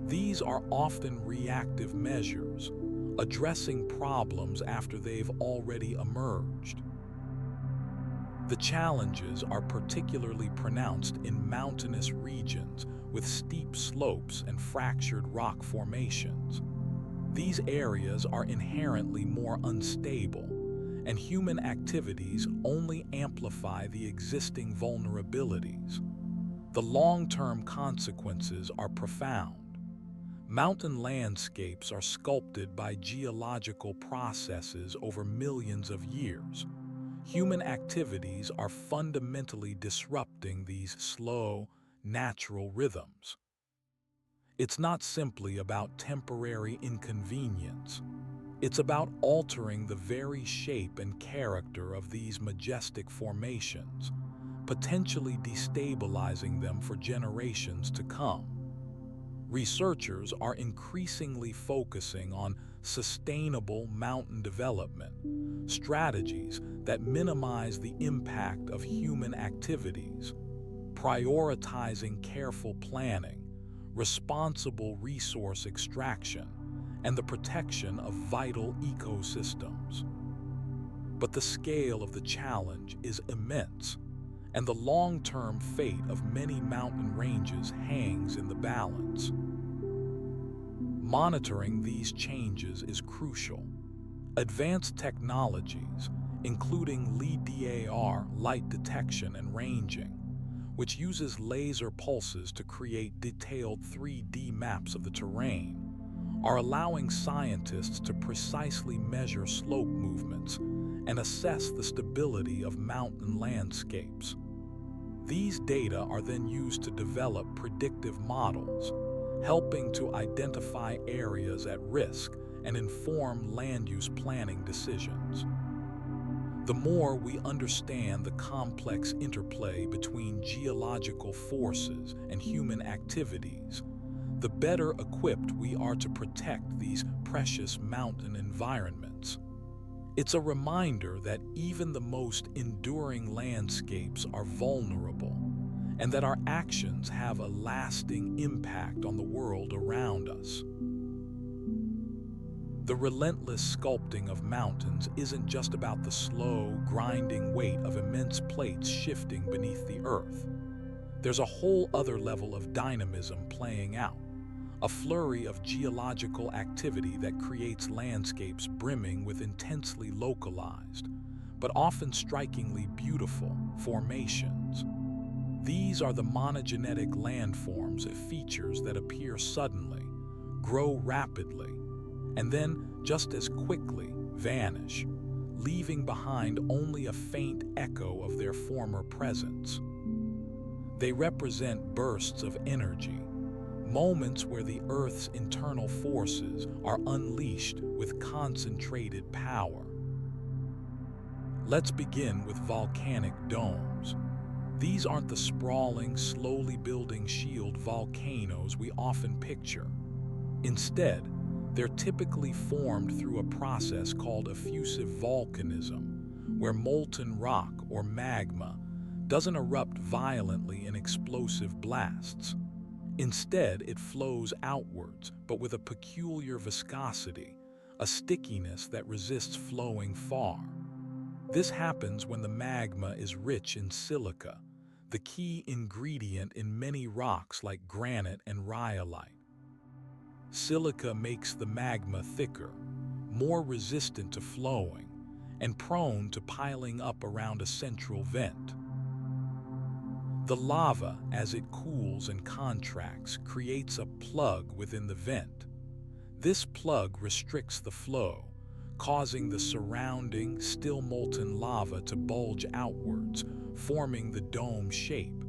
these are often reactive measures, addressing problems after they've already emerged. The challenges are particularly pronounced in mountainous regions with steep slopes and fractured rock formations. These areas are inherently more unstable, and human activities only amplify the existing vulnerabilities. The long-term consequences are profound. Mountain landscapes are sculpted by geological processes over millions of years. Human activities are fundamentally disrupting these slow, natural rhythms. It's not simply about temporary inconvenience. It's about altering the very shape and character of these majestic formations, potentially destabilizing them for generations to come. Researchers are increasingly focusing on sustainable mountain development, strategies that minimize the impact of human activities, prioritizing careful planning, responsible resource extraction, and the protection of vital ecosystems. But the scale of the challenge is immense, and the long-term fate of many mountain ranges hangs in the balance. Monitoring these changes is crucial. Advanced technologies, including LiDAR, light detection and ranging, which uses laser pulses to create detailed 3D maps of the terrain, are allowing scientists to precisely measure slope movements and assess the stability of mountain landscapes. These data are then used to develop predictive models, helping to identify areas at risk and inform land use planning decisions. The more we understand the complex interplay between geological forces and human activities, the better equipped we are to protect these precious mountain environments. It's a reminder that even the most enduring landscapes are vulnerable, and that our actions have a lasting impact on the world around us. The relentless sculpting of mountains isn't just about the slow, grinding weight of immense plates shifting beneath the earth. There's a whole other level of dynamism playing out, a flurry of geological activity that creates landscapes brimming with intensely localized, but often strikingly beautiful, formations. These are the monogenetic landforms, features that appear suddenly, grow rapidly, and then, just as quickly, vanish, leaving behind only a faint echo of their former presence. They represent bursts of energy, moments where the Earth's internal forces are unleashed with concentrated power. Let's begin with volcanic domes. These aren't the sprawling, slowly building shield volcanoes we often picture. Instead, they're typically formed through a process called effusive volcanism, where molten rock or magma doesn't erupt violently in explosive blasts. Instead, it flows outwards, but with a peculiar viscosity, a stickiness that resists flowing far. This happens when the magma is rich in silica, the key ingredient in many rocks like granite and rhyolite. Silica makes the magma thicker, more resistant to flowing, and prone to piling up around a central vent. The lava, as it cools and contracts, creates a plug within the vent. This plug restricts the flow, causing the surrounding, still molten lava to bulge outwards, forming the dome shape.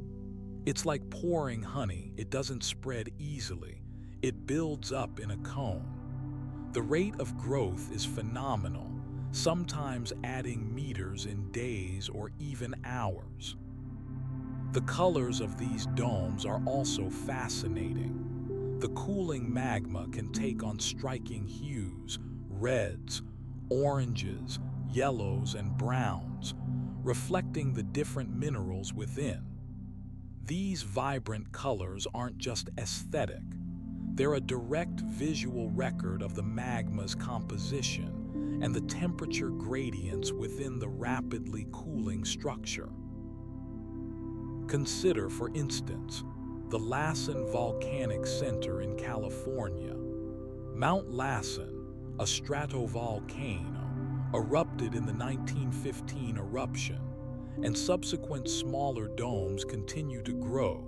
It's like pouring honey, it doesn't spread easily, it builds up in a cone. The rate of growth is phenomenal, sometimes adding meters in days or even hours. The colors of these domes are also fascinating. The cooling magma can take on striking hues, reds, oranges, yellows, and browns, reflecting the different minerals within. These vibrant colors aren't just aesthetic. They're a direct visual record of the magma's composition and the temperature gradients within the rapidly cooling structure. Consider, for instance, the Lassen Volcanic Center in California. Mount Lassen, a stratovolcano, erupted in the 1915 eruption, and subsequent smaller domes continue to grow,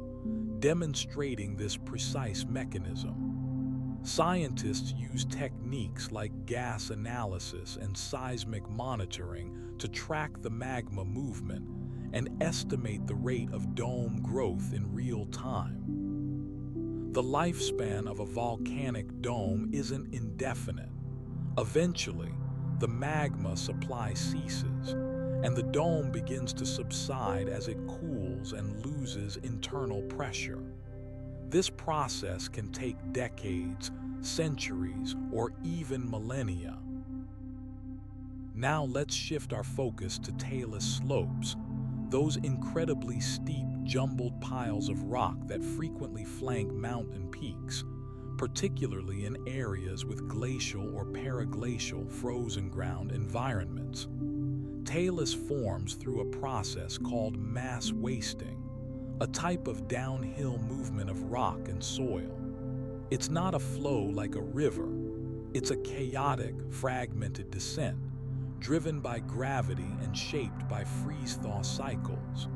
demonstrating this precise mechanism. Scientists use techniques like gas analysis and seismic monitoring to track the magma movement and estimate the rate of dome growth in real time. The lifespan of a volcanic dome isn't indefinite. Eventually, the magma supply ceases, and the dome begins to subside as it cools and loses internal pressure. This process can take decades, centuries, or even millennia. Now let's shift our focus to talus slopes, those incredibly steep, jumbled piles of rock that frequently flank mountain peaks, particularly in areas with glacial or periglacial frozen ground environments. Talus forms through a process called mass wasting, a type of downhill movement of rock and soil. It's not a flow like a river, it's a chaotic, fragmented descent, driven by gravity and shaped by freeze-thaw cycles.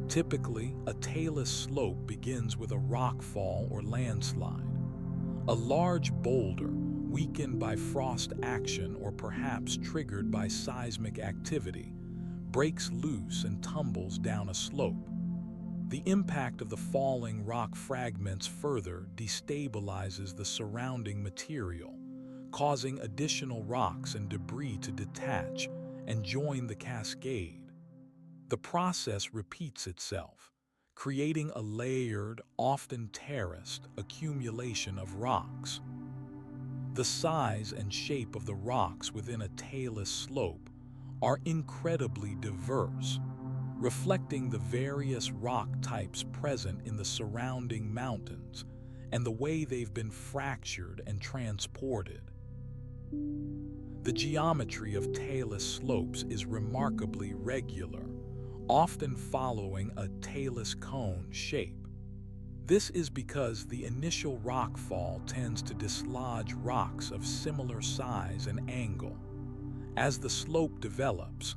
Typically, a talus slope begins with a rockfall or landslide. A large boulder, weakened by frost action or perhaps triggered by seismic activity, breaks loose and tumbles down a slope. The impact of the falling rock fragments further destabilizes the surrounding material, causing additional rocks and debris to detach and join the cascade. The process repeats itself, creating a layered, often terraced, accumulation of rocks. The size and shape of the rocks within a talus slope are incredibly diverse, reflecting the various rock types present in the surrounding mountains and the way they've been fractured and transported. The geometry of talus slopes is remarkably regular, often following a talus cone shape. This is because the initial rockfall tends to dislodge rocks of similar size and angle. As the slope develops,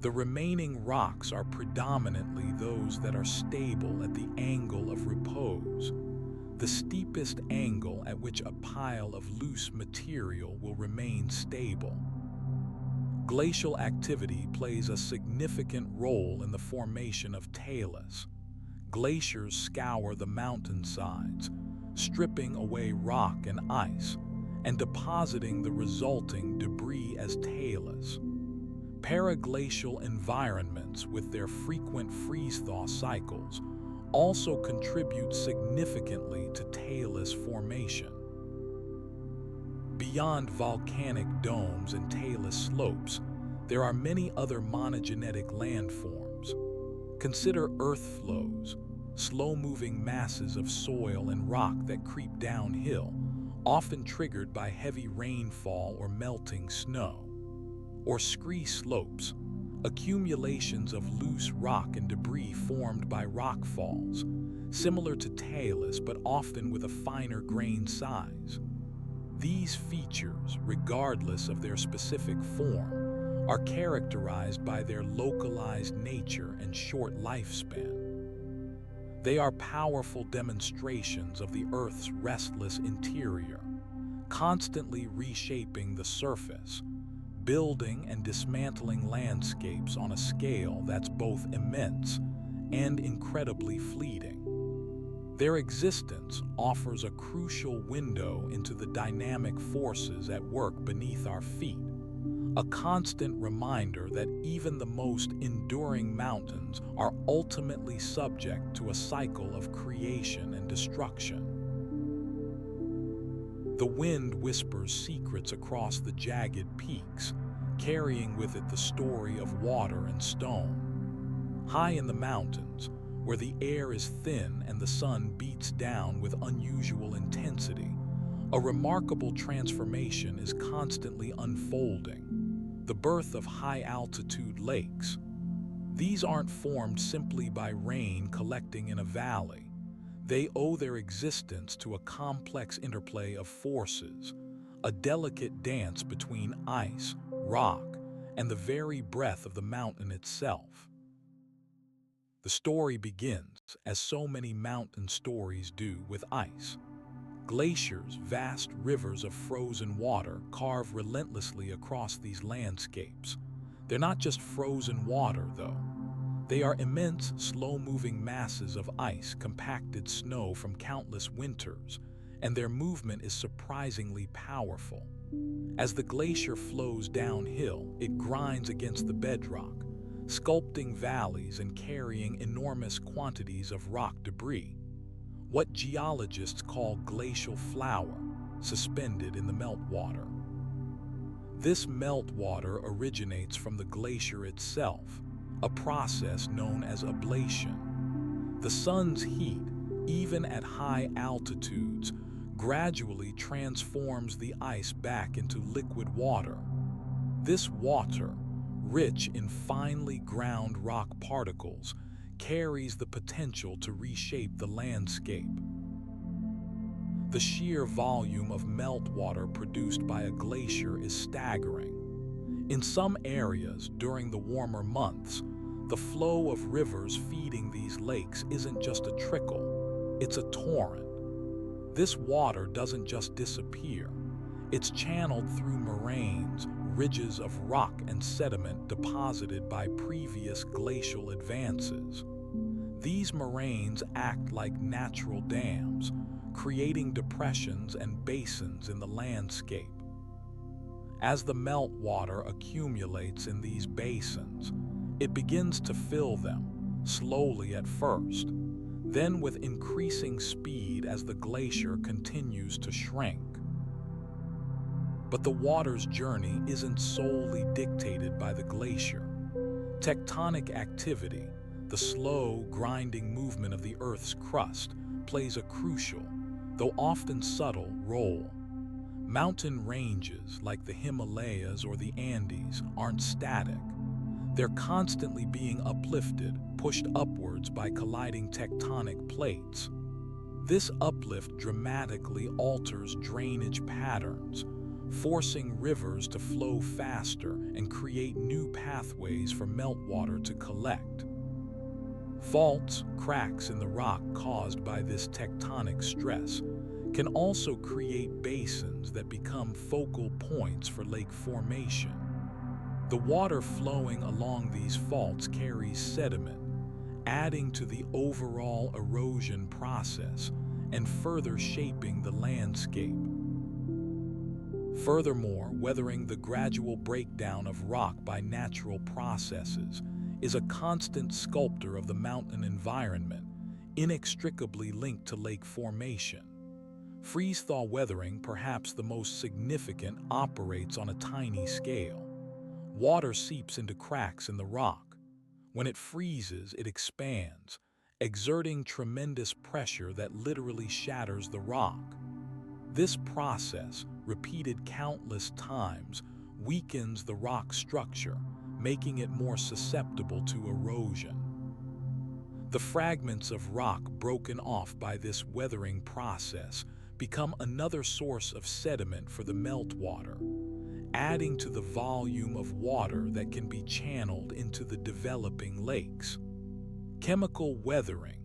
the remaining rocks are predominantly those that are stable at the angle of repose, the steepest angle at which a pile of loose material will remain stable. Glacial activity plays a significant role in the formation of talus. Glaciers scour the mountainsides, stripping away rock and ice, and depositing the resulting debris as talus. Paraglacial environments, with their frequent freeze-thaw cycles, also contribute significantly to talus formation. Beyond volcanic domes and talus slopes, there are many other monogenetic landforms. Consider earth flows, slow-moving masses of soil and rock that creep downhill, often triggered by heavy rainfall or melting snow. Or scree slopes, accumulations of loose rock and debris formed by rockfalls, similar to talus but often with a finer grain size. These features, regardless of their specific form, are characterized by their localized nature and short lifespan. They are powerful demonstrations of the Earth's restless interior, constantly reshaping the surface, building and dismantling landscapes on a scale that's both immense and incredibly fleeting. Their existence offers a crucial window into the dynamic forces at work beneath our feet, a constant reminder that even the most enduring mountains are ultimately subject to a cycle of creation and destruction. The wind whispers secrets across the jagged peaks, carrying with it the story of water and stone. High in the mountains, where the air is thin and the sun beats down with unusual intensity, a remarkable transformation is constantly unfolding: the birth of high-altitude lakes. These aren't formed simply by rain collecting in a valley. They owe their existence to a complex interplay of forces, a delicate dance between ice, rock, and the very breath of the mountain itself. The story begins, as so many mountain stories do, with ice. Glaciers, vast rivers of frozen water, carve relentlessly across these landscapes. They're not just frozen water, though. They are immense, slow-moving masses of ice, compacted snow from countless winters, and their movement is surprisingly powerful. As the glacier flows downhill, it grinds against the bedrock, sculpting valleys and carrying enormous quantities of rock debris, what geologists call glacial flour, suspended in the meltwater. This meltwater originates from the glacier itself, a process known as ablation. The sun's heat, even at high altitudes, gradually transforms the ice back into liquid water. This water, rich in finely ground rock particles, carries the potential to reshape the landscape. The sheer volume of meltwater produced by a glacier is staggering. In some areas, during the warmer months, the flow of rivers feeding these lakes isn't just a trickle, it's a torrent. This water doesn't just disappear. It's channeled through moraines, ridges of rock and sediment deposited by previous glacial advances. These moraines act like natural dams, creating depressions and basins in the landscape. As the meltwater accumulates in these basins, it begins to fill them, slowly at first, then with increasing speed as the glacier continues to shrink. But the water's journey isn't solely dictated by the glacier. Tectonic activity, the slow, grinding movement of the Earth's crust, plays a crucial, though often subtle, role. Mountain ranges like the Himalayas or the Andes aren't static. They're constantly being uplifted, pushed upwards by colliding tectonic plates. This uplift dramatically alters drainage patterns, forcing rivers to flow faster and create new pathways for meltwater to collect. Faults, cracks in the rock caused by this tectonic stress, can also create basins that become focal points for lake formation. The water flowing along these faults carries sediment, adding to the overall erosion process and further shaping the landscape. Furthermore, weathering the gradual breakdown of rock by natural processes is a constant sculptor of the mountain environment, inextricably linked to lake formation. Freeze-thaw weathering, perhaps the most significant, operates on a tiny scale. Water seeps into cracks in the rock. When it freezes, it expands, exerting tremendous pressure that literally shatters the rock. This process, repeated countless times, weakens the rock structure, making it more susceptible to erosion. The fragments of rock broken off by this weathering process become another source of sediment for the meltwater, adding to the volume of water that can be channeled into the developing lakes. Chemical weathering,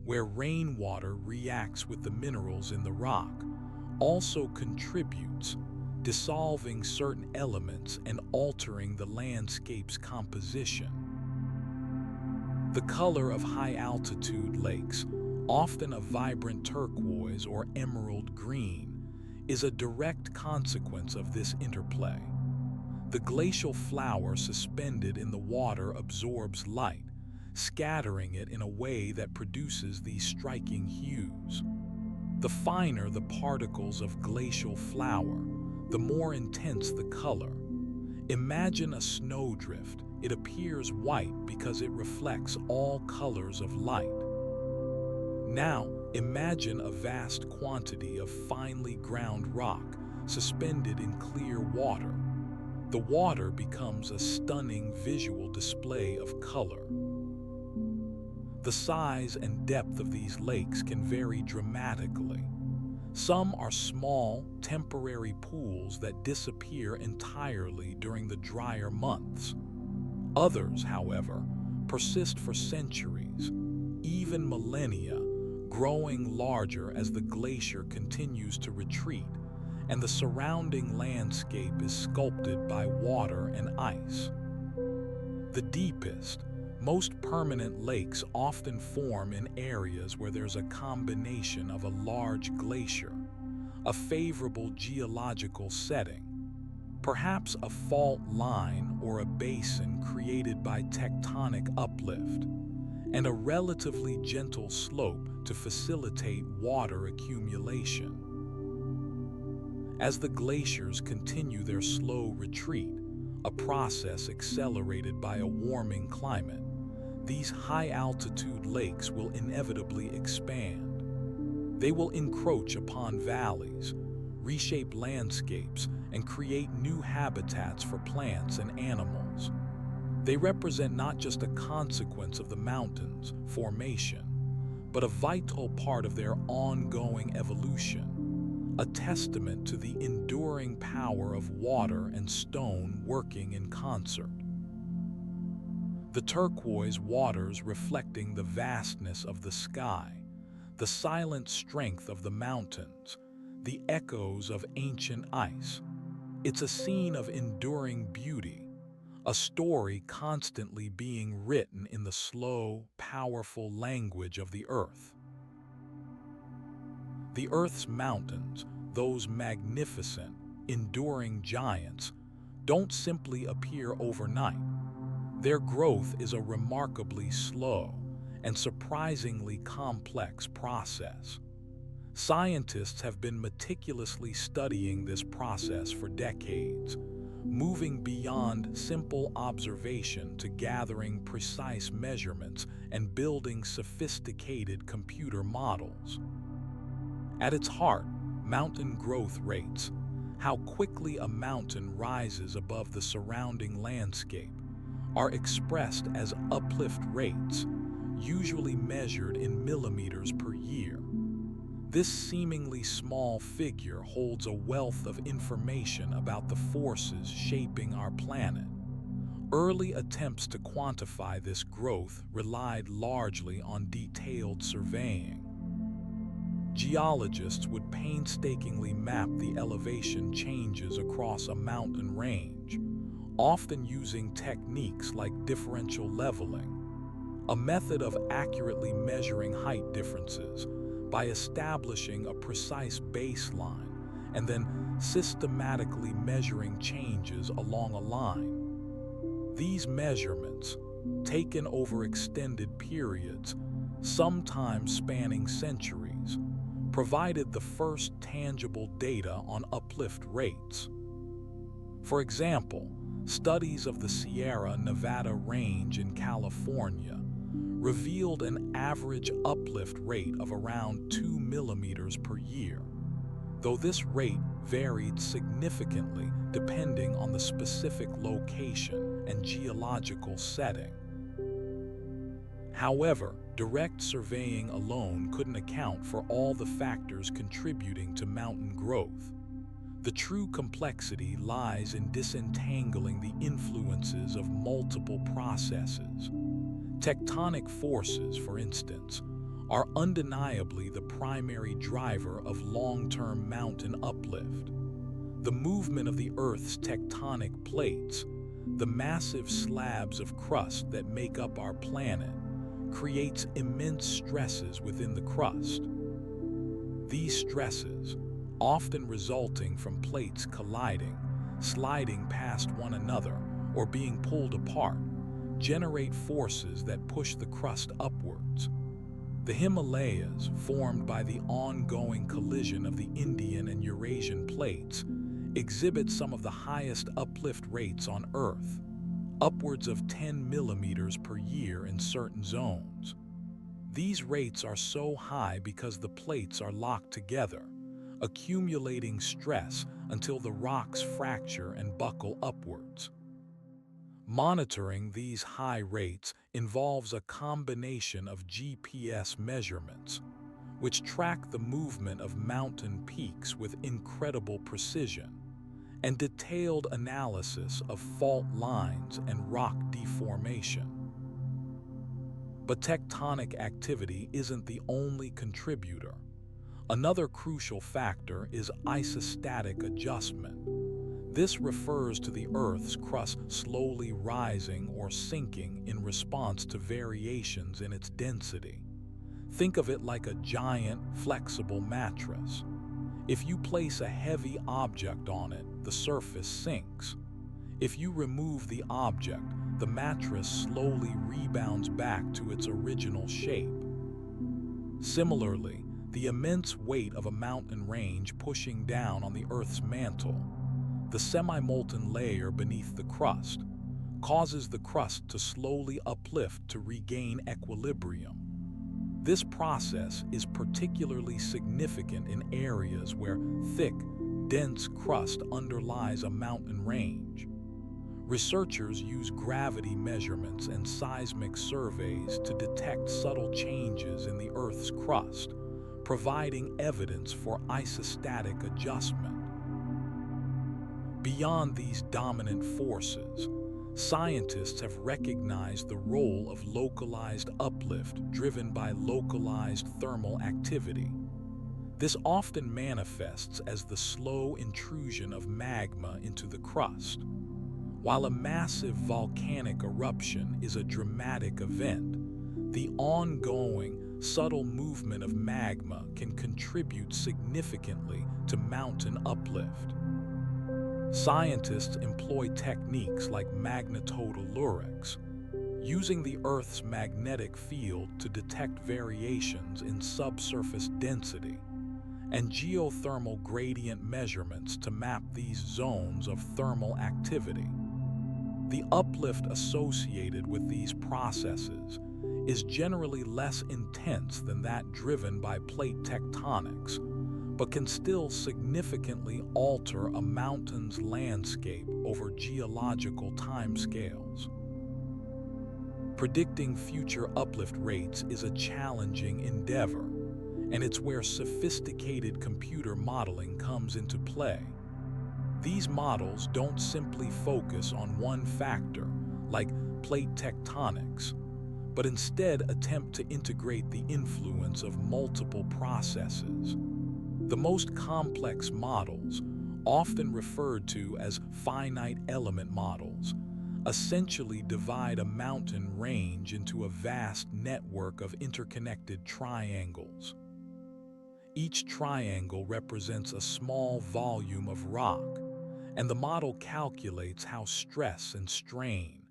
where rainwater reacts with the minerals in the rock, also contributes, dissolving certain elements and altering the landscape's composition. The color of high-altitude lakes, often a vibrant turquoise or emerald green, is a direct consequence of this interplay. The glacial flour suspended in the water absorbs light, scattering it in a way that produces these striking hues. The finer the particles of glacial flour, the more intense the color. Imagine a snowdrift. It appears white because it reflects all colors of light. Now, imagine a vast quantity of finely ground rock suspended in clear water. The water becomes a stunning visual display of color. The size and depth of these lakes can vary dramatically. Some are small, temporary pools that disappear entirely during the drier months. Others, however, persist for centuries, even millennia, growing larger as the glacier continues to retreat and the surrounding landscape is sculpted by water and ice. The deepest, most permanent lakes often form in areas where there's a combination of a large glacier, a favorable geological setting, perhaps a fault line or a basin created by tectonic uplift, and a relatively gentle slope to facilitate water accumulation. As the glaciers continue their slow retreat, a process accelerated by a warming climate, these high-altitude lakes will inevitably expand. They will encroach upon valleys, reshape landscapes, and create new habitats for plants and animals. They represent not just a consequence of the mountain's formation, but a vital part of their ongoing evolution, a testament to the enduring power of water and stone working in concert. The turquoise waters reflecting the vastness of the sky, the silent strength of the mountains, the echoes of ancient ice. It's a scene of enduring beauty, a story constantly being written in the slow, powerful language of the earth. The earth's mountains, those magnificent, enduring giants, don't simply appear overnight. Their growth is a remarkably slow and surprisingly complex process. Scientists have been meticulously studying this process for decades, moving beyond simple observation to gathering precise measurements and building sophisticated computer models. At its heart, mountain growth rates, how quickly a mountain rises above the surrounding landscape, are expressed as uplift rates, usually measured in millimeters per year. This seemingly small figure holds a wealth of information about the forces shaping our planet. Early attempts to quantify this growth relied largely on detailed surveying. Geologists would painstakingly map the elevation changes across a mountain range, often using techniques like differential leveling, a method of accurately measuring height differences by establishing a precise baseline and then systematically measuring changes along a line. These measurements, taken over extended periods, sometimes spanning centuries, provided the first tangible data on uplift rates. For example, studies of the Sierra Nevada range in California revealed an average uplift rate of around 2 millimeters per year, though this rate varied significantly depending on the specific location and geological setting. However, direct surveying alone couldn't account for all the factors contributing to mountain growth. The true complexity lies in disentangling the influences of multiple processes. Tectonic forces, for instance, are undeniably the primary driver of long-term mountain uplift. The movement of the Earth's tectonic plates, the massive slabs of crust that make up our planet, creates immense stresses within the crust. These stresses, often resulting from plates colliding, sliding past one another, or being pulled apart, generate forces that push the crust upwards. The Himalayas, formed by the ongoing collision of the Indian and Eurasian plates, exhibit some of the highest uplift rates on Earth, upwards of 10 millimeters per year in certain zones. These rates are so high because the plates are locked together, accumulating stress until the rocks fracture and buckle upwards. Monitoring these high rates involves a combination of GPS measurements, which track the movement of mountain peaks with incredible precision, and detailed analysis of fault lines and rock deformation. But tectonic activity isn't the only contributor. Another crucial factor is isostatic adjustment. This refers to the Earth's crust slowly rising or sinking in response to variations in its density. Think of it like a giant, flexible mattress. If you place a heavy object on it, the surface sinks. If you remove the object, the mattress slowly rebounds back to its original shape. Similarly, the immense weight of a mountain range pushing down on the Earth's mantle, the semi-molten layer beneath the crust, causes the crust to slowly uplift to regain equilibrium. This process is particularly significant in areas where thick, dense crust underlies a mountain range. Researchers use gravity measurements and seismic surveys to detect subtle changes in the Earth's crust, providing evidence for isostatic adjustment. Beyond these dominant forces, scientists have recognized the role of localized uplift driven by localized thermal activity. This often manifests as the slow intrusion of magma into the crust. While a massive volcanic eruption is a dramatic event, the ongoing, subtle movement of magma can contribute significantly to mountain uplift. Scientists employ techniques like magnetotellurics, using the Earth's magnetic field to detect variations in subsurface density. and geothermal gradient measurements to map these zones of thermal activity. The uplift associated with these processes is generally less intense than that driven by plate tectonics, but can still significantly alter a mountain's landscape over geological timescales. Predicting future uplift rates is a challenging endeavor, and it's where sophisticated computer modeling comes into play. These models don't simply focus on one factor, like plate tectonics, but instead attempt to integrate the influence of multiple processes. The most complex models, often referred to as finite element models, essentially divide a mountain range into a vast network of interconnected triangles. Each triangle represents a small volume of rock, and the model calculates how stress and strain,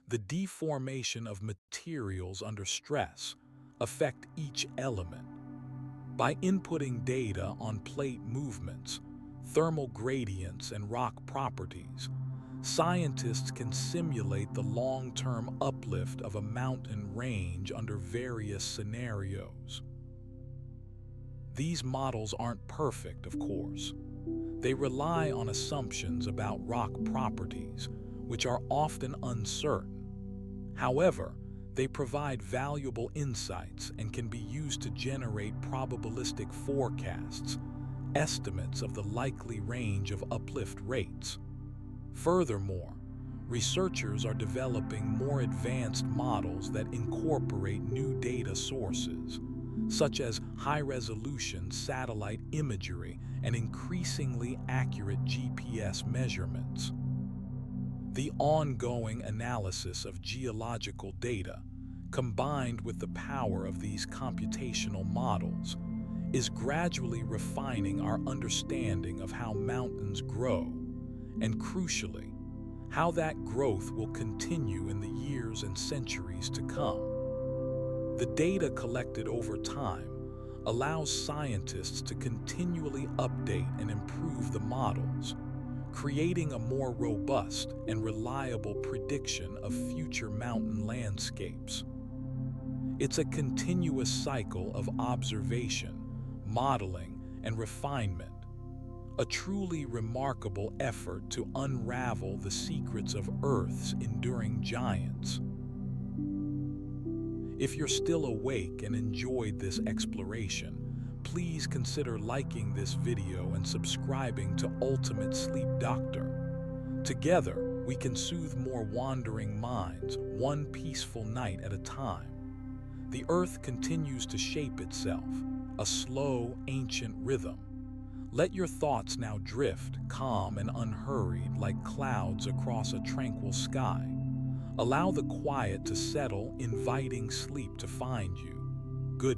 the deformation of materials under stress, affect each element. By inputting data on plate movements, thermal gradients, and rock properties, scientists can simulate the long-term uplift of a mountain range under various scenarios. These models aren't perfect, of course. They rely on assumptions about rock properties, which are often uncertain. However, they provide valuable insights and can be used to generate probabilistic forecasts, estimates of the likely range of uplift rates. Furthermore, researchers are developing more advanced models that incorporate new data sources, such as high-resolution satellite imagery and increasingly accurate GPS measurements. The ongoing analysis of geological data, combined with the power of these computational models, is gradually refining our understanding of how mountains grow, and crucially, how that growth will continue in the years and centuries to come. The data collected over time allows scientists to continually update and improve the models, creating a more robust and reliable prediction of future mountain landscapes. It's a continuous cycle of observation, modeling, and refinement, a truly remarkable effort to unravel the secrets of Earth's enduring giants. If you're still awake and enjoyed this exploration, please consider liking this video and subscribing to Ultimate Sleep Doctor. Together, we can soothe more wandering minds, one peaceful night at a time. The Earth continues to shape itself, a slow, ancient rhythm. Let your thoughts now drift, calm and unhurried, like clouds across a tranquil sky. Allow the quiet to settle, inviting sleep to find you.